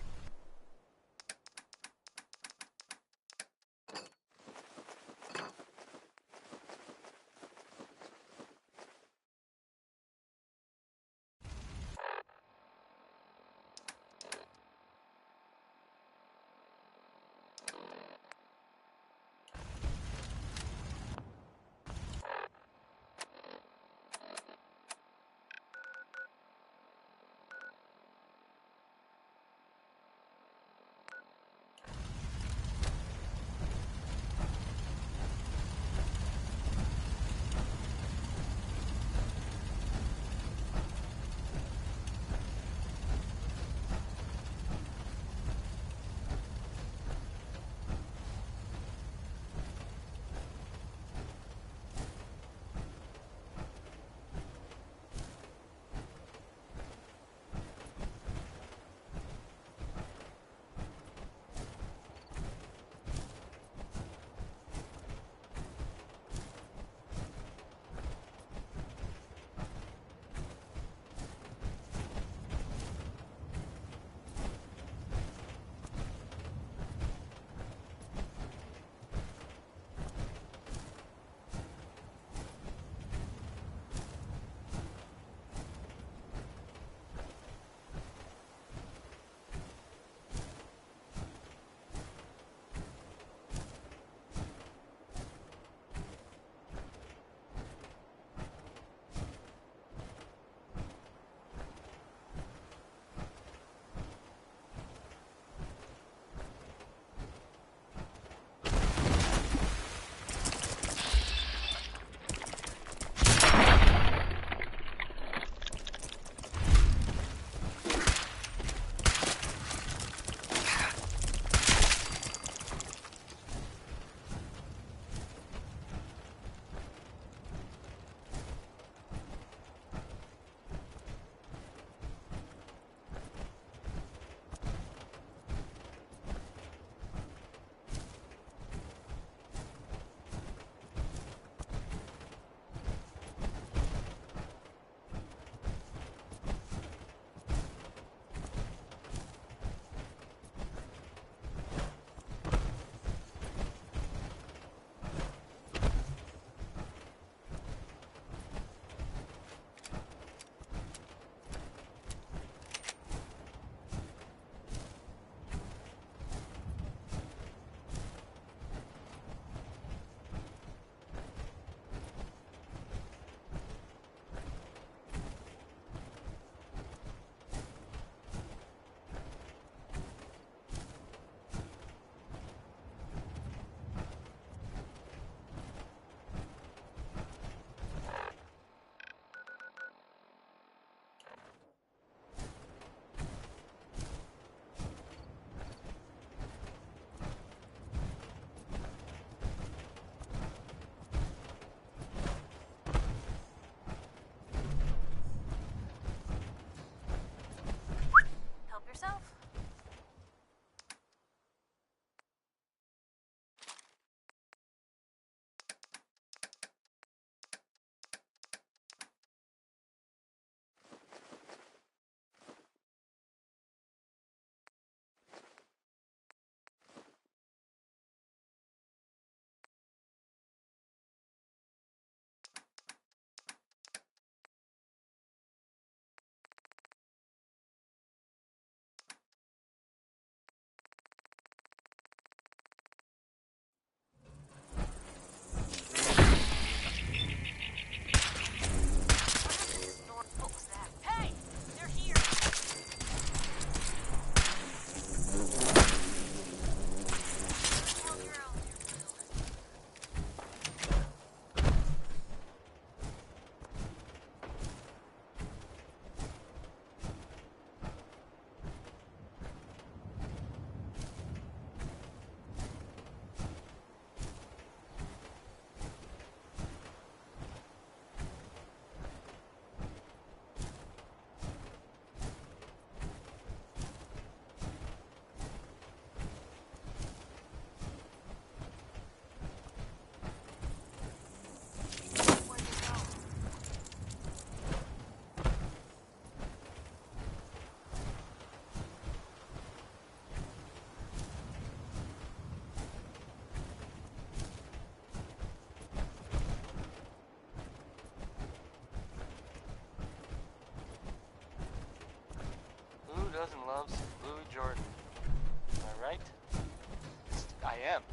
am.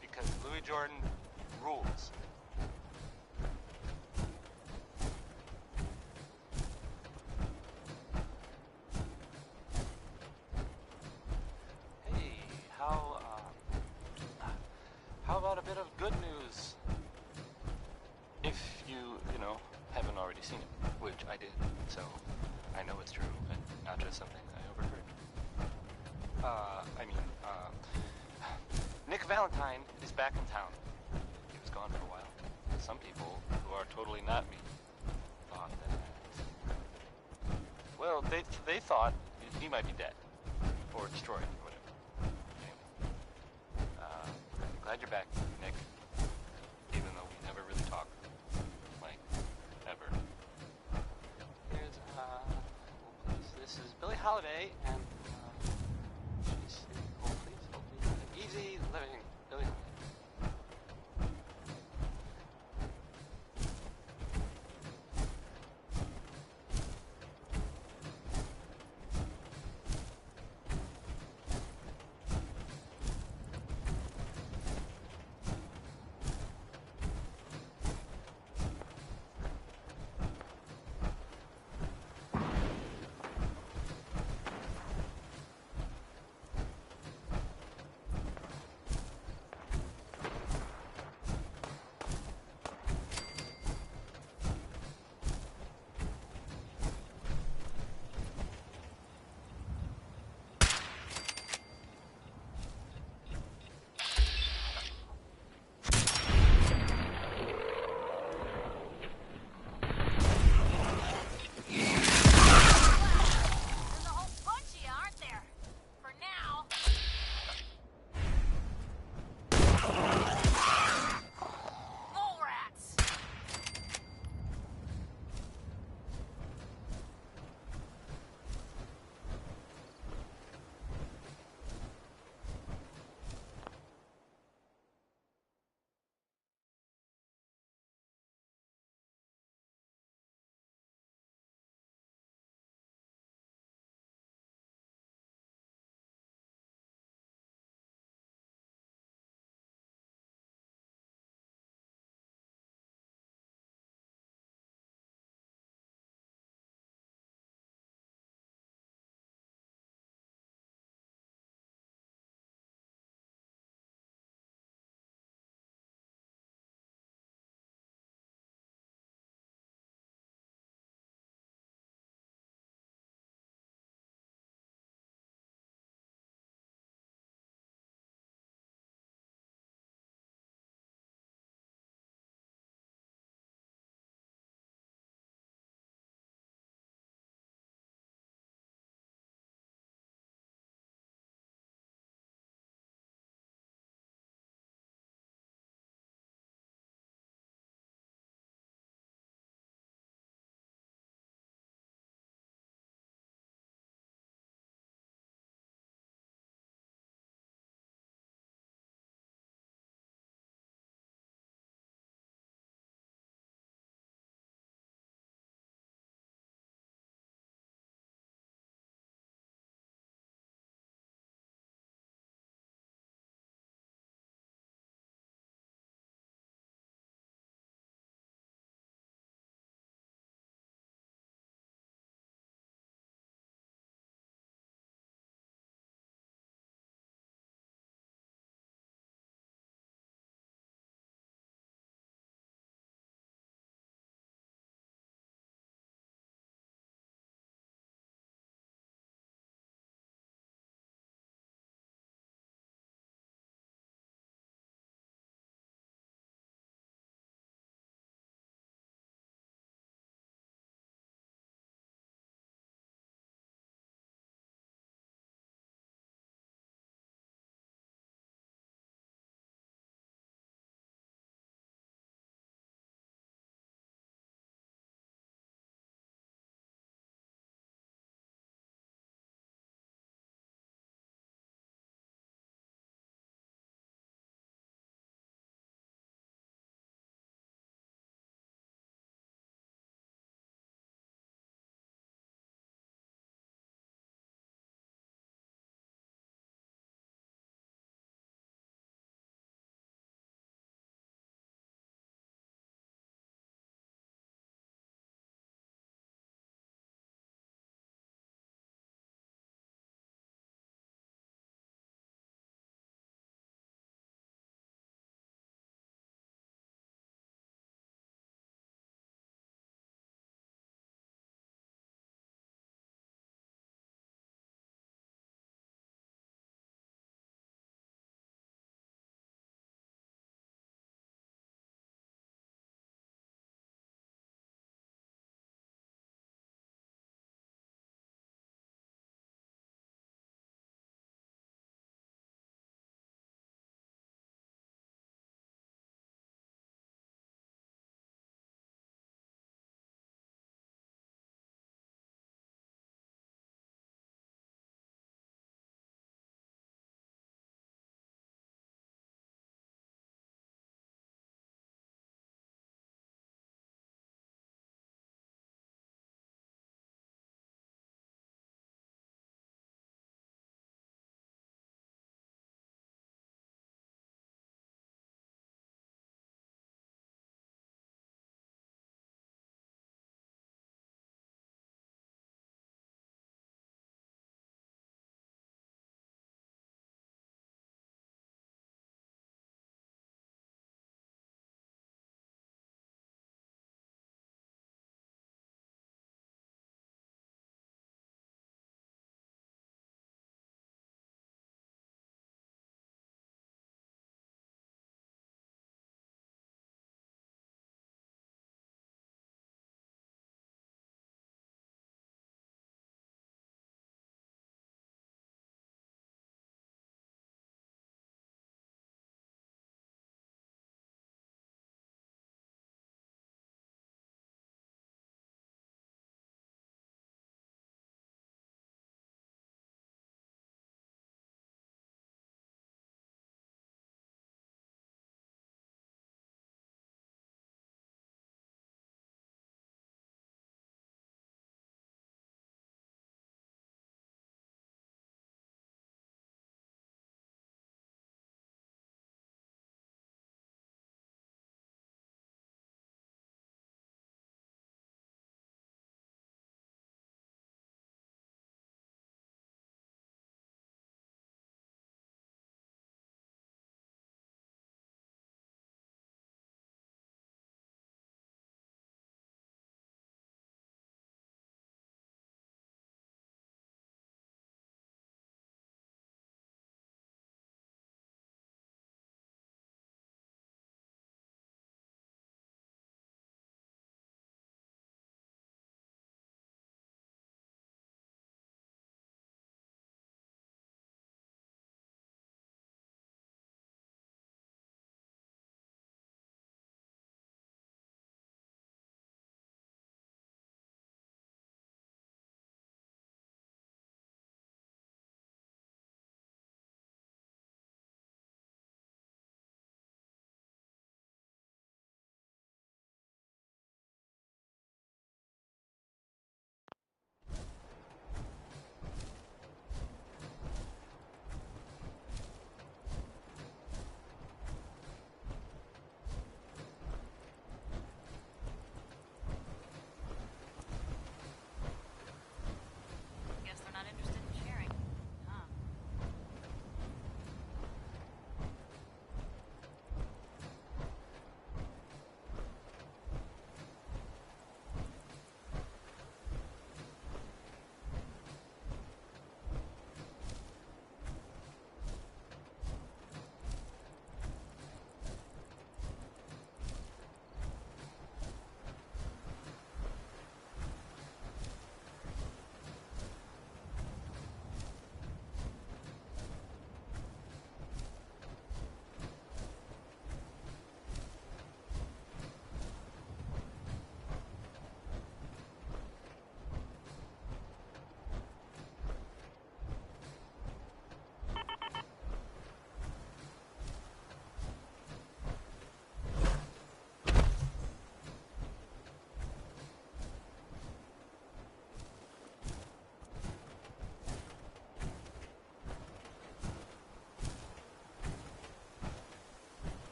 Because Louis Jordan rules. Hey, how about a bit of good news? If you haven't already seen it, which I did, so I know it's true and not just something I overheard. Nick Valentine is back in town. He was gone for a while. Some people, who are totally not me, thought that... Well, they thought he might be dead. Or destroyed, or whatever. Anyway. Glad you're back, Nick. Even though we never really talk. Like, ever. Here's, this is Billie Holiday, and, she's... Hold please. Easy living, Billie Holiday.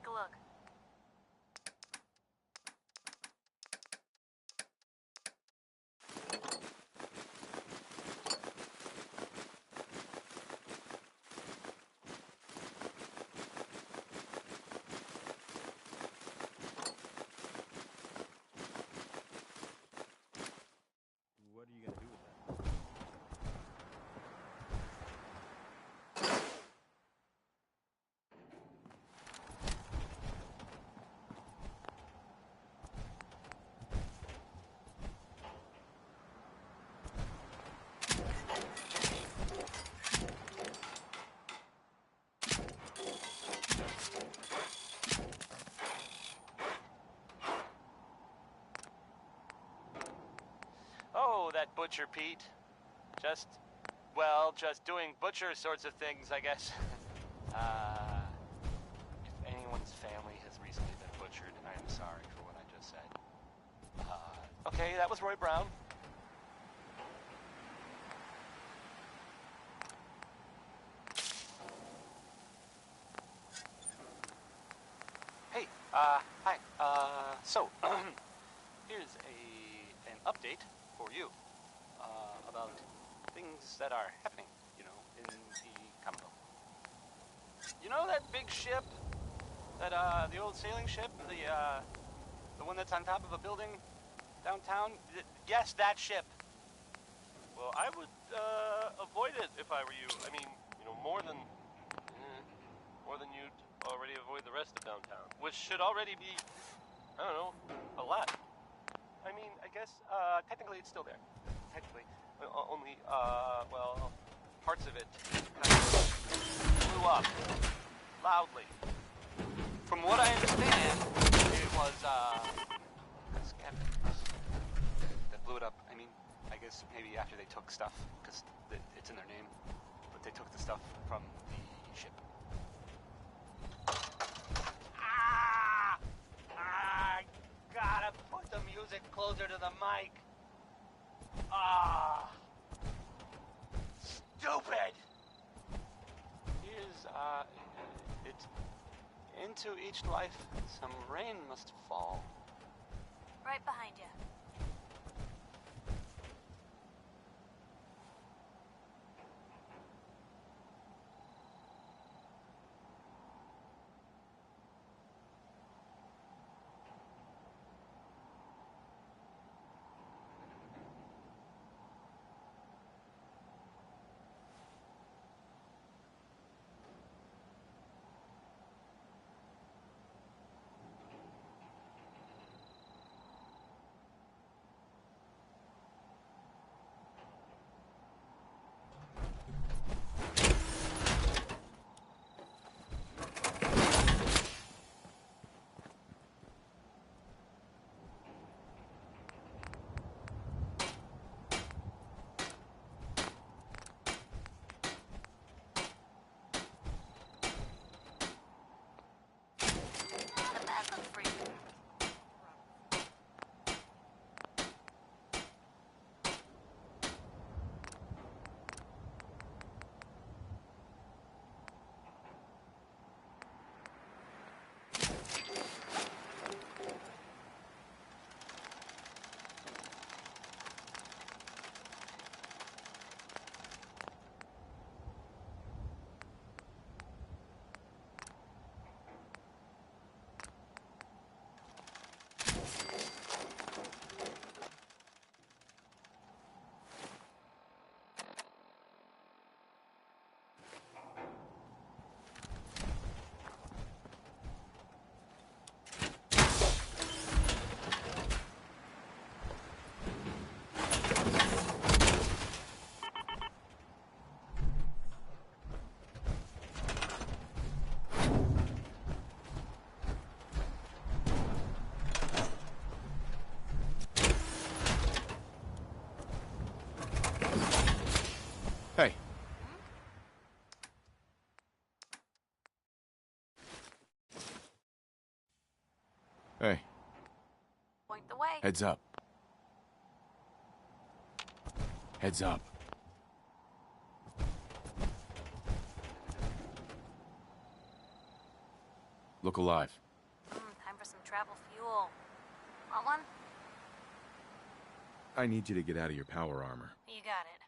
take a look. What are you gonna do with that? Oh, that Butcher Pete. Just doing butcher sorts of things, I guess. If anyone's family has recently been butchered, I am sorry for what I just said. Okay, that was Roy Brown. Hey, hi. So, here's an update for you about things that are happening, in the Commonwealth. You know that big ship? That, the old sailing ship? The one that's on top of a building downtown? Yes, that ship. Well, I would, avoid it if I were you. I mean, more than you'd already avoid the rest of downtown, which should already be, I don't know, a lot. I mean, I guess, technically it's still there. Technically. Only, parts of it kind of blew up. Loudly. From what I understand, it was, scavengers that blew it up. I mean, I guess maybe after they took stuff, because it's in their name, but they took the stuff from the ship. I gotta put the music closer to the mic. Stupid! Here's, into each life, some rain must fall. Right behind you. Hey. Hey. Point the way. Heads up. Heads up. Look alive. Time for some travel fuel. Want one? I need you to get out of your power armor. You got it.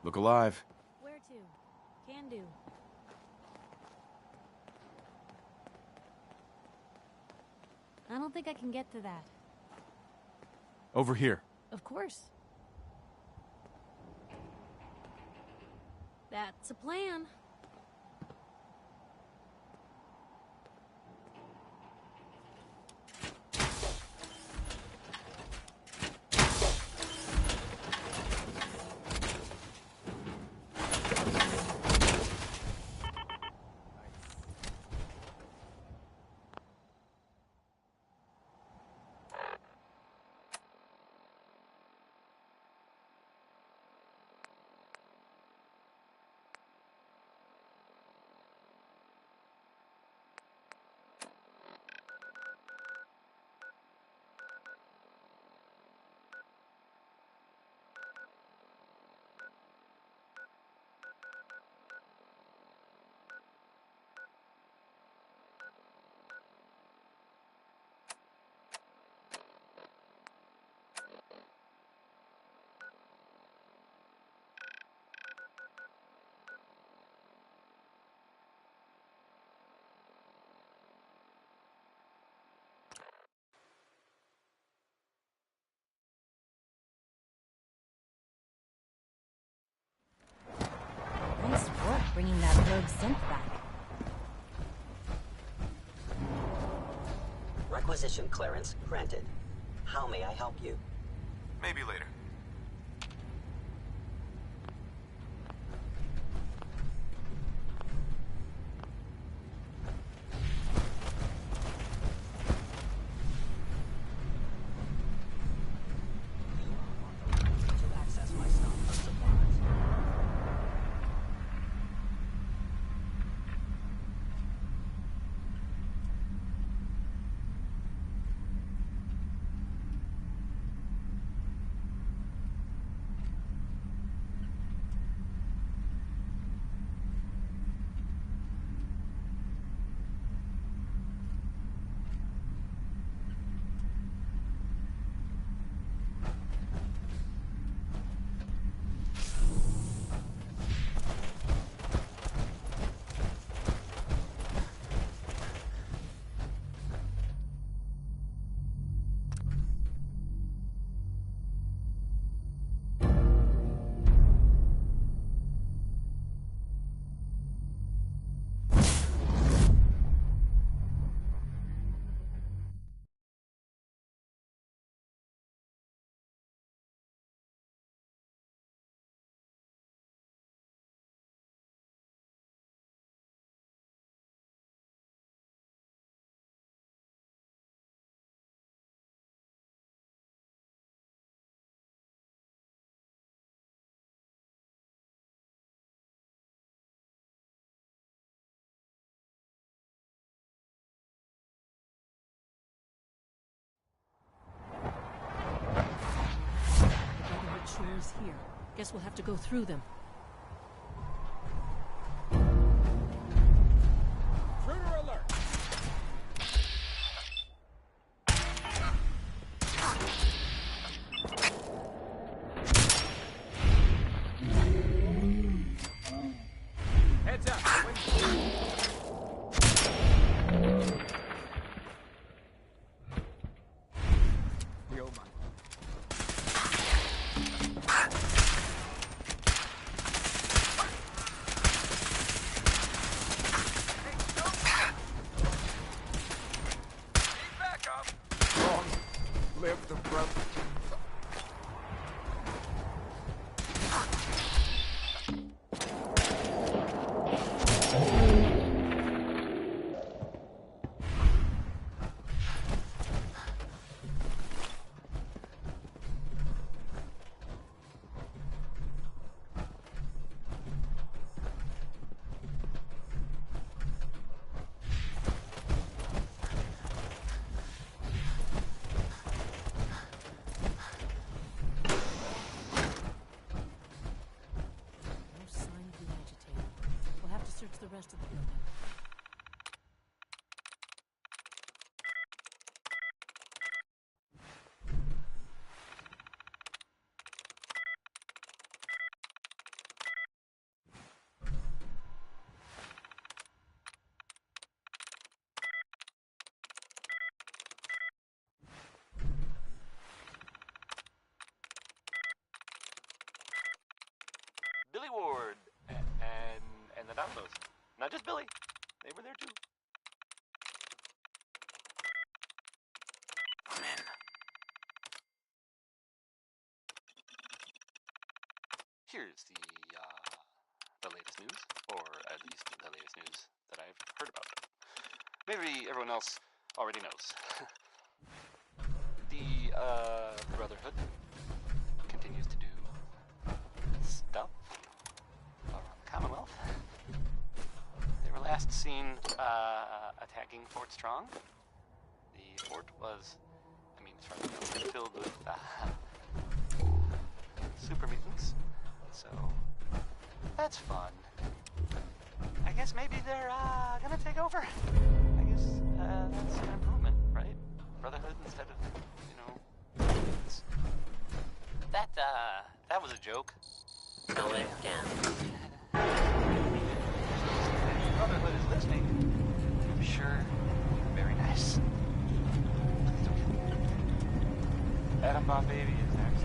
Look alive. Where to? Can do. I don't think I can get to that. Over here. Of course. That's a plan. Nice work bringing that rogue synth back. Requisition clearance granted. How may I help you? Maybe later. To access my stock of supplies. Brotherhood shores here. Guess we'll have to go through them. Intruder alert! Heads up! does Billy. They were there too. I'm in. Here's the latest news, or at least the latest news that I've heard about. Maybe everyone else already knows. The Brotherhood continues to do stuff around the Commonwealth. They were last seen attacking Fort Strong. The fort was, as far as I know, filled with super mutants. So that's fun. I guess maybe they're gonna take over. I guess that's an improvement, right? Brotherhood instead of, mutants. That was a joke. Going down. Brotherhood is listening. I'm sure. Very nice. Please don't kill me. Adam Bob Baby is next.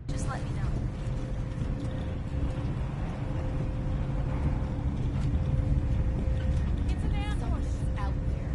Just let me know. It's an ambush out there.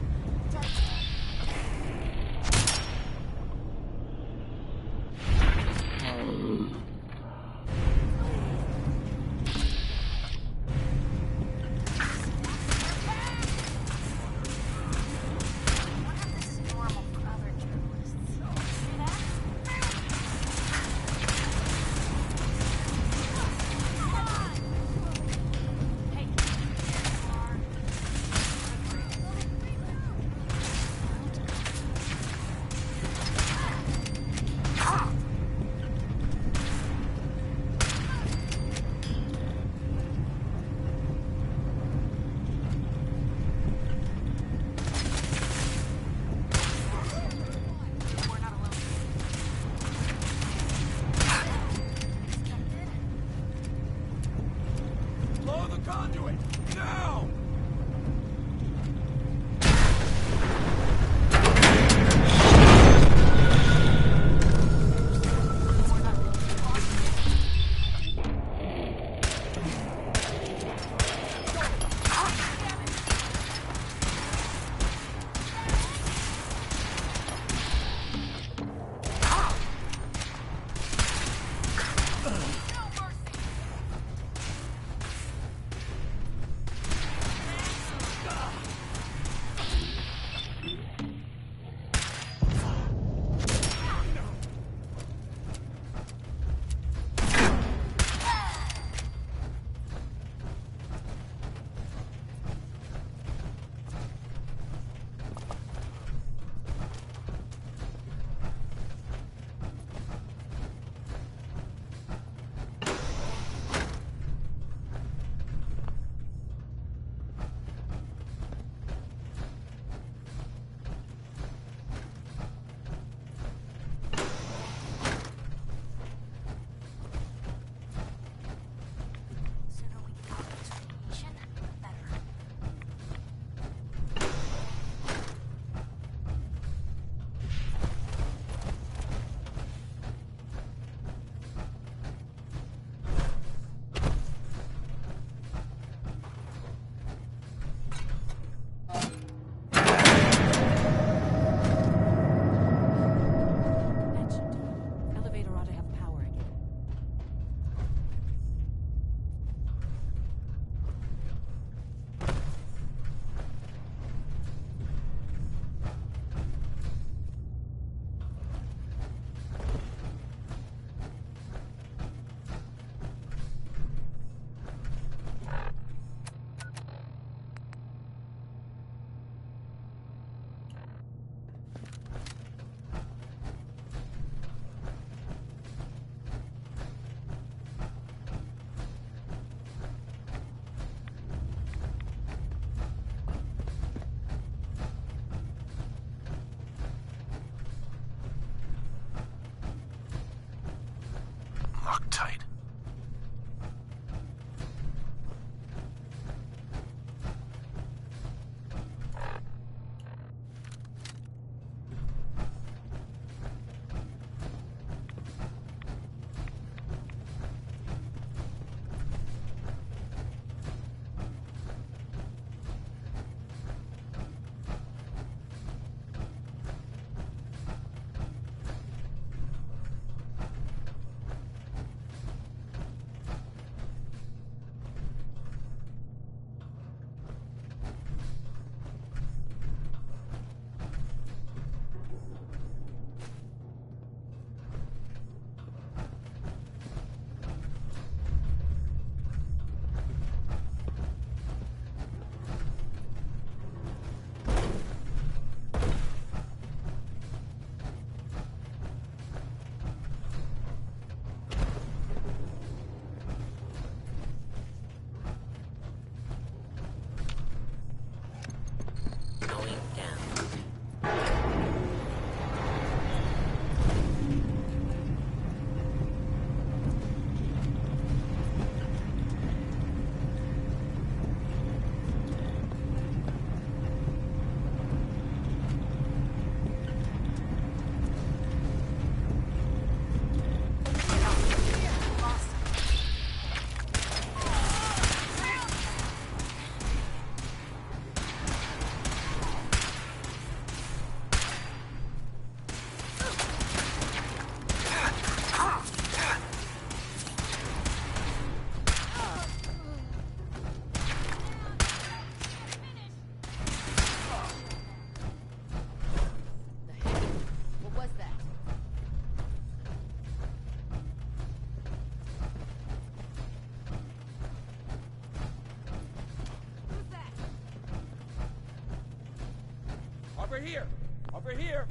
Over here! Over here!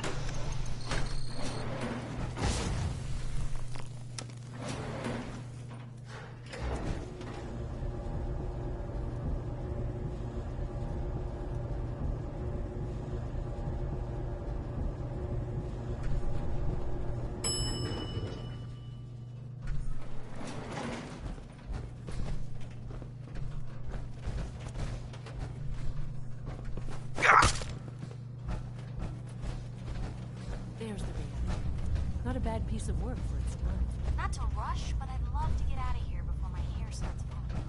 There's the reactor. Not a bad piece of work for its time. Not to rush, but I'd love to get out of here before my hair starts falling out.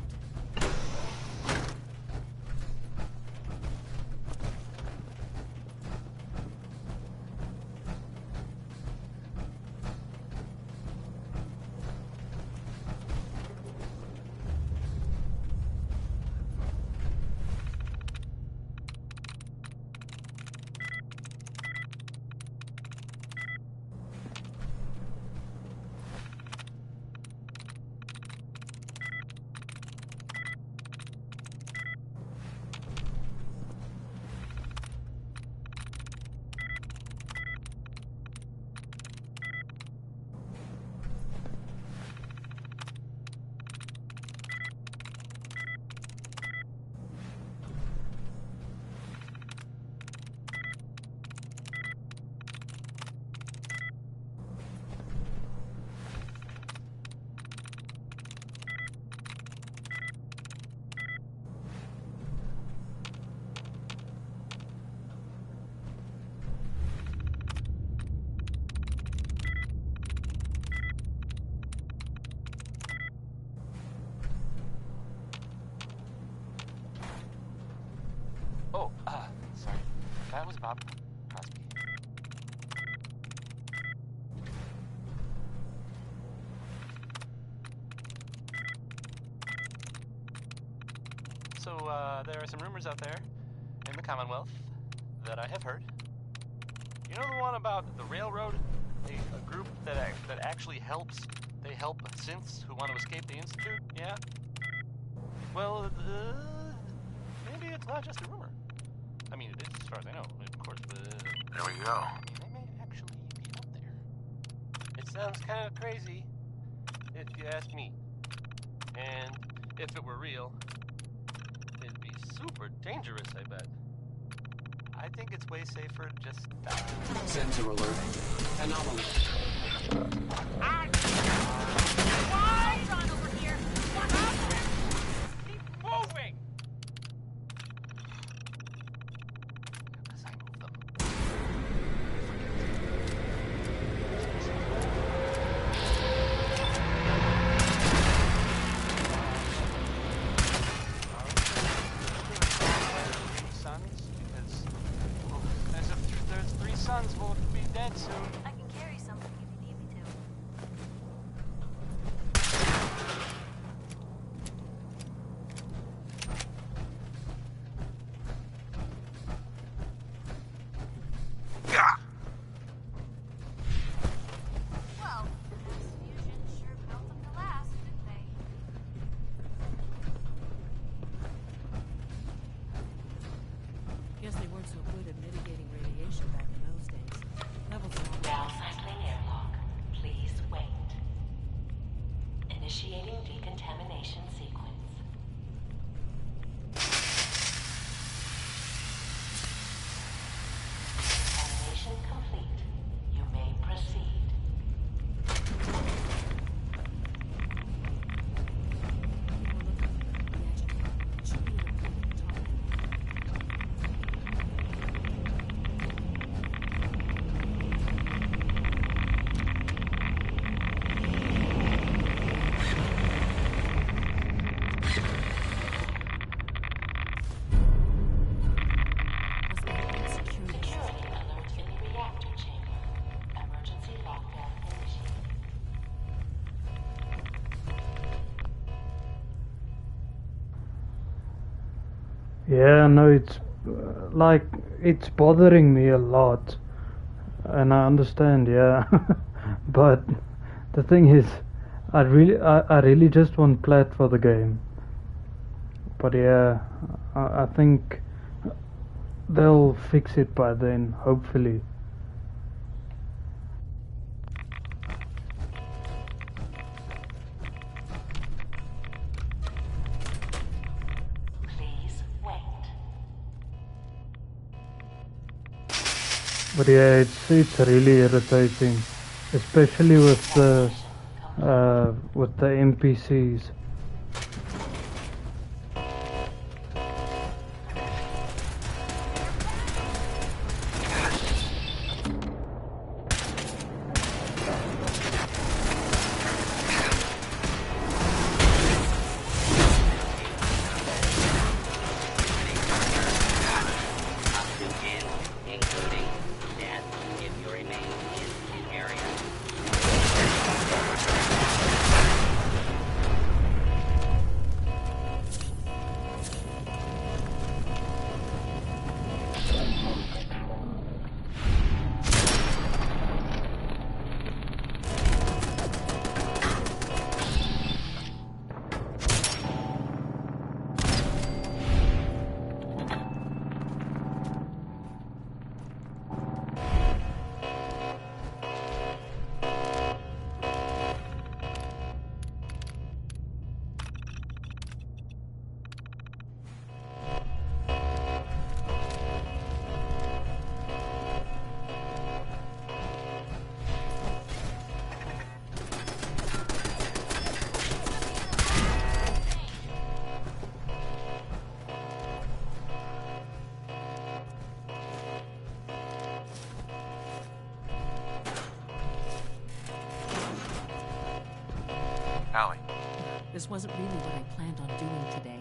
Oh, sorry. That was Bob Crosby. So, there are some rumors out there in the Commonwealth that I have heard. You know the one about the railroad? A group that actually helps. They help synths who want to escape the Institute? Yeah? Well, maybe it's not just a rumor. I mean, it is as far as I know, of course, but... There we go. They may actually be out there. It sounds kind of crazy, if you ask me. And if it were real, it'd be super dangerous, I bet. I think it's way safer to just die. Sensor alert. Anomaly. Eyes on over here! What happened? Keep moving! Sons will be dead soon. I can carry something if you need me to. Well, mass fusion sure built them to last, didn't they? Guess they weren't so good at mitigating radiation back in those days. Levels are all Now cycling airlock. Please wait. Initiating decontamination sequence. Decontamination complete. You may proceed. Yeah, no, it's like it's bothering me a lot, and I understand, yeah. But the thing is, I really just want plat for the game. But yeah, I think they'll fix it by then, hopefully. But yeah, it's really irritating, especially with the NPCs. Allie. This wasn't really what I planned on doing today.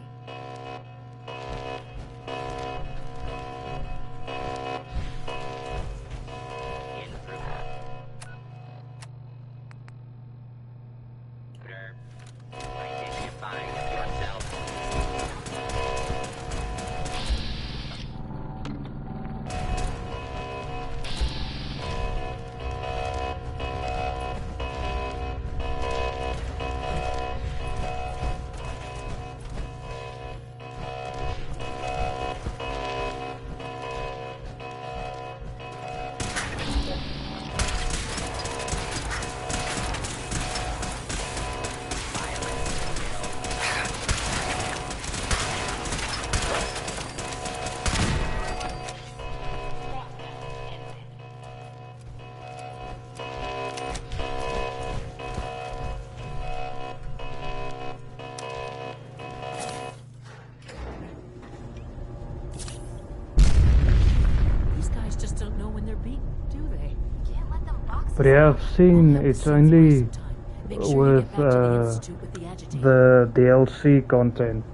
But yeah, I've seen it's only with the DLC content.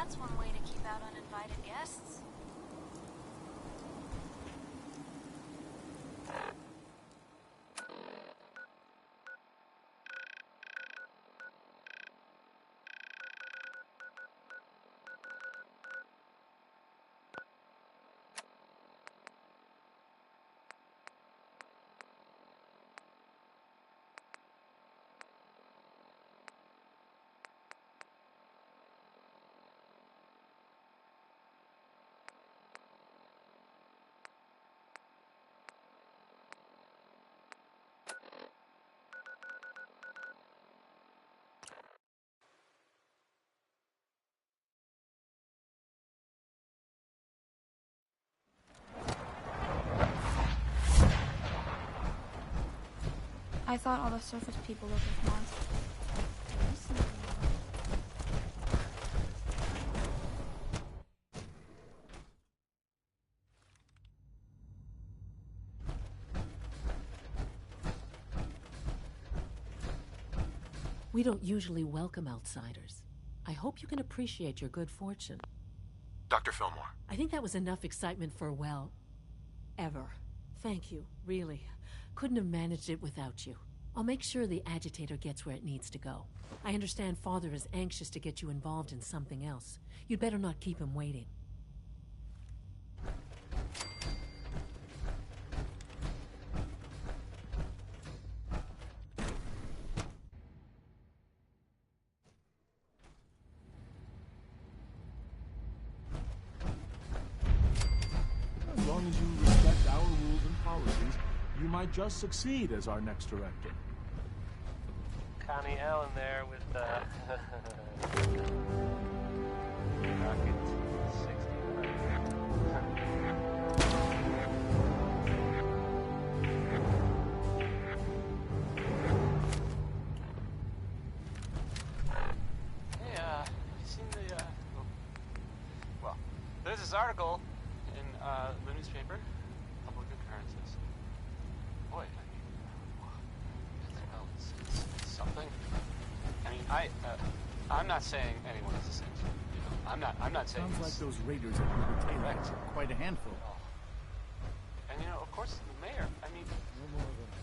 That's one way to keep out uninvited guests. I thought all the surface people looked like monsters. We don't usually welcome outsiders. I hope you can appreciate your good fortune. Dr. Fillmore. I think that was enough excitement for, well, ever. Thank you, really. Couldn't have managed it without you. I'll make sure the agitator gets where it needs to go. I understand Father is anxious to get you involved in something else. You'd better not keep him waiting. As long as you respect our rules and policies, you might just succeed as our next director. Connie Allen there with Rocket 69. Hey, have you seen the, well, there's this article in, the newspaper, Public Occurrences. Boy, it's something. I mean, I'm not saying anyone is essential. You know, I'm not saying. Sounds like those raiders at River Taylor are quite a handful. And you know, of course, the mayor. I mean,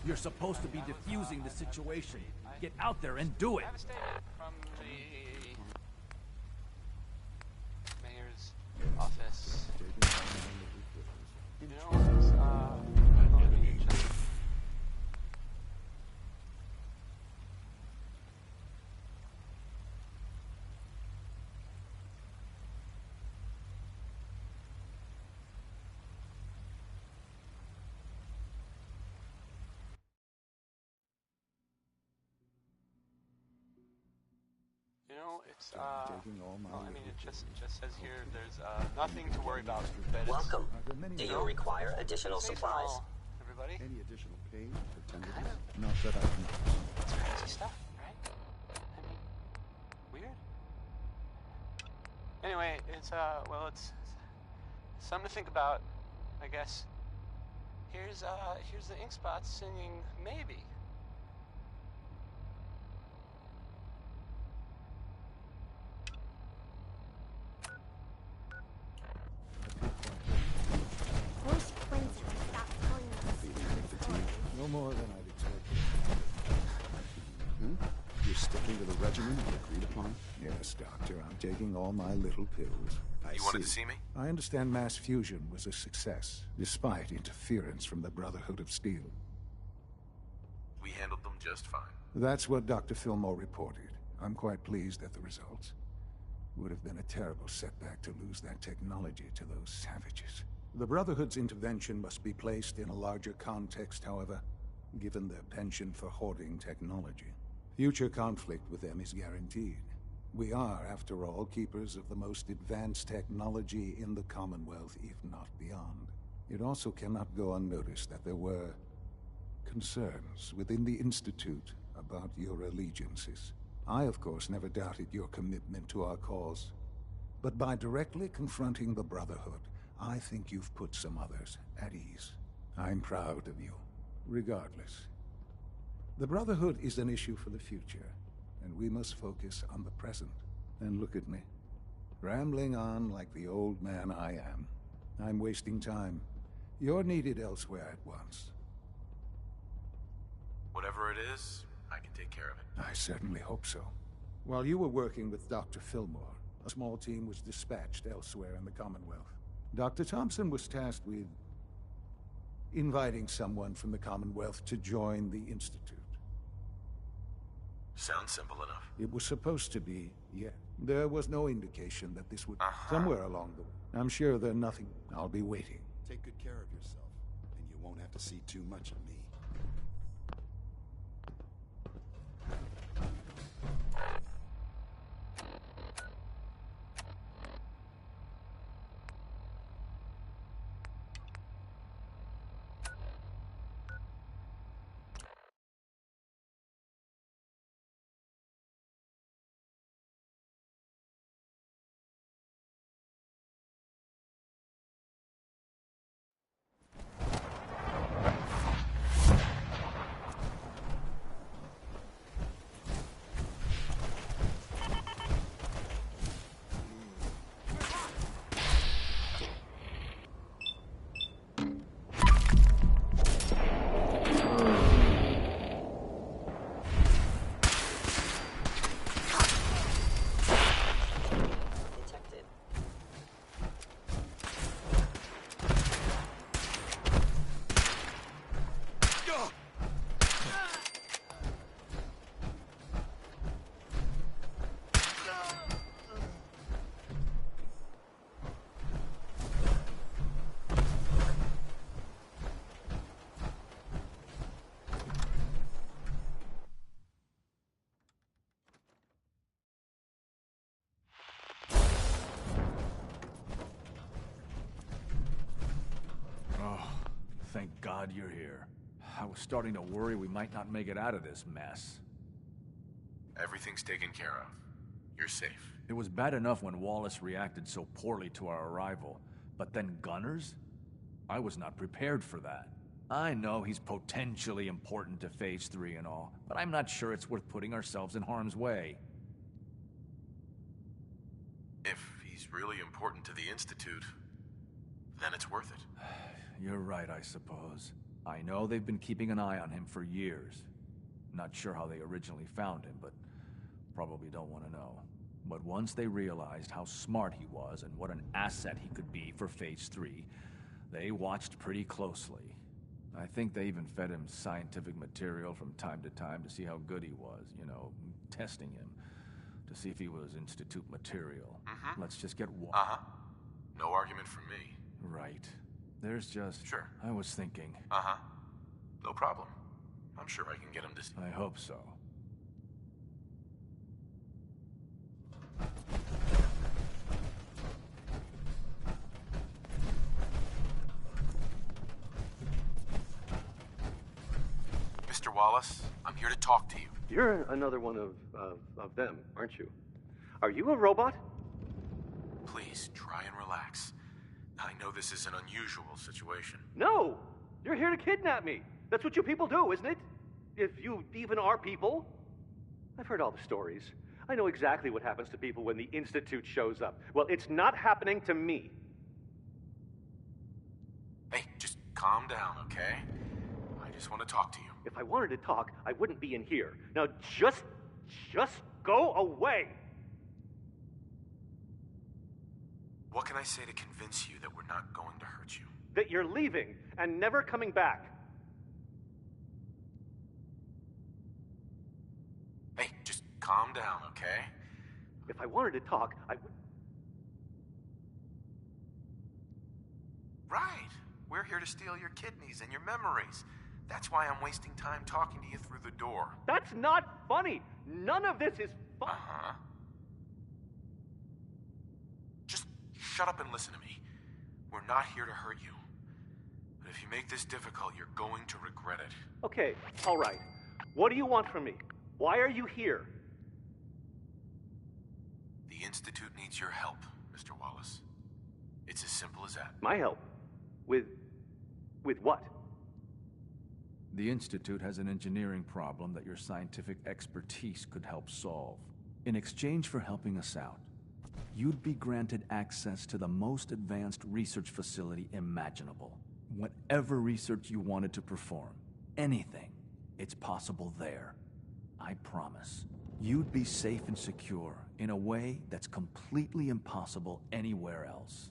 You're supposed to be diffusing the situation. Get out there and do it. I have a statement from the mayor's office. You know, it's, well, I mean, it just says here there's nothing to worry about. Welcome. Do you require additional supplies? Everybody? Any additional pain or tenderness? Kind of. Not that I can. It's crazy stuff, right? I mean, weird. Anyway, it's well, it's something to think about, I guess. Here's the Ink Spots singing Maybe. Where's Quincy? Stop calling us. No more than I'd expected. You're sticking to the regimen we agreed upon? Yes, Doctor. I'm taking all my little pills. You wanted to see me? I understand mass fusion was a success, despite interference from the Brotherhood of Steel. We handled them just fine. That's what Dr. Fillmore reported. I'm quite pleased at the results. Would have been a terrible setback to lose that technology to those savages. The Brotherhood's intervention must be placed in a larger context, however, given their penchant for hoarding technology. Future conflict with them is guaranteed. We are, after all, keepers of the most advanced technology in the Commonwealth, if not beyond. It also cannot go unnoticed that there were concerns within the Institute about your allegiances. I, of course, never doubted your commitment to our cause. But by directly confronting the Brotherhood, I think you've put some others at ease. I'm proud of you, regardless. The Brotherhood is an issue for the future, and we must focus on the present. And look at me. Rambling on like the old man I am. I'm wasting time. You're needed elsewhere at once. Whatever it is, I can take care of it. I certainly hope so. While you were working with Dr. Fillmore, a small team was dispatched elsewhere in the Commonwealth. Dr. Thompson was tasked with inviting someone from the Commonwealth to join the Institute. Sounds simple enough. It was supposed to be, yeah. There was no indication that this would... Somewhere along the way. I'm sure there's nothing. I'll be waiting. Take good care of yourself, and you won't have to see too much of me. Thank God you're here. I was starting to worry we might not make it out of this mess. Everything's taken care of. You're safe. It was bad enough when Wallace reacted so poorly to our arrival, but then Gunners? I was not prepared for that. I know he's potentially important to Phase 3 and all, but I'm not sure it's worth putting ourselves in harm's way. If he's really important to the Institute, then it's worth it. You're right, I suppose. I know they've been keeping an eye on him for years. Not sure how they originally found him, but probably don't want to know. But once they realized how smart he was and what an asset he could be for Phase 3, they watched pretty closely. I think they even fed him scientific material from time to time to see how good he was, you know, testing him, to see if he was Institute material. Let's just get one. No argument from me. Right. There's just... Sure. I was thinking... No problem. I'm sure I can get him to... I hope so. Mr. Wallace, I'm here to talk to you. You're another one of them, aren't you? Are you a robot? Please, try and relax. I know this is an unusual situation. No! You're here to kidnap me! That's what you people do, isn't it? If you even are people. I've heard all the stories. I know exactly what happens to people when the Institute shows up. Well, it's not happening to me. Hey, just calm down, okay? I just want to talk to you. If I wanted to talk, I wouldn't be in here. Now just go away! What can I say to convince you that we're not going to hurt you? That you're leaving and never coming back. Hey, just calm down, okay? If I wanted to talk, I would... Right. We're here to steal your kidneys and your memories. That's why I'm wasting time talking to you through the door. That's not funny! None of this is fun! Just shut up and listen to me. We're not here to hurt you. But if you make this difficult, you're going to regret it. Okay, all right. What do you want from me? Why are you here? The Institute needs your help, Mr. Wallace. It's as simple as that. My help? With what? The Institute has an engineering problem that your scientific expertise could help solve. In exchange for helping us out, you'd be granted access to the most advanced research facility imaginable. Whatever research you wanted to perform, anything, it's possible there. I promise. You'd be safe and secure in a way that's completely impossible anywhere else.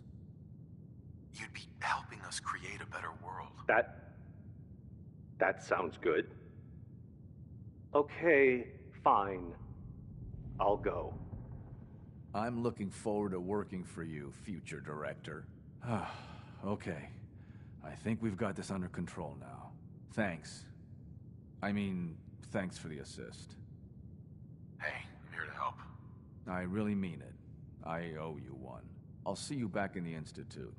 You'd be helping us create a better world. That sounds good. Okay, fine. I'll go. I'm looking forward to working for you, future director. Okay. I think we've got this under control now. Thanks. Thanks for the assist. Hey, I'm here to help. I really mean it. I owe you one. I'll see you back in the Institute.